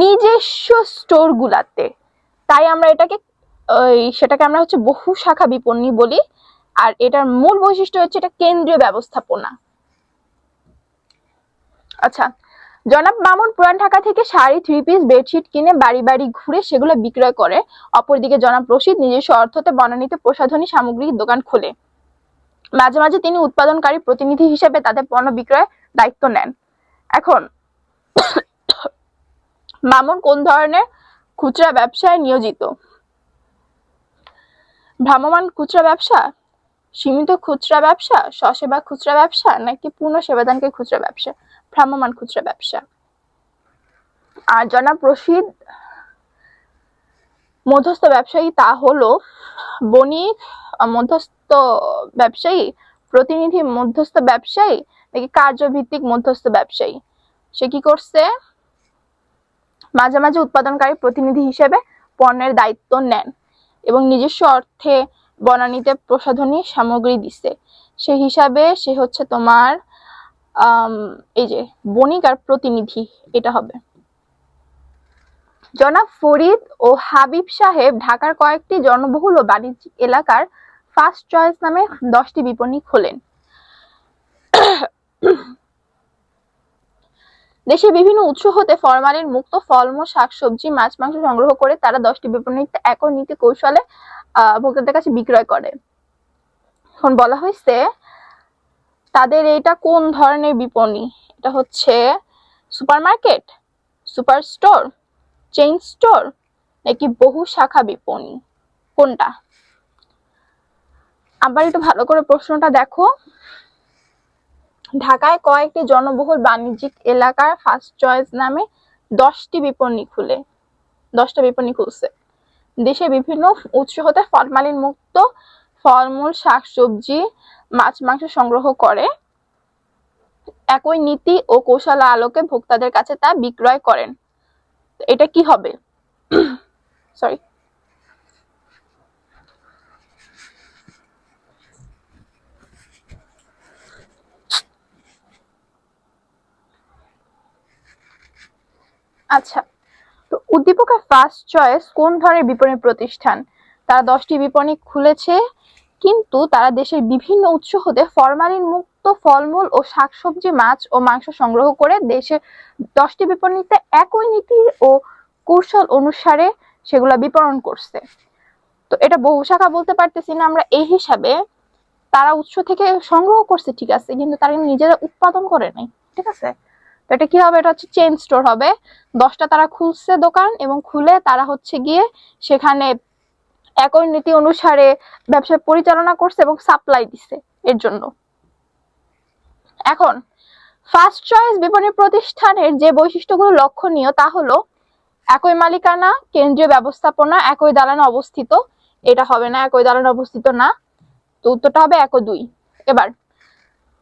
নিজস্ব স্টোর গুলাতে। তাই আমরা সেটাকে আমরা হচ্ছে বহু শাখা বিপণী বলি। আর এটার মূল বৈশিষ্ট্য হচ্ছে এটা কেন্দ্রীয় ব্যবস্থাপনা। আচ্ছা, জনাব মামুন পুরান ঢাকা থেকে শাড়ি, 3 পিস, বেডশিট কিনে বাড়ি বাড়ি ঘুরে সেগুলো বিক্রয় করে। অপরদিকে জনাব রশিদ নিজস্ব অর্থতে বনানীত প্রসাধনী সামগ্রীর দোকান খোলে। মাঝে মাঝে তিনি উৎপাদনকারী প্রতিনিধি হিসেবে তাদের পণ্য বিক্রয়ের দায়িত্ব নেন। এখন মামুন কোন ধরনের খুচরা ব্যবসায় নিয়োজিত? ভ্রাম্যমাণ খুচরা ব্যবসা, সীমিত খুচরা ব্যবসা, স্বসেবা খুচরা ব্যবসা নাকি পূর্ণ সেবাদানকে খুচরা ব্যবসা? ভ্রাম্যমাণ খুচরা ব্যবসা। আর জনাব রশিদ মধ্যস্থ ব্যবসায়ী, তা হলো বণিক মধ্যস্থ ব্যবসায়ী, প্রতিনিধি মধ্যস্থ ব্যবসায়ী নাকি কার্যভিত্তিক মধ্যস্থ ব্যবসায়ী? সে কি করছে? মাঝে মাঝে উৎপাদনকারী প্রতিনিধি হিসেবে পণ্যের দায়িত্ব নেন এবং নিজস্ব অর্থে বনানীতে প্রসাধনী সামগ্রী দিছে। সেই হিসাবে সে হচ্ছে তোমার এই যে বণিক আর প্রতিনিধি, এটা হবে। জনাব ফরিদ ও হাবিব সাহেব ঢাকার কয়েকটি জনবহুল ও বাণিজ্যিক এলাকার ফার্স্ট চয়েস নামে 10টি বিপণী খোলেন। দেশের বিভিন্ন উৎস হতে ফরমালিন মুক্ত ফলমূল, শাকসবজি, মাছ, মাংস সংগ্রহ করে তারা 10টি বিপণীতে একই নীতি কৌশলে ভোক্তাদের কাছে বিক্রয় করে। এখন বলা হয়েছে তাদের এটা কোন ধরনের বিপণী? এটা হচ্ছে super market, super store, chain store নাকি বহু শাখা বিপণী? কোনটা? আবার একটু ভালো করে প্রশ্নটা দেখো। ঢাকায় কয়েকটি জনবহুল বাণিজ্যিক এলাকার ফার্স্ট চয়েস নামে 10টি বিপণী খুলে, 10টা বিপণী খুলছে। দেশে বিভিন্ন উৎস হতে ফরমালিন মুক্ত ফলমূল, শাকসবজি, মাছ, মাংস সংগ্রহ করে একই নীতি ও কৌশল আলোকে ভোক্তাদের কাছে তা বিক্রয় করেন। এটা কি হবে? সরি, আচ্ছা, তো উদ্দীপকের ফার্স্ট চয়েস কোন ধরনের বিপণী প্রতিষ্ঠান? তারা 10টি বিপণী খুলেছে, কিন্তু তারা দেশের বিভিন্ন উৎস হতে ফরমালিন মুক্ত ফলমূল ও শাকসবজি, মাছ ও মাংস সংগ্রহ করে দেশের 10টি বিপণীতে একই নীতি ও কৌশল অনুসারে সেগুলা বিপণন করছে। তো এটা বহু শাখা বলতে পারতেছি না আমরা এই হিসাবে। তারা উৎস থেকে সংগ্রহ করছে ঠিক আছে, কিন্তু তারা নিজেরা উৎপাদন করে নাই, ঠিক আছে? তো এটা কি হবে? এটা হচ্ছে চেইন স্টোর হবে। 10টা তারা খুলছে দোকান এবং খুলে তারা হচ্ছে গিয়ে সেখানে একই নীতি অনুসারে ব্যবসা পরিচালনা করছে এবং সাপ্লাই দিচ্ছে এর জন্য। এখন ফার্স্ট চয়েস বিপণী প্রতিষ্ঠানের যে বৈশিষ্ট্যগুলো লক্ষণীয় তা হলো একই মালিকানা, কেন্দ্রীয় ব্যবস্থাপনা, একই দালানে অবস্থিত। এটা হবে না, একই দালানে অবস্থিত না। তো উত্তরটা হবে 1 ও 2। এবার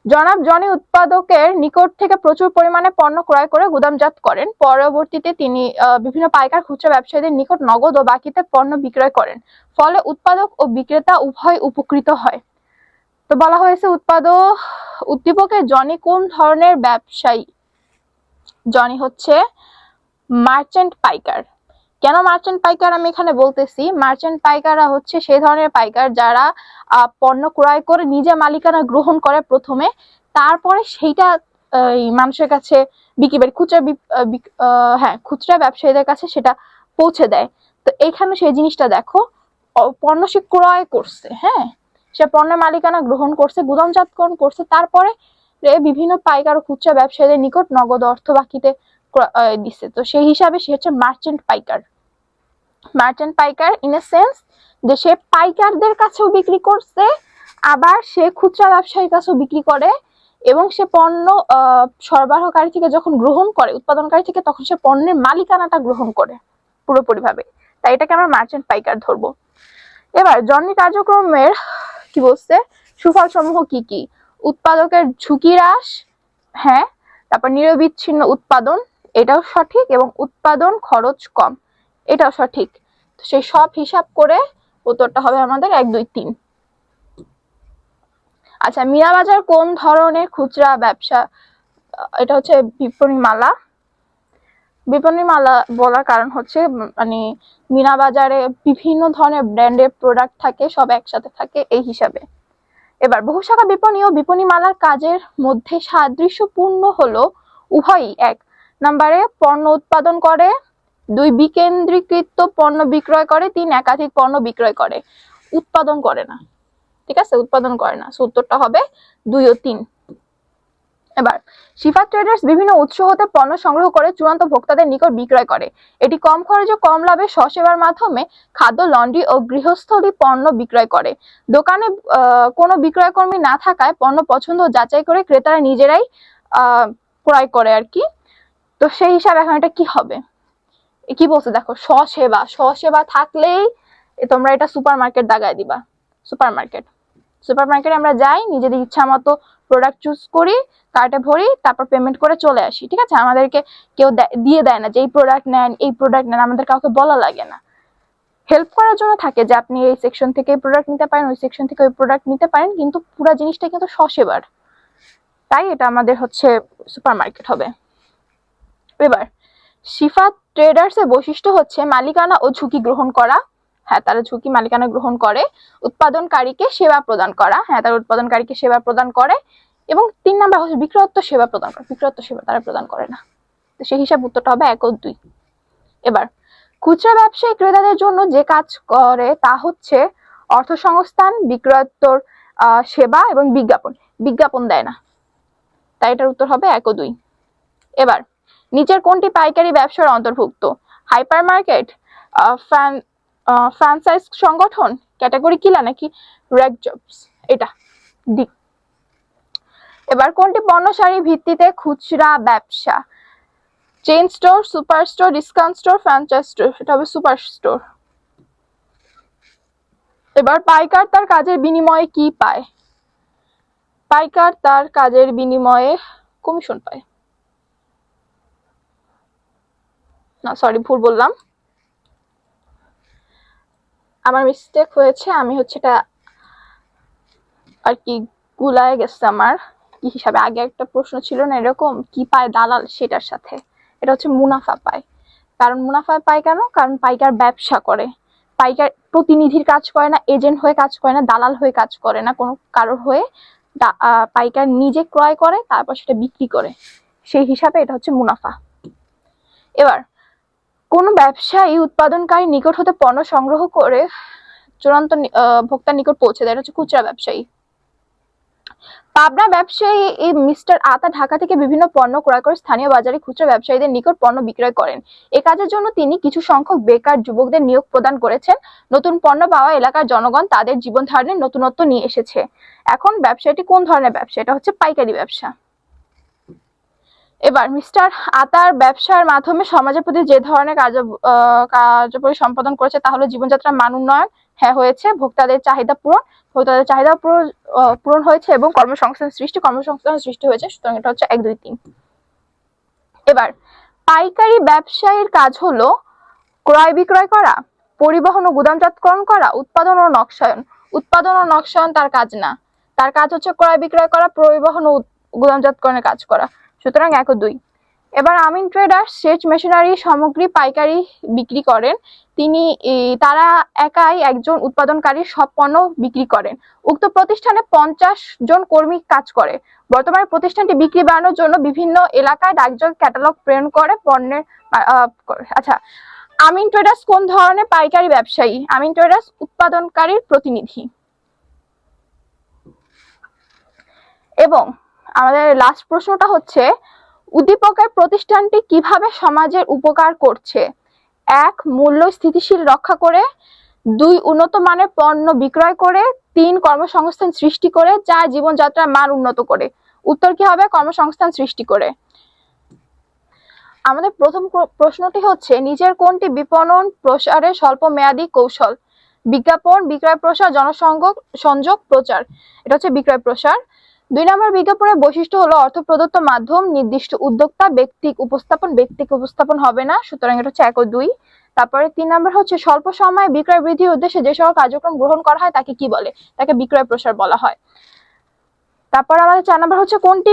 জনাব জনি উৎপাদকের নিকট থেকে প্রচুর পরিমাণে পণ্য ক্রয় করে গুদামজাত করেন। পরবর্তীতে তিনি বিভিন্ন পাইকার খুচরা ব্যবসায়ীদের নিকট নগদ ও বাকিতে পণ্য বিক্রয় করেন। ফলে উৎপাদক ও বিক্রেতা উভয় উপকৃত হয়। তো বলা হয়েছে উদ্দীপকের জনি কোন ধরনের ব্যবসায়ী? জনি হচ্ছে মার্চেন্ট পাইকার। কেন মার্চেন্ট পাইকার আমি এখানে বলতেছি, মার্চেন্ট পাইকাররা হচ্ছে সেই ধরনের পাইকার যারা পণ্য ক্রয় করে নিজে মালিকানা গ্রহণ করে প্রথমে, তারপরে সেইটা মানুষের কাছে বিক্রি করে খুচরা ব্যবসায়ীদের কাছে সেটা পৌঁছে দেয়। তো এখানে সেই জিনিসটা দেখো, পণ্য সে ক্রয় করছে, হ্যাঁ, সে পণ্যের মালিকানা গ্রহণ করছে, গুদামজাতকরণ করছে, তারপরে বিভিন্ন পাইকার ও খুচরা ব্যবসায়ীদের নিকট নগদ অর্থ বাকিতে দিচ্ছে। তো সেই হিসাবে সে হচ্ছে মার্চেন্ট পাইকার। মার্চেন্ট পাইকার ইন এ সেন্স যে সে পাইকারদের কাছেও বিক্রি করছে, আবার সে খুচরা ব্যবসায়ীর কাছেও বিক্রি করে, এবং সে পণ্য সরবরাহকারী থেকে যখন গ্রহণ করে, উৎপাদনকারী থেকে, তখন সে পণ্যের মালিকানাটা গ্রহণ করে পুরোপুরিভাবে। তাই এটাকে আমরা মার্চেন্ট পাইকার ধরবো। এবার জনি কার্যক্রমের কি বলছে, সুফল সমূহ কি কি? উৎপাদকের ঝুঁকি হ্রাস, হ্যাঁ, তারপর নিরবিচ্ছিন্ন উৎপাদন, এটাও সঠিক, এবং উৎপাদন খরচ কম, এটাও সঠিক। তো সেই সব হিসাব করে উত্তরটা হবে আমাদের 1, 2, 3। আচ্ছা, মিনা বাজার কোন ধরনের খুচরা ব্যবসা? এটা হচ্ছে বিপণী মালা। বিপণী মালা বলার কারণ হচ্ছে মানে মিনা বাজারে বিভিন্ন ধরনের ব্র্যান্ডের প্রোডাক্ট থাকে, সব একসাথে থাকে এই হিসাবে। এবার বহুশাখা বিপণী ও বিপণী মালার কাজের মধ্যে সাদৃশ্যপূর্ণ হলো উভয়ই 1 নম্বরে পণ্য উৎপাদন করে, 2 বিকেন্দ্রীকৃত পণ্য বিক্রয় করে, 3 একাধিক পণ্য বিক্রয় করে। উৎপাদন করে না, ঠিক আছে, উৎপাদন করে না। উত্তরটা হবে 2 ও 3। এবার শিফা ট্রেডার্স বিভিন্ন উৎস হতে পণ্য সংগ্রহ করে চূড়ান্ত ভোক্তাদের নিকট বিক্রয় করে। এটি কম খরচে কম লাভে স্বসেবার মাধ্যমে খাদ্য, লন্ড্রি ও গৃহস্থলী পণ্য বিক্রয় করে। দোকানে কোনো বিক্রয়কর্মী না থাকায় পণ্য পছন্দ ও যাচাই করে ক্রেতারা নিজেরাই ক্রয় করে আর কি। তো সেই হিসাবে এখন এটা কি হবে? কি বলছে দেখো, স্বসেবা। স্বসেবা থাকলেই তোমরা এটা সুপার মার্কেট দাগায় দিবা। সুপার মার্কেটে আমরা যাই, নিজেদের ইচ্ছা মতো প্রোডাক্ট চুজ করি, কার্টে ভরি, তারপর পেমেন্ট করে চলে আসি, ঠিক আছে। আমাদেরকে কেউ দিয়ে দেয় না যে এই প্রোডাক্ট নেন, এই প্রোডাক্ট নেন, আমাদের কাউকে বলা লাগে না। হেল্প করার জন্য থাকে যে আপনি এই সেকশন থেকে এই প্রোডাক্ট নিতে পারেন, ওই সেকশন থেকে ওই প্রোডাক্ট নিতে পারেন, কিন্তু পুরো জিনিসটা কিন্তু স্বসেবার। তাই এটা আমাদের হচ্ছে সুপার মার্কেট হবে। এবার শিফা ট্রেডার্স এর বৈশিষ্ট্য হচ্ছে মালিকানা ও ঝুঁকি গ্রহণ করা, হ্যাঁ তারা ঝুঁকি মালিকানা গ্রহণ করে। উৎপাদনকারীকে সেবা প্রদান করা, হ্যাঁ তারা উৎপাদনকারীকে সেবা প্রদান করে। এবং 3 নাম্বার হচ্ছে বিক্রয়োত্তর সেবা প্রদান করা, বিক্রয়োত্তর সেবা তারা প্রদান করে না। তো সেই হিসাব উত্তরটা হবে 1 ও 2। এবার খুচরা ব্যবসায়ী ক্রেতাদের জন্য যে কাজ করে তা হচ্ছে অর্থসংস্থান, বিক্রয়োত্তর সেবা এবং বিজ্ঞাপন দেয় না। তাই এটার উত্তর হবে 1 ও 2। এবার নিচের কোনটি পাইকারি ব্যবসার অন্তর্ভুক্ত? হাইপার মার্কেট, ফ্রাঞ্চাইজ সংগঠন, ক্যাটাগরি কিলার, নাকি র্যাক জবস? এটা ডি। এবার কোনটি পণ্য সারি ভিত্তিতে খুচরা ব্যবসা? Chain store, super store, discount store, franchise store? এটা হবে সুপার স্টোর। এবার পাইকার তার কাজের বিনিময়ে কি পায়? পাইকার তার কাজের বিনিময়ে কমিশন পায়। না সরি, ভুল বললাম, আমার মিস্টেক হয়েছে। আমি হচ্ছে এটা আর কি গুলায় গেছে আমার কি হিসাবে। আগে একটা প্রশ্ন ছিল না এরকম, কি পায় দালাল, সেটার সাথে এটা হচ্ছে মুনাফা পায়। কারণ মুনাফা পায় কেন? কারণ পাইকার ব্যবসা করে, পাইকার প্রতিনিধির কাজ করে না, এজেন্ট হয়ে কাজ করে না, দালাল হয়ে কাজ করে না, কোনো কারোর হয়ে। পাইকার নিজে ক্রয় করে, তারপর সেটা বিক্রি করে, সেই হিসাবে এটা হচ্ছে মুনাফা। এবার কোন ব্যবসায়ী উৎপাদনকারী নিকট হতে পণ্য সংগ্রহ করে চূড়ান্ত ভোক্তার নিকট পৌঁছে দেয়, এটা হচ্ছে খুচরা ব্যবসায়ী। পাবনা ব্যবসায়ী মিস্টার আতা ঢাকা থেকে বিভিন্ন পণ্য ক্রয় করে স্থানীয় বাজারে খুচরা ব্যবসায়ীদের নিকট পণ্য বিক্রয় করেন। এ কাজের জন্য তিনি কিছু সংখ্যক বেকার যুবকদের নিয়োগ প্রদান করেছেন। নতুন পণ্য পাওয়া এলাকার জনগণ তাদের জীবন ধারণের নতুনত্ব নিয়ে এসেছে। এখন ব্যবসায়টি কোন ধরনের ব্যবসা? এটা হচ্ছে পাইকারি ব্যবসা। এবার মিস্টার আতার ব্যবসার মাধ্যমে সমাজের প্রতি যে ধরনের কার্যাবলী সম্পাদন করেছে তা হলো জীবনযাত্রার মান উন্নয়ন, হ্যাঁ হয়েছে, ভোক্তাদের চাহিদা পূরণ হয়েছে এবং কর্মসংস্থান সৃষ্টি হয়েছে, সুতরাং এটা হচ্ছে 1, 2, 3। এবার পাইকারি ব্যবসায়ীর কাজ হলো ক্রয় বিক্রয় করা, পরিবহন ও গুদামজাতকরণ করা, উৎপাদন ও নকশায়ন তার কাজ না। তার কাজ হচ্ছে ক্রয় বিক্রয় করা, পরিবহন ও গুদামজাতকরণের কাজ করা, সুতরাং 1 ও 2। এবার আমিন ট্রেডার্স সেচ মেশিনারি সামগ্রী পাইকারি বিক্রি করেন। তারা একাই একজন উৎপাদনকারী সব পণ্য বিক্রি করেন। উক্ত প্রতিষ্ঠানে 50 জন কর্মী কাজ করে। বর্তমানে প্রতিষ্ঠানটি বিক্রি বাড়ানোর জন্য বিভিন্ন এলাকায় ডাকযোগ ক্যাটালগ প্রেরণ করে পণ্যের। আচ্ছা, আমিন ট্রেডার্স কোন ধরনের পাইকারি ব্যবসায়ী? আমিন ট্রেডার্স উৎপাদনকারীর প্রতিনিধি। এবং আমাদের লাস্ট প্রশ্নটা হচ্ছে উদ্দীপকের প্রতিষ্ঠানটি কিভাবে সমাজের উপকার করছে? 1, মূল্য স্থিতিশীল রক্ষা করে, 2, উন্নত মানের পণ্য বিক্রয় করে, 3, কর্মসংস্থান সৃষ্টি করে, 4, জীবনযাত্রার মান উন্নত করে। উত্তর কি হবে? কর্মসংস্থান সৃষ্টি করে। আমাদের প্রথম প্রশ্নটি হচ্ছে নিচের কোনটি বিপণন প্রসারের স্বল্প মেয়াদী কৌশল? বিজ্ঞাপন, বিক্রয় প্রসার, জনসংযোগ, প্রচার। এটা হচ্ছে বিক্রয় প্রসার। 2 নম্বর বিজ্ঞাপনের বৈশিষ্ট্য হলো অর্থ প্রদত্ত মাধ্যম, নির্দিষ্ট উদ্যোক্তা, ব্যক্তিক উপস্থাপন হবে না, সুতরাং এটা হচ্ছে 1 ও 2। তারপরে 3 নম্বর হচ্ছে স্বল্প সময়ে বিক্রয় বৃদ্ধির উদ্দেশ্যে যে সকল কার্যক্রম গ্রহণ করা হয় তাকে কি বলে? তাকে বিক্রয় প্রসার বলা হয়। তারপর আমাদের 4 নম্বর হচ্ছে কোনটি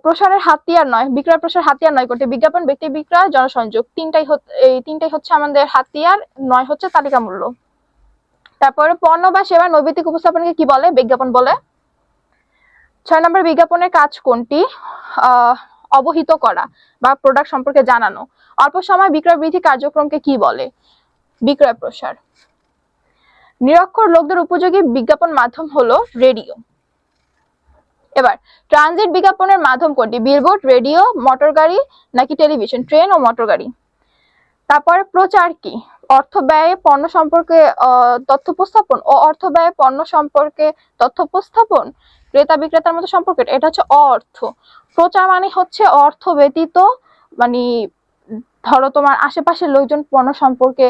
প্রসারের হাতিয়ার নয়? বিক্রয় প্রসার হাতিয়ার নয় কোনটি? বিজ্ঞাপন, ব্যক্তি বিক্রয়, জনসংযোগ। এই তিনটাই হচ্ছে আমাদের হাতিয়ার, 9 হচ্ছে তালিকা মূল্য। তারপরে পণ্য বা সেবার নৈতিক উপস্থাপনকে কি বলে? বিজ্ঞাপন বলে। 6 নম্বর বিজ্ঞাপনের কাজ কোনটি? অবহিত করা বা প্রোডাক্ট সম্পর্কে জানানো। অল্প সময় বিক্রয় বৃদ্ধি কার্যক্রমকে কি বলে? বিক্রয় প্রসার। নিরক্ষর লোকদের উপযোগী বিজ্ঞাপন মাধ্যম হলো রেডিও। এবার ট্রানজিট বিজ্ঞাপনের মাধ্যম কোনটি? বিলবোর্ড, রেডিও, মোটর গাড়ি নাকি টেলিভিশন? ট্রেন ও মোটর গাড়ি। তারপরে প্রচার কি? অর্থ ব্যয়ে পণ্য সম্পর্কে তথ্য উপস্থাপন, ও অর্থ ব্যয়ে পণ্য সম্পর্কে তথ্য উপস্থাপন, ক্রেতা বিক্রেতার মতো সম্পর্ক। এটা হচ্ছে অর্থ। প্রচার মানে হচ্ছে অর্থ ব্যতীত, মানে ধরো তোমার আশেপাশের লোকজন পণ্য সম্পর্কে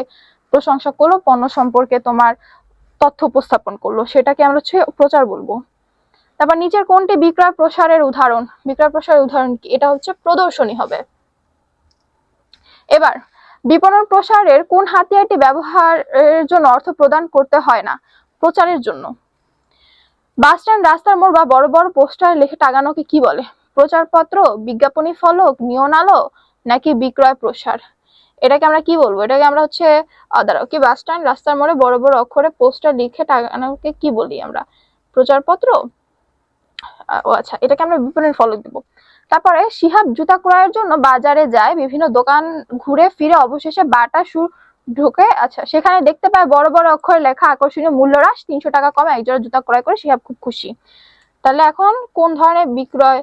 প্রশংসা করলো, পণ্য সম্পর্কে তোমার তথ্য উপস্থাপন করলো, সেটাকে আমরা হচ্ছে প্রচার বলবো। তারপর নিচের কোনটি বিক্রয় প্রসারের উদাহরণ? বিক্রয় প্রসারের উদাহরণ কি? এটা হচ্ছে প্রদর্শনী হবে। এবার বিপণন প্রসারের কোন হাতিয়ারটি ব্যবহারের জন্য অর্থ প্রদান করতে হয় না? প্রচারের জন্য। বাস স্ট্যান্ড, রাস্তার মোড় বা বড় বড় পোস্টার লিখে টাঙানোকে কি বলে? প্রচারপত্র, বিজ্ঞাপনী ফলক, নিয়ন আলো নাকি বিক্রয় প্রসার? এটাকে আমরা কি বলবো? এটাকে আমরা হচ্ছে দাঁড়াও, কি বাস স্ট্যান্ড, রাস্তার মোড়ে বড় বড় অক্ষরে পোস্টার লিখে টাঙানোকে কি বলি আমরা? প্রচারপত্র। ও আচ্ছা, এটাকে আমরা বিপণন ফলক দেব। তারপরে শিহাব জুতা ক্রয়ের জন্য বাজারে যায়, বিভিন্ন দোকান ঘুরে ফিরে অবশেষে বাটা শু ঢোকে। আচ্ছা, সেখানে দেখতে পায় বড় বড় অক্ষরে লেখা আকর্ষণীয় মূল্য হ্রাস, 300 টাকা কমে একজোড়া জুতা ক্রয় করে শিহাব খুব খুশি। তাহলে এখন কোন ধরনের বিক্রয়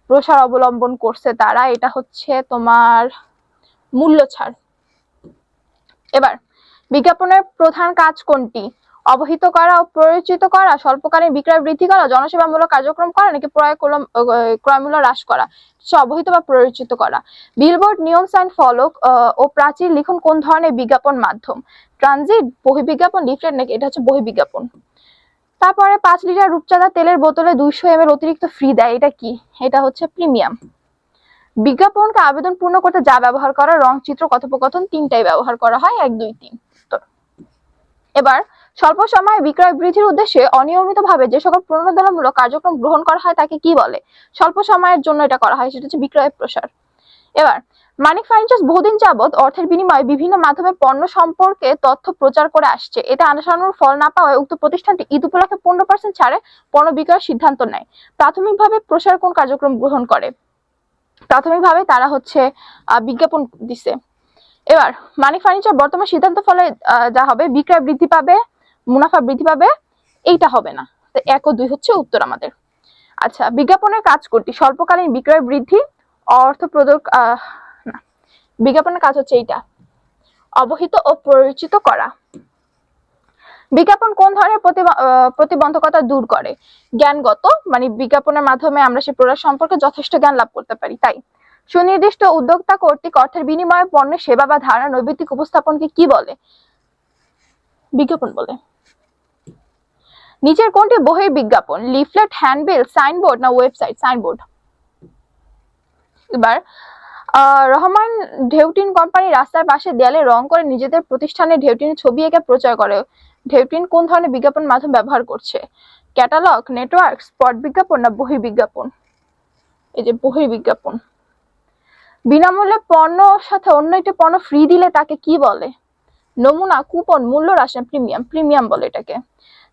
প্রসার অবলম্বন করছে তারা? এটা হচ্ছে তোমার মূল্য ছাড়। এবার বিজ্ঞাপনের প্রধান কাজ কোনটি? অবহিত করা ও পরিচিত করা, স্বল্পকালীন বিক্রয় বৃদ্ধি করা, জনসেবামূলক কার্যক্রম করা নাকি ক্রয় মূল্য হ্রাস করা? অবহিত বা পরিচিত করা। বিলবোর্ড, নিয়ন সাইন, ফলক ও প্রাচীর লিখন কোন ধরনের বিজ্ঞাপন মাধ্যম? ট্রানজিট, বহিঃবিজ্ঞাপন, লিফলেট নাকি? এটা হচ্ছে বহিঃবিজ্ঞাপন। তারপরে 5 লিটার রূপচাঁদা তেলের বোতলে 200 ml অতিরিক্ত ফ্রি দেয়, এটা কি? এটা হচ্ছে প্রিমিয়াম। বিজ্ঞাপনকে আবেদন পূর্ণ করতে যা ব্যবহার করা? রং, চিত্র, কথোপকথন, তিনটাই ব্যবহার করা হয়। 1, 2, 3। এবার স্বল্প সময়ে বিক্রয় বৃদ্ধির উদ্দেশ্যে অনিয়মিতভাবে যে সকল প্রণোদনামূলক কার্যক্রম গ্রহণ করা হয় তাকে কি বলে? স্বল্প সময়ের জন্য এটা করা হয়, সেটা হচ্ছে বিক্রয় প্রসার। এবার মানিক ফার্নিচার্স বহুদিন যাবৎ অর্থের বিনিময়ে বিভিন্ন মাধ্যমে পণ্য সম্পর্কে তথ্য প্রচার করে আসছে। এটা আশানুরূপ ফল না পাওয়ায় উক্ত প্রতিষ্ঠানটি ঈদ উপলক্ষে 15% ছাড়ে পণ্য বিক্রয়ের সিদ্ধান্ত নেয়। প্রাথমিকভাবে প্রসার কোন কার্যক্রম গ্রহণ করে? প্রাথমিকভাবে তারা হচ্ছে বিজ্ঞাপন দিছে। এবার মানিক ফার্নিচার বর্তমান সিদ্ধান্ত ফলে যা হবে, বিক্রয় বৃদ্ধি পাবে, মুনাফা বৃদ্ধি পাবে, এইটা হবে না। তো 1 ও 2 হচ্ছে উত্তর আমাদের। আচ্ছা, বিজ্ঞাপনের কাজ কোনটি? স্বল্পকালীন বিক্রয় বৃদ্ধি, অর্থ প্রদক না, বিজ্ঞাপনের কাজ হচ্ছে এইটা, অবহিত ও পরিচিত করা। বিজ্ঞাপন কোন ধরনের প্রতিবন্ধকতা দূর করে? জ্ঞানগত, মানে বিজ্ঞাপনের মাধ্যমে আমরা সেই প্রোডাক্ট সম্পর্কে যথেষ্ট জ্ঞান লাভ করতে পারি, তাই। সুনির্দিষ্ট উদ্যোক্তা কর্তৃক অর্থের বিনিময়ে পণ্যের সেবা বা ধারণা নৈতিক উপস্থাপনকে কি বলে? বিজ্ঞাপন বলে। নিচের কোনটি বহির্বিজ্ঞাপন? লিফলেট, হ্যান্ডবিল, সাইনবোর্ড না ওয়েবসাইট? সাইনবোর্ড। এবার রহমান ঢেউটিন কোম্পানি রাস্তার পাশে দেয়ালে রং করে নিজেদের প্রতিষ্ঠানে ঢেউটিনের ছবি এঁকে প্রচার করে। ঢেউটিন কোন ধরনের বিজ্ঞাপন মাধ্যম ব্যবহার করছে? ক্যাটালগ, নেটওয়ার্ক, স্পট বিজ্ঞাপন না বহির্বিজ্ঞাপন? এই যে বহির্বিজ্ঞাপন। বিনামূল্যে পণ্য সাথে অন্য একটি পণ্য ফ্রি দিলে তাকে কি বলে? নমুনা, কুপন, মূল্য হ্রাস না প্রিমিয়াম? প্রিমিয়াম বলে এটাকে।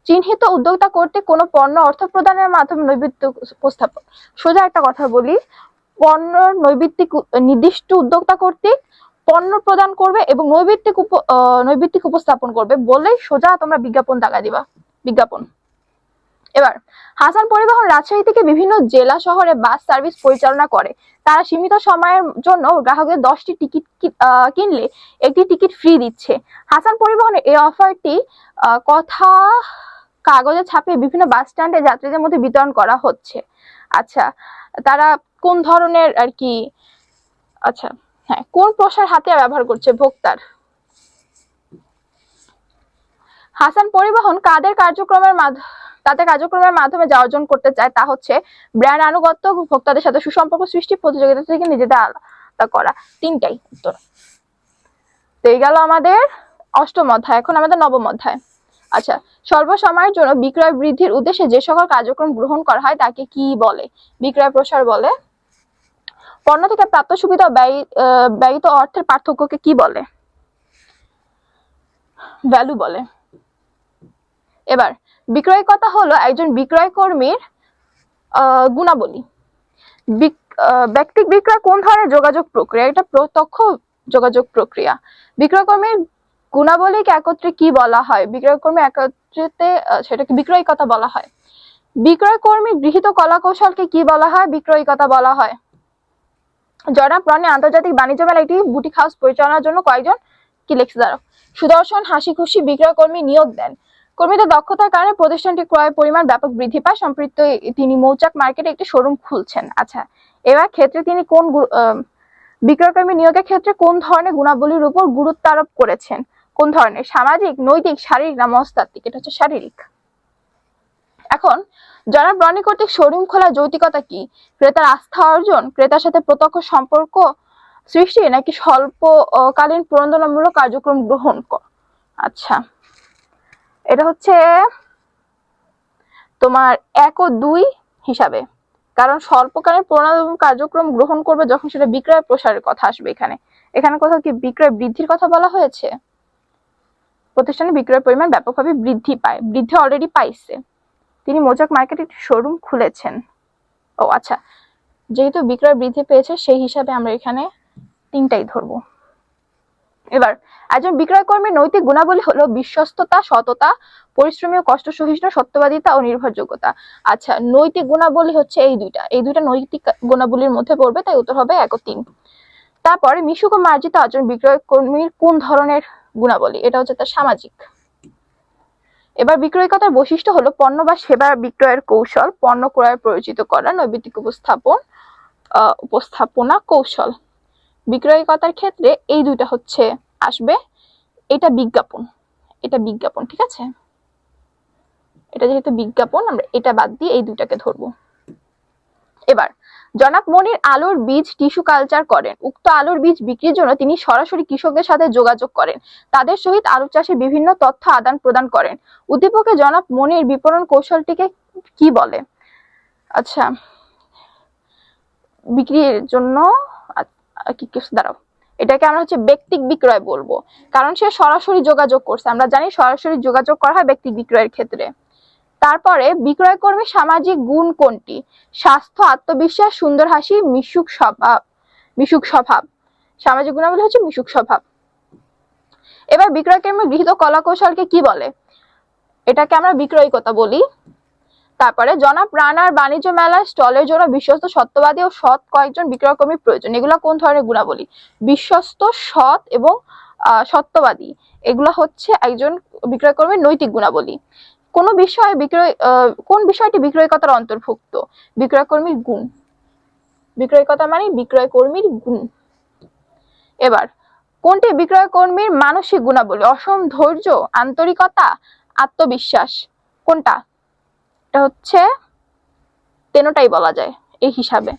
চিহ্নিত উদ্যোক্তা কর্তৃক কোনো পণ্য অর্থ প্রদানের মাধ্যমে নৈবিত্তিক উপস্থাপন। সোজা একটা কথা বলি, পণ্য নির্দিষ্ট উদ্যোক্তা কর্তৃক পণ্য প্রদান করবে এবং নৈবিত্তিক উপস্থাপন করবে বলেই সোজা তোমরা বিজ্ঞাপন টাকা দিবা। বিজ্ঞাপন। এবার হাসান পরিবহন রাজশাহী থেকে বিভিন্ন জেলা শহরে বাস সার্ভিস পরিচালনা করে। তারা সীমিত সময়ের জন্য গ্রাহকদের 10টি টিকিট কিনলে একটি টিকিট ফ্রি দিচ্ছে। হাসান পরিবহনের এই অফারটি কথা কাগজে ছাপিয়ে বিভিন্ন বাস স্ট্যান্ডে যাত্রীদের মধ্যে বিতরণ করা হচ্ছে। আচ্ছা, তারা কোন ধরনের আর কি, আচ্ছা হ্যাঁ, কোন প্রসার হাতিয়ার ব্যবহার করছে? ভোক্তার। হাসান পরিবহন কাদের কার্যক্রমের মাধ্যমে যা অর্জন করতে চায় তা হচ্ছে ব্র্যান্ড আনুগত্য, ভোক্তাদের সাথে সুসম্পর্ক সৃষ্টি, প্রতিযোগিতা থেকে নিজেদের আলাদা করা। তিনটাই উত্তর। তো এই গেল আমাদের অষ্টম অধ্যায়। এখন আমাদের নবম অধ্যায়। আচ্ছা, সর্বসময়ের জন্য বিক্রয় বৃদ্ধির উদ্দেশ্যে যে সকল কার্যক্রম গ্রহণ করা হয় তাকে কি বলে? বিক্রয় প্রসার বলে। পণ্য থেকে প্রাপ্ত সুবিধা ব্যয়িত অর্থের পার্থক্যকে কি বলে? ভ্যালু বলে। এবার বিক্রয়কর্তা হলো একজন বিক্রয় কর্মীর গুণাবলী। ব্যক্তিক বিক্রয় কোন ধরনের যোগাযোগ প্রক্রিয়া? এটা প্রত্যক্ষ যোগাযোগ প্রক্রিয়া। বিক্রয় কর্মীর গুণাবলীকে একত্রে কি বলা হয়? বিক্রয় কর্মী একত্রিতে সেটাকে বিক্রয়িকতা বলা হয়। বিক্রয় কর্মীর গৃহীত কলা কৌশলকে কি বলা হয়? বিক্রয়িকতা বলা হয়। জনাব রনি আন্তর্জাতিক বাণিজ্য মেলা একটি বুটিক হাউস পরিচালনার জন্য কয়েকজন কি লিখছে দাঁড়াও। সুদর্শন হাসি খুশি বিক্রয় কর্মী নিয়োগ দেন। কর্মীদের দক্ষতার কারণে প্রতিষ্ঠানটি ক্রয় পরিমাণ ব্যাপক বৃদ্ধি পায়। সম্প্রতি তিনি মৌচাক মার্কেটে একটি শোরুম খুলছেন। আচ্ছা, এবার ক্ষেত্রে তিনি কোন বিক্রয়কর্মী নিয়োগের ক্ষেত্রে কোন ধরনের গুণাবলীর উপর গুরুত্ব আরোপ করেছেন? কোন ধরনের? সামাজিক, নৈতিক, শারীরিক না মনস্তাত্ত্বিক? এটা হচ্ছে শারীরিক। এখন জনাব রনি কর্তৃক শোরুম খোলার যৌক্তিকতা কি? ক্রেতার আস্থা অর্জন, ক্রেতার সাথে প্রত্যক্ষ সম্পর্ক সৃষ্টি নাকি স্বল্পকালীন প্রণোদনামূলক কার্যক্রম গ্রহণ কর? আচ্ছা, এটা হচ্ছে তোমার 1 ও 2 হিসাবে, কারণ স্বল্পকালীন প্রণোদনা কার্যক্রম গ্রহণ করবে যখন সেটা বিক্রয় প্রসারের কথা আসবে। এখানে কোথাও কি বিক্রয় বৃদ্ধির কথা বলা হয়েছে? প্রতিষ্ঠানে বিক্রয় পরিমাণ ব্যাপকভাবে বৃদ্ধি পায়, বৃদ্ধি অলরেডি পাইছে। তিনি মৌচাক মার্কেটে একটি শোরুম খুলেছেন। ও আচ্ছা, যেহেতু বিক্রয় বৃদ্ধি পেয়েছে সেই হিসাবে আমরা এখানে তিনটাই ধরবো। এবার একজন বিক্রয় কর্মীর নৈতিক গুণাবলী হলো বিশ্বস্ততা, সততা, পরিশ্রমী ও কষ্ট সহিষ্ণু, সত্যবাদিতা ও নির্ভরযোগ্যতা। আচ্ছা, নৈতিক গুণাবলী হচ্ছে এই দুইটা নৈতিক গুণাবলীর মধ্যে পড়বে, তাই উত্তর হবে 1 ও 3। তারপরে মিশুক ও মার্জিত একজন বিক্রয় কর্মীর কোন ধরনের গুণাবলী? এটা হচ্ছে তার সামাজিক। এবার বিক্রয়কতার বৈশিষ্ট্য হলো পণ্য বা সেবা বিক্রয়ের কৌশল, পণ্য ক্রয় পরিচিত করা, নৈবিত্তিক উপস্থাপনা কৌশল। বিক্রয়কতার ক্ষেত্রে এই দুইটা হচ্ছে আসবে। এটা বিজ্ঞাপন, ঠিক আছে। এটা যেহেতু বিজ্ঞাপন, আমরা এটা বাদ দিয়ে এই দুইটাকে ধরবো। এবার জনাব মনির আলুর বীজ টিস্যু কালচার করেন। উক্ত আলুর বীজ বিক্রির জন্য তিনি সরাসরি কৃষকদের সাথে যোগাযোগ করেন, তাদের সহিত আলু চাষে বিভিন্ন তথ্য আদান প্রদান করেন। উদ্দীপকে জনাব মনির বিপণন কৌশলটিকে কি বলে? আচ্ছা, বিক্রির জন্য কি দাঁড়াও, এটাকে আমরা হচ্ছে ব্যক্তিক বিক্রয় বলবো, কারণ সে সরাসরি যোগাযোগ করছে। আমরা জানি সরাসরি যোগাযোগ করা হয় ব্যক্তিক বিক্রয়ের ক্ষেত্রে। তারপরে বিক্রয় কর্মীর সামাজিক গুণ কোনটি? স্বাস্থ্য, আত্মবিশ্বাস, সুন্দর হাসি, মিশুক স্বভাব। সামাজিক গুণাবলী হচ্ছে মিশুক স্বভাব। এবার বিক্রয় কর্মীর গৃহীত কলা কৌশলকে কি বলে? এটাকে আমরা বিক্রয়িকতা বলি। তারপরে জনাব রানার বাণিজ্য মেলার স্টলের জন্য বিশ্বস্ত, সত্যবাদী ও সৎ কয়েকজন বিক্রয় কর্মীর প্রয়োজন। এগুলো কোন ধরনের গুণাবলী? বিশ্বস্ত, সৎ এবং সত্যবাদী, এগুলো হচ্ছে একজন বিক্রয় কর্মীর নৈতিক গুণাবলী। কোন বিষয়টি বিক্রয়কতার অন্তর্ভুক্ত? বিক্রয় কর্মীর গুণ। বিক্রয়কতা মানে বিক্রয় কর্মীর গুণ। এবার কোনটি বিক্রয় কর্মীর মানসিক গুণাবলী? অসম ধৈর্য, আন্তরিকতা, আত্মবিশ্বাস। কোনটা? এটা হচ্ছে তেনোটাই বলা যায় এই হিসাবে।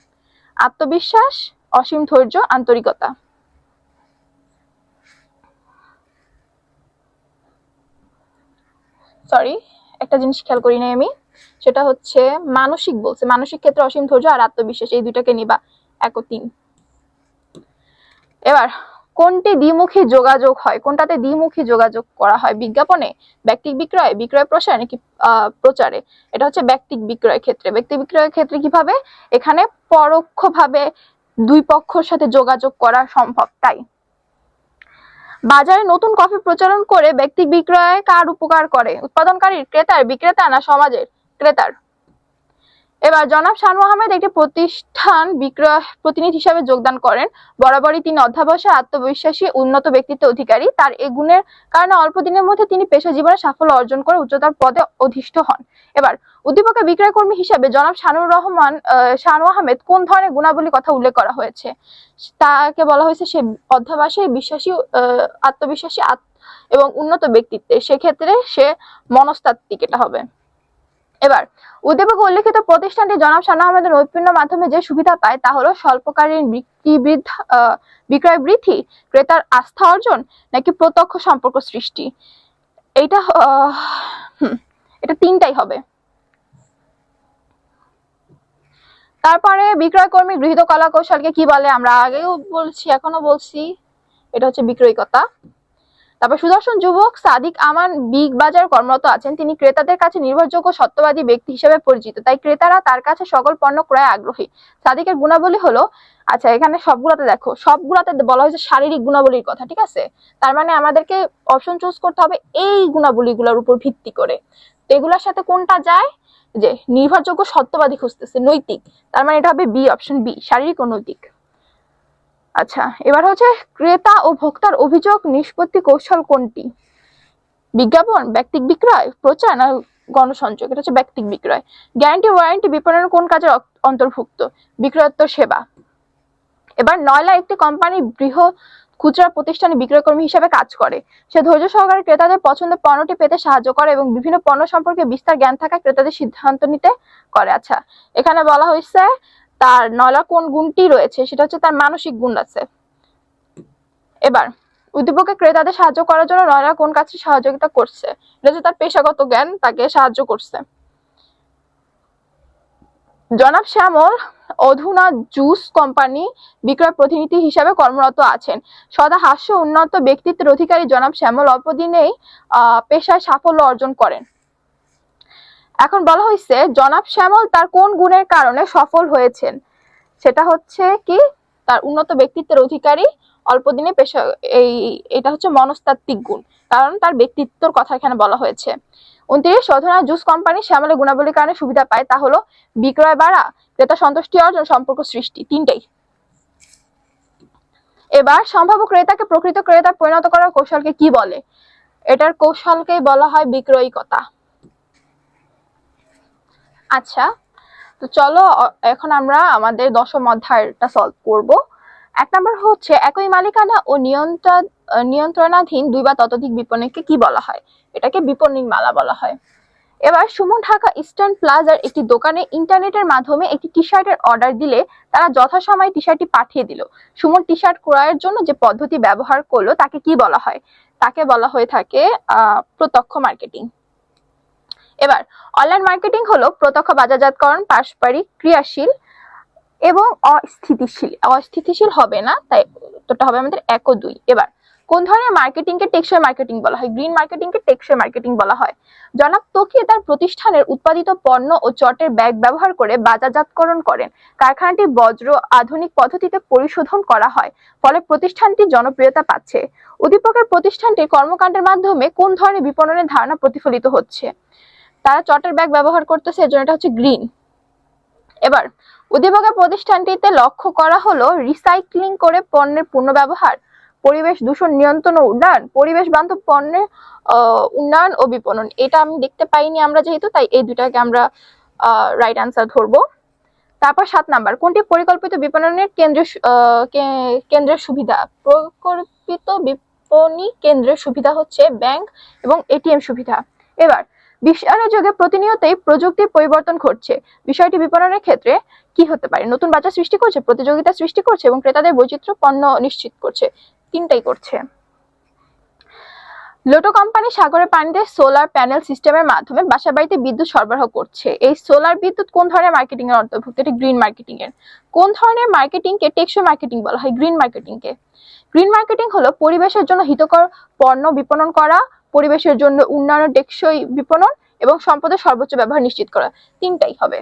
আত্মবিশ্বাস, অসীম ধৈর্য, আন্তরিকতা। সরি, একটা জিনিস খেয়াল করি নাই আমি, সেটা হচ্ছে মানসিক বলছে, মানসিক ক্ষেত্রে অসীম ধৈর্য আর আত্মবিশ্বাস, এই দুইটাকে নিবা 1 ও 3। এবার কোনটি দ্বিমুখী যোগাযোগ হয়, কোনটাতে দ্বিমুখী যোগাযোগ করা হয়? বিজ্ঞাপনে, ব্যক্তিক বিক্রয়, বিক্রয় প্রসার নাকি প্রচারে? এটা হচ্ছে ব্যক্তিক বিক্রয় ক্ষেত্রে। ব্যক্তিক বিক্রয়ের ক্ষেত্রে কিভাবে? এখানে পরোক্ষভাবে দুই পক্ষের সাথে যোগাযোগ করা সম্ভব। তাই বাজারে নতুন কফি প্রচলন করে ব্যক্তিক বিক্রয় কার উপকার করে? উৎপাদনকারীর, ক্রেতার, বিক্রেতা না সমাজের? ক্রেতার। এবার জনাব শানু আহমেদ একটি প্রতিষ্ঠান বিক্রয় প্রতিনিধি হিসাবে যোগদান করেন। বরাবরই তিনি অধ্যাবসায়, আত্মবিশ্বাসী, উন্নত ব্যক্তিত্বের অধিকারী। তার এই গুণের কারণে অল্প দিনের মধ্যে তিনি পেশা জীবনে সাফল্য অর্জন করে উচ্চতর পদে অধিষ্ঠিত হন। এবার উদ্দীপকে বিক্রয় কর্মী হিসাবে জনাব শানু আহমেদ কোন ধরনের গুণাবলীর কথা উল্লেখ করা হয়েছে? তাকে বলা হয়েছে সে অধ্যাবসায়ী, বিশ্বাসী, আত্মবিশ্বাসী এবং উন্নত ব্যক্তিত্বের। সেক্ষেত্রে সে মনস্তাত্ত্বিক, এটা হবে। এবার উদ্দীপকে উল্লেখিত প্রতিষ্ঠানটি জনাব শানু আহমেদের নৈপুণ্যের মাধ্যমে যে সুবিধা পায় তা হলো স্বল্পকালীন বিক্রয় বৃদ্ধি, ক্রেতার আস্থা অর্জন নাকি প্রত্যক্ষ সম্পর্ক সৃষ্টি? এটা এটা 3টাই হবে। তারপরে বিক্রয় কর্মী গৃহীত কলা কৌশলকে কি বলে? আমরা আগেও বলছি, এখনো বলছি, এটা হচ্ছে বিক্রয়িকতা। তারপর সুদর্শন যুবক সাদিক আমান বিগ বাজার কর্মরত আছেন। তিনি ক্রেতাদের কাছে নির্ভরযোগ্য, সত্যবাদী ব্যক্তি হিসেবে পরিচিত, তাই ক্রেতারা তার কাছে সকল পণ্য ক্রয়ে আগ্রহী। সাদিকের গুণাবলী হলো, আচ্ছা এখানে সবগুলাতে দেখো, সবগুলাতে বলা হয়েছে শারীরিক গুণাবলীর কথা, ঠিক আছে? তার মানে আমাদেরকে অপশন চুজ করতে হবে এই গুণাবলীগুলোর উপর ভিত্তি করে। তো এগুলোর সাথে কোনটা যায়? যে নির্ভরযোগ্য, সত্যবাদী খুঁজতেছে, নৈতিক, তার মানে এটা হবে বি, অপশন বি, শারীরিক ও নৈতিক। আচ্ছা, এবার হচ্ছে ক্রেতা ও ভোক্তার অভিযোগ নিষ্পত্তি কৌশল কোনটি? বিজ্ঞাপন, ব্যক্তিক বিক্রয়, প্রচার না গণসংযোগ? এটা হচ্ছে ব্যক্তিক বিক্রয়। গ্যারান্টি ওয়ারেন্টি বিপণনের কোন কাজের অন্তর্ভুক্ত? বিক্রয়োত্তর সেবা। এবার নয়লা একটি কোম্পানি বৃহৎ খুচরা প্রতিষ্ঠানে বিক্রয়কর্মী হিসেবে কাজ করে। সে ধৈর্য সহকারে ক্রেতাদের পছন্দের পণ্যটি পেতে সাহায্য করে এবং বিভিন্ন পণ্য সম্পর্কে বিস্তার জ্ঞান থাকা ক্রেতাদের সিদ্ধান্ত নিতে করে। আচ্ছা, এখানে বলা হয়েছে তার নয়লা কোন গুণটি রয়েছে? সেটা হচ্ছে তার মানসিক গুণ আছে। এবার উদ্দীপকে ক্রেতাদের সাহায্য করার জন্য নয়লা কোন কাজটি সহযোগিতা করছে? এটা হচ্ছে তার পেশাগত জ্ঞান তাকে সাহায্য করছে। জনাব শ্যামল অধুনা জুস কোম্পানি বিক্রয় প্রতিনিধি হিসাবে কর্মরত আছেন। সদা হাস্য, উন্নত ব্যক্তিত্বের অধিকারী জনাব শ্যামল অল্প দিনেই পেশায় সাফল্য অর্জন করেন। এখন বলা হয়েছে জনাব শ্যামল তার কোন গুণের কারণে সফল হয়েছেন? সেটা হচ্ছে কি, তার উন্নত ব্যক্তিত্বের অধিকারী, অল্প দিনে পেশা, এটা হচ্ছে মনস্তাত্ত্বিক গুণ, কারণ তার ব্যক্তিত্বর কথা এখানে বলা হয়েছে। 29 অধুনা জুস কোম্পানি শ্যামলের গুণাবলীর কারণে সুবিধা পায়, তা হলো বিক্রয় বাড়া, ক্রেতা সন্তুষ্টি অর্জন, সম্পর্ক সৃষ্টি, 3টাই। এবার সম্ভাব্য ক্রেতাকে প্রকৃত ক্রেতা পরিণত করার কৌশলকে কি বলে? এটার কৌশলকেই বলা হয় বিক্রয়িকতা। আচ্ছা, তো চলো এখন আমরা আমাদের 10ম অধ্যায়টা সলভ করব। 1 নম্বর হচ্ছে একই মালিকানা ও নিয়ন্ত্রণাধীন 2 বা ততোধিক বিপণীকে কি বলা হয়? এটাকে বিপণীর মালা বলা হয়। এবার সুমন ঢাকা ইস্টার্ন প্লাজার একটি দোকানে ইন্টারনেটের মাধ্যমে একটি টি শার্টের অর্ডার দিলে তারা যথাসময়ে টি শার্টটি পাঠিয়ে দিল। সুমন টি শার্ট ক্রয়ের জন্য যে পদ্ধতি ব্যবহার করলো তাকে কি বলা হয়? তাকে বলা হয়ে থাকে প্রত্যক্ষ মার্কেটিং। এবার অনলাইন মার্কেটিং হলো প্রত্যক্ষ বাজারজাতকরণ, পারস্পরিক, ক্রিয়াশীল এবং অস্থিতিশীল হবে না, তাই উত্তরটা হবে আমাদের 1 ও 2। এবার কোন ধরনের মার্কেটিংকে টেকসই মার্কেটিং বলা হয়? গ্রিন মার্কেটিংকে টেকসই মার্কেটিং বলা হয়। জনাব তকিয়ে তার প্রতিষ্ঠানের উৎপাদিত পণ্য ও চটের ব্যাগ ব্যবহার করে বাজারজাতকরণ করেন। কারখানাটি বজ্র আধুনিক পদ্ধতিতে পরিশোধন করা হয়, ফলে প্রতিষ্ঠানটি জনপ্রিয়তা পাচ্ছে। উদ্দীপকের প্রতিষ্ঠানটির কর্মকাণ্ডের মাধ্যমে কোন ধরনের বিপণনের ধারণা প্রতিফলিত হচ্ছে? তারা চটের ব্যাগ ব্যবহার করতেছে, এজন্য এটা হচ্ছে গ্রিন। এবার উদ্দীপকের প্রতিষ্ঠানটিতে লক্ষ্য করা হলো রিসাইক্লিং করে পণ্যের পুনর্ব্যবহার, পরিবেশ দূষণ নিয়ন্ত্রণ ও উন্নয়ন, পরিবেশ বান্ধব পণ্যের উন্নয়ন ও বিপণন। এটা আমি দেখতে পাইনি আমরা যেহেতু, তাই এই দুটাকে আমরা রাইট আনসার ধরবো। তারপর 7 নাম্বার কোনটি পরিকল্পিত বিপণনের কেন্দ্রের সুবিধা? পরিকল্পিত বিপণী কেন্দ্রের সুবিধা হচ্ছে ব্যাংক এবং এটিএম সুবিধা। এবার বিশ্বায়নের যুগে প্রতিনিয়তই প্রযুক্তির পরিবর্তন ঘটছে। বিষয়টি বিপণনের ক্ষেত্রে কি হতে পারে? নতুন বাজার সৃষ্টি করছে, প্রতিযোগিতা সৃষ্টি করছে এবং ক্রেতাদের বৈচিত্র্য পণ্য নিশ্চিত করছে। তিনটাই করছে। লোটো কোম্পানি সাগরের পানিতে সোলার প্যানেল সিস্টেমের মাধ্যমে বাসাবাড়িতে বিদ্যুৎ সরবরাহ করছে। এই সোলার বিদ্যুৎ কোন ধরনের মার্কেটিং এর অন্তর্ভুক্ত? এটি গ্রিন মার্কেটিং এর। কোন ধরনের মার্কেটিং কে টেকসই মার্কেটিং বলা হয়? গ্রিন মার্কেটিং কে। গ্রিন মার্কেটিং হলো পরিবেশের জন্য হিতকর পণ্য বিপণন করা, পরিবেশের জন্য উন্নয়ন, টেকসই বিপণন এবং সম্পদের সর্বোচ্চ ব্যবহার নিশ্চিত করা। তিনটাই হবে।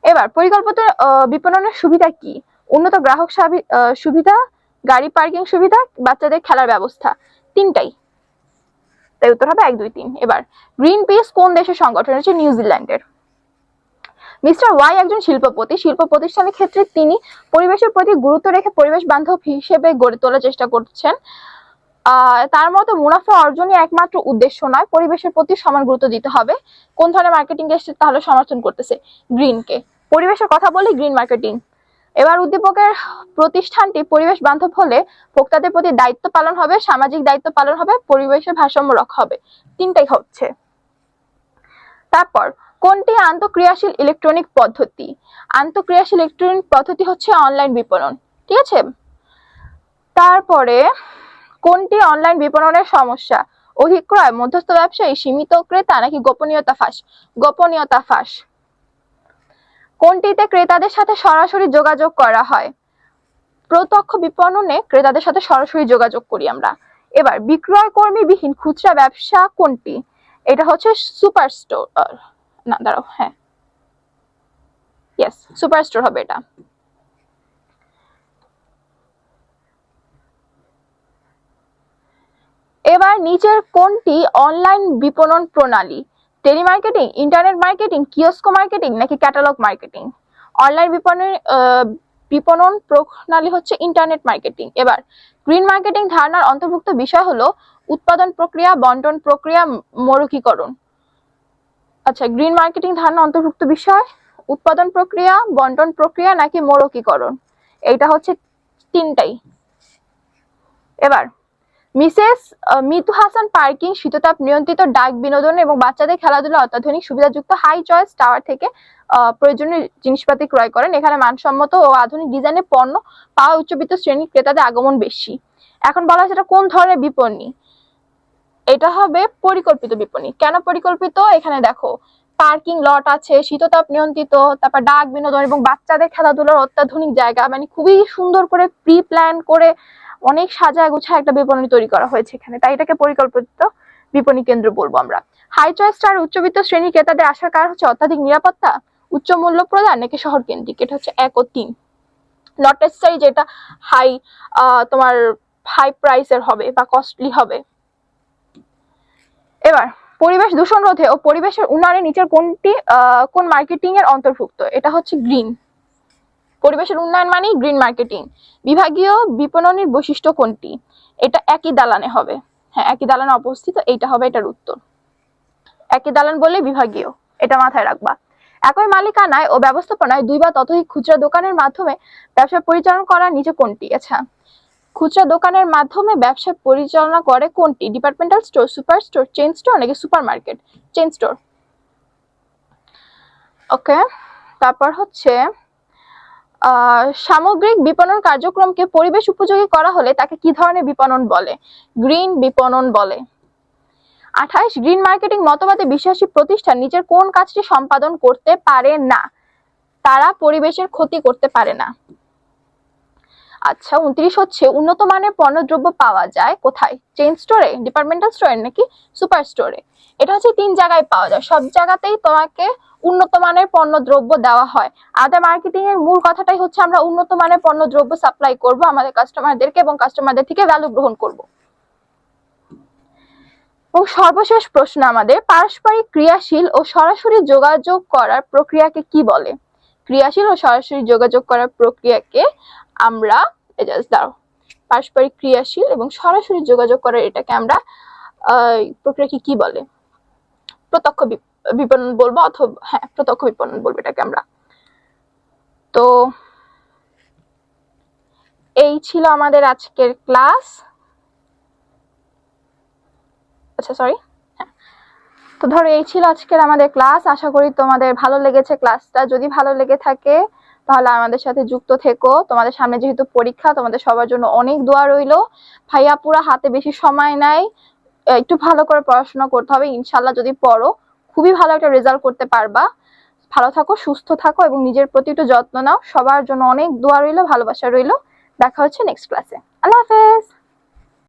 এবার পরিকল্পিত বিপণনের সুবিধা কি? উন্নত গ্রাহক সুবিধা, গাড়ি পার্কিং সুবিধা, বাচ্চাদের খেলার ব্যবস্থা। তিনটাই। তাই উত্তর হবে 1, 2, 3। এবার গ্রিন পিস কোন দেশের সংগঠন? হচ্ছে নিউজিল্যান্ডের। মিস্টার ওয়াই একজন শিল্পপতি। শিল্প প্রতিষ্ঠানের ক্ষেত্রে তিনি পরিবেশের প্রতি গুরুত্ব রেখে পরিবেশ বান্ধব হিসেবে গড়ে তোলার চেষ্টা করছেন। তার মতো মুনাফা অর্জনই একমাত্র উদ্দেশ্য নয়, পরিবেশের প্রতি সমান গুরুত্ব দিতে হবে। কোন ধরনের মার্কেটিং এসে তাহলে সমর্থন করতেছে? গ্রিনকে। পরিবেশের কথা বলি, গ্রিন মার্কেটিং। এবার উদ্দীপকের প্রতিষ্ঠানটি পরিবেশ বান্ধব হলে ভোক্তাদের প্রতি দায়িত্ব পালন হবে, সামাজিক দায়িত্ব পালন হবে, পরিবেশের ভারসাম্য রক্ষা হবে। তিনটাই হচ্ছে। তারপর কোনটি আন্তঃক্রিয়াশীল ইলেকট্রনিক পদ্ধতি? আন্তঃক্রিয়াশীল ইলেকট্রনিক পদ্ধতি হচ্ছে অনলাইন বিপণন। ঠিক আছে। তারপরে কোনটি অনলাইন বিপণনের সমস্যা? অধিক ক্রয়, মধ্যস্থ ব্যবসায়ী, সীমিত ক্রেতা নাকি গোপনীয়তা ফাঁস? গোপনীয়তা ফাঁস। কোনটিতে ক্রেতাদের সাথে সরাসরি যোগাযোগ করা হয়? প্রত্যক্ষ বিপণনে ক্রেতাদের সাথে সরাসরি যোগাযোগ করি আমরা। এবার বিক্রয় কর্মী বিহীন খুচরা ব্যবসা কোনটি? এটা হচ্ছে সুপার স্টোর। না দাঁড়াও, হ্যাঁ, ইয়েস, সুপার স্টোর হবে এটা। এবার নিচের কোনটি অনলাইন বিপণন প্রণালী? টেলিমার্কেটিং, ইন্টারনেট মার্কেটিং, কিওস্কো মার্কেটিং নাকি ক্যাটালগ মার্কেটিং? অনলাইন বিপণন প্রণালী হচ্ছে ইন্টারনেট মার্কেটিং। এবার গ্রিন মার্কেটিং ধারণার অন্তর্ভুক্ত বিষয় হলো উৎপাদন প্রক্রিয়া, বন্টন প্রক্রিয়া, মৌলিকীকরণ। আচ্ছা, গ্রিন মার্কেটিং ধারণা অন্তর্ভুক্ত বিষয় উৎপাদন প্রক্রিয়া, বন্টন প্রক্রিয়া নাকি মৌলিকীকরণ? এইটা হচ্ছে তিনটাই। এবার মিসেস মিতু হাসান পার্কিং শীততাপ নিয়ন্ত্রিত ডাক বিনোদন এবং বাচ্চাদের খেলাধুলা অত্যাধুনিক সুবিধাযুক্ত হাই চয়েস টাওয়ার থেকে প্রয়োজনীয় জিনিসপাতি ক্রয় করেন। এখানে মানসম্মত ও আধুনিক ডিজাইনের পণ্য পাওয়া উচ্চবিত্ত শ্রেণীর ক্রেতাদের আগমন বেশি। এখন বলা হয় সেটা কোন ধরনের বিপণী? এটা হবে পরিকল্পিত বিপণী। কেন পরিকল্পিত? এখানে দেখো পার্কিং লট আছে, শীততাপ নিয়ন্ত্রিত, তারপর ডাক বিনোদন এবং বাচ্চাদের খেলাধুলার অত্যাধুনিক জায়গা, মানে খুবই সুন্দর করে প্রি প্ল্যান করে অনেক সাজায় গোছায় একটা বিপণী তৈরি করা হয়েছে এখানে, তাই এটাকে পরিকল্পিত বিপণী কেন্দ্র বলবো আমরা। হাই চয়েস স্টার উচ্চবিত্ত শ্রেণীর ক্রেতাদের আসার কারণ হচ্ছে অত্যাধিক নিরাপত্তা, উচ্চ মূল্য প্রদান নাকি শহর কেন্দ্রিক? এটা হচ্ছে 1 ও 3। নট নেসেসারি যেটা হাই তোমার হাই প্রাইসের হবে বা কস্টলি হবে। এবার পরিবেশ দূষণ রোধে ও পরিবেশের উন্নয়নে নিচের কোনটি কোন মার্কেটিং এর অন্তর্ভুক্ত? এটা হচ্ছে গ্রিন। পরিবেশের উন্নয়ন মানেই গ্রিন মার্কেটিং। বিভাগীয় বিপণনের বৈশিষ্ট্য কোনটি? এটা একই দালানে হবে। হ্যাঁ, একই দালানে অবস্থিত, এইটা হবে এটার উত্তর। একই দালান বললে বিভাগীয়, এটা মাথায় রাখবা। একই মালিকানায় ও ব্যবস্থাপনায় 2 বা ততোধিক খুচরা দোকানের মাধ্যমে ব্যবসা পরিচালনা করা নিচে কোনটি? আচ্ছা, খুচরা দোকানের মাধ্যমে ব্যবসা পরিচালনা করে কোনটি? Departmental store, super store, chain store নাকি super market? Chain store. Okay. তারপর হচ্ছে সামগ্রিক বিপণন কার্যক্রমকে পরিবেশ উপযোগী করা হলে তাকে কি ধরনের বিপণন বলে? গ্রিন বিপণন বলে। 28 গ্রিন মার্কেটিং মতবাদে বিশ্বাসী প্রতিষ্ঠান নিচের কোন কাজটি সম্পাদন করতে পারে না? তারা পরিবেশের ক্ষতি করতে পারে না। আচ্ছা, 29 হচ্ছে উন্নত মানের পণ্যদ্রব্য পাওয়া যায় কোথায়? চেইন স্টোরে, ডিপার্টমেন্টাল স্টোরে নাকি সুপার স্টোরে? এটা হচ্ছে 3 জায়গায় পাওয়া যায়, সব জায়গাতেই তোমাকে উন্নত মানের পণ্যদ্রব্য দেওয়া হয়। আমাদের মার্কেটিং এর মূল কথাটাই হচ্ছে আমরা উন্নত মানের পণ্যদ্রব্য সাপ্লাই করব আমাদের কাস্টমারদেরকে এবং কাস্টমারদের থেকে ভ্যালু গ্রহণ করব। এবং সর্বশেষ প্রশ্ন আমাদের, পারস্পরিক ক্রিয়াশীল ও সরাসরি যোগাযোগ করার প্রক্রিয়াকে কি বলে? ক্রিয়াশীল ও সরাসরি যোগাযোগ করার প্রক্রিয়াকে আমরা পারস্পরিক ক্রিয়াশীল এবং সরাসরি যোগাযোগ করার এটাকে আমরা প্রক্রিয়াকে কি বলে? প্রত্যক্ষ বিপণন বলবো, অথবা হ্যাঁ প্রত্যক্ষ বিপণন বলবো এটাকে আমরা। তো এই ছিল আমাদের আজকের ক্লাস। আচ্ছা সরি, হ্যাঁ তো ধরো এই ছিল আজকের আমাদের ক্লাস। আশা করি তোমাদের ভালো লেগেছে ক্লাসটা। যদি ভালো লেগে থাকে তাহলে আমাদের সাথে যুক্ত থেকো। তোমাদের সামনে যেহেতু পরীক্ষা, তোমাদের সবার জন্য অনেক দোয়া রইলো। ভাইয়া পুরা হাতে বেশি সময় নাই, একটু ভালো করে পড়াশোনা করতে হবে। ইনশাল্লাহ যদি পড়ো খুবই ভালো একটা রেজাল্ট করতে পারবা। ভালো থাকো, সুস্থ থাকো এবং নিজের প্রতি একটু যত্ন নাও। সবার জন্য অনেক দোয়া রইলো, ভালোবাসা রইলো। দেখা হচ্ছে নেক্সট ক্লাসে। আল্লাহ হাফেজ।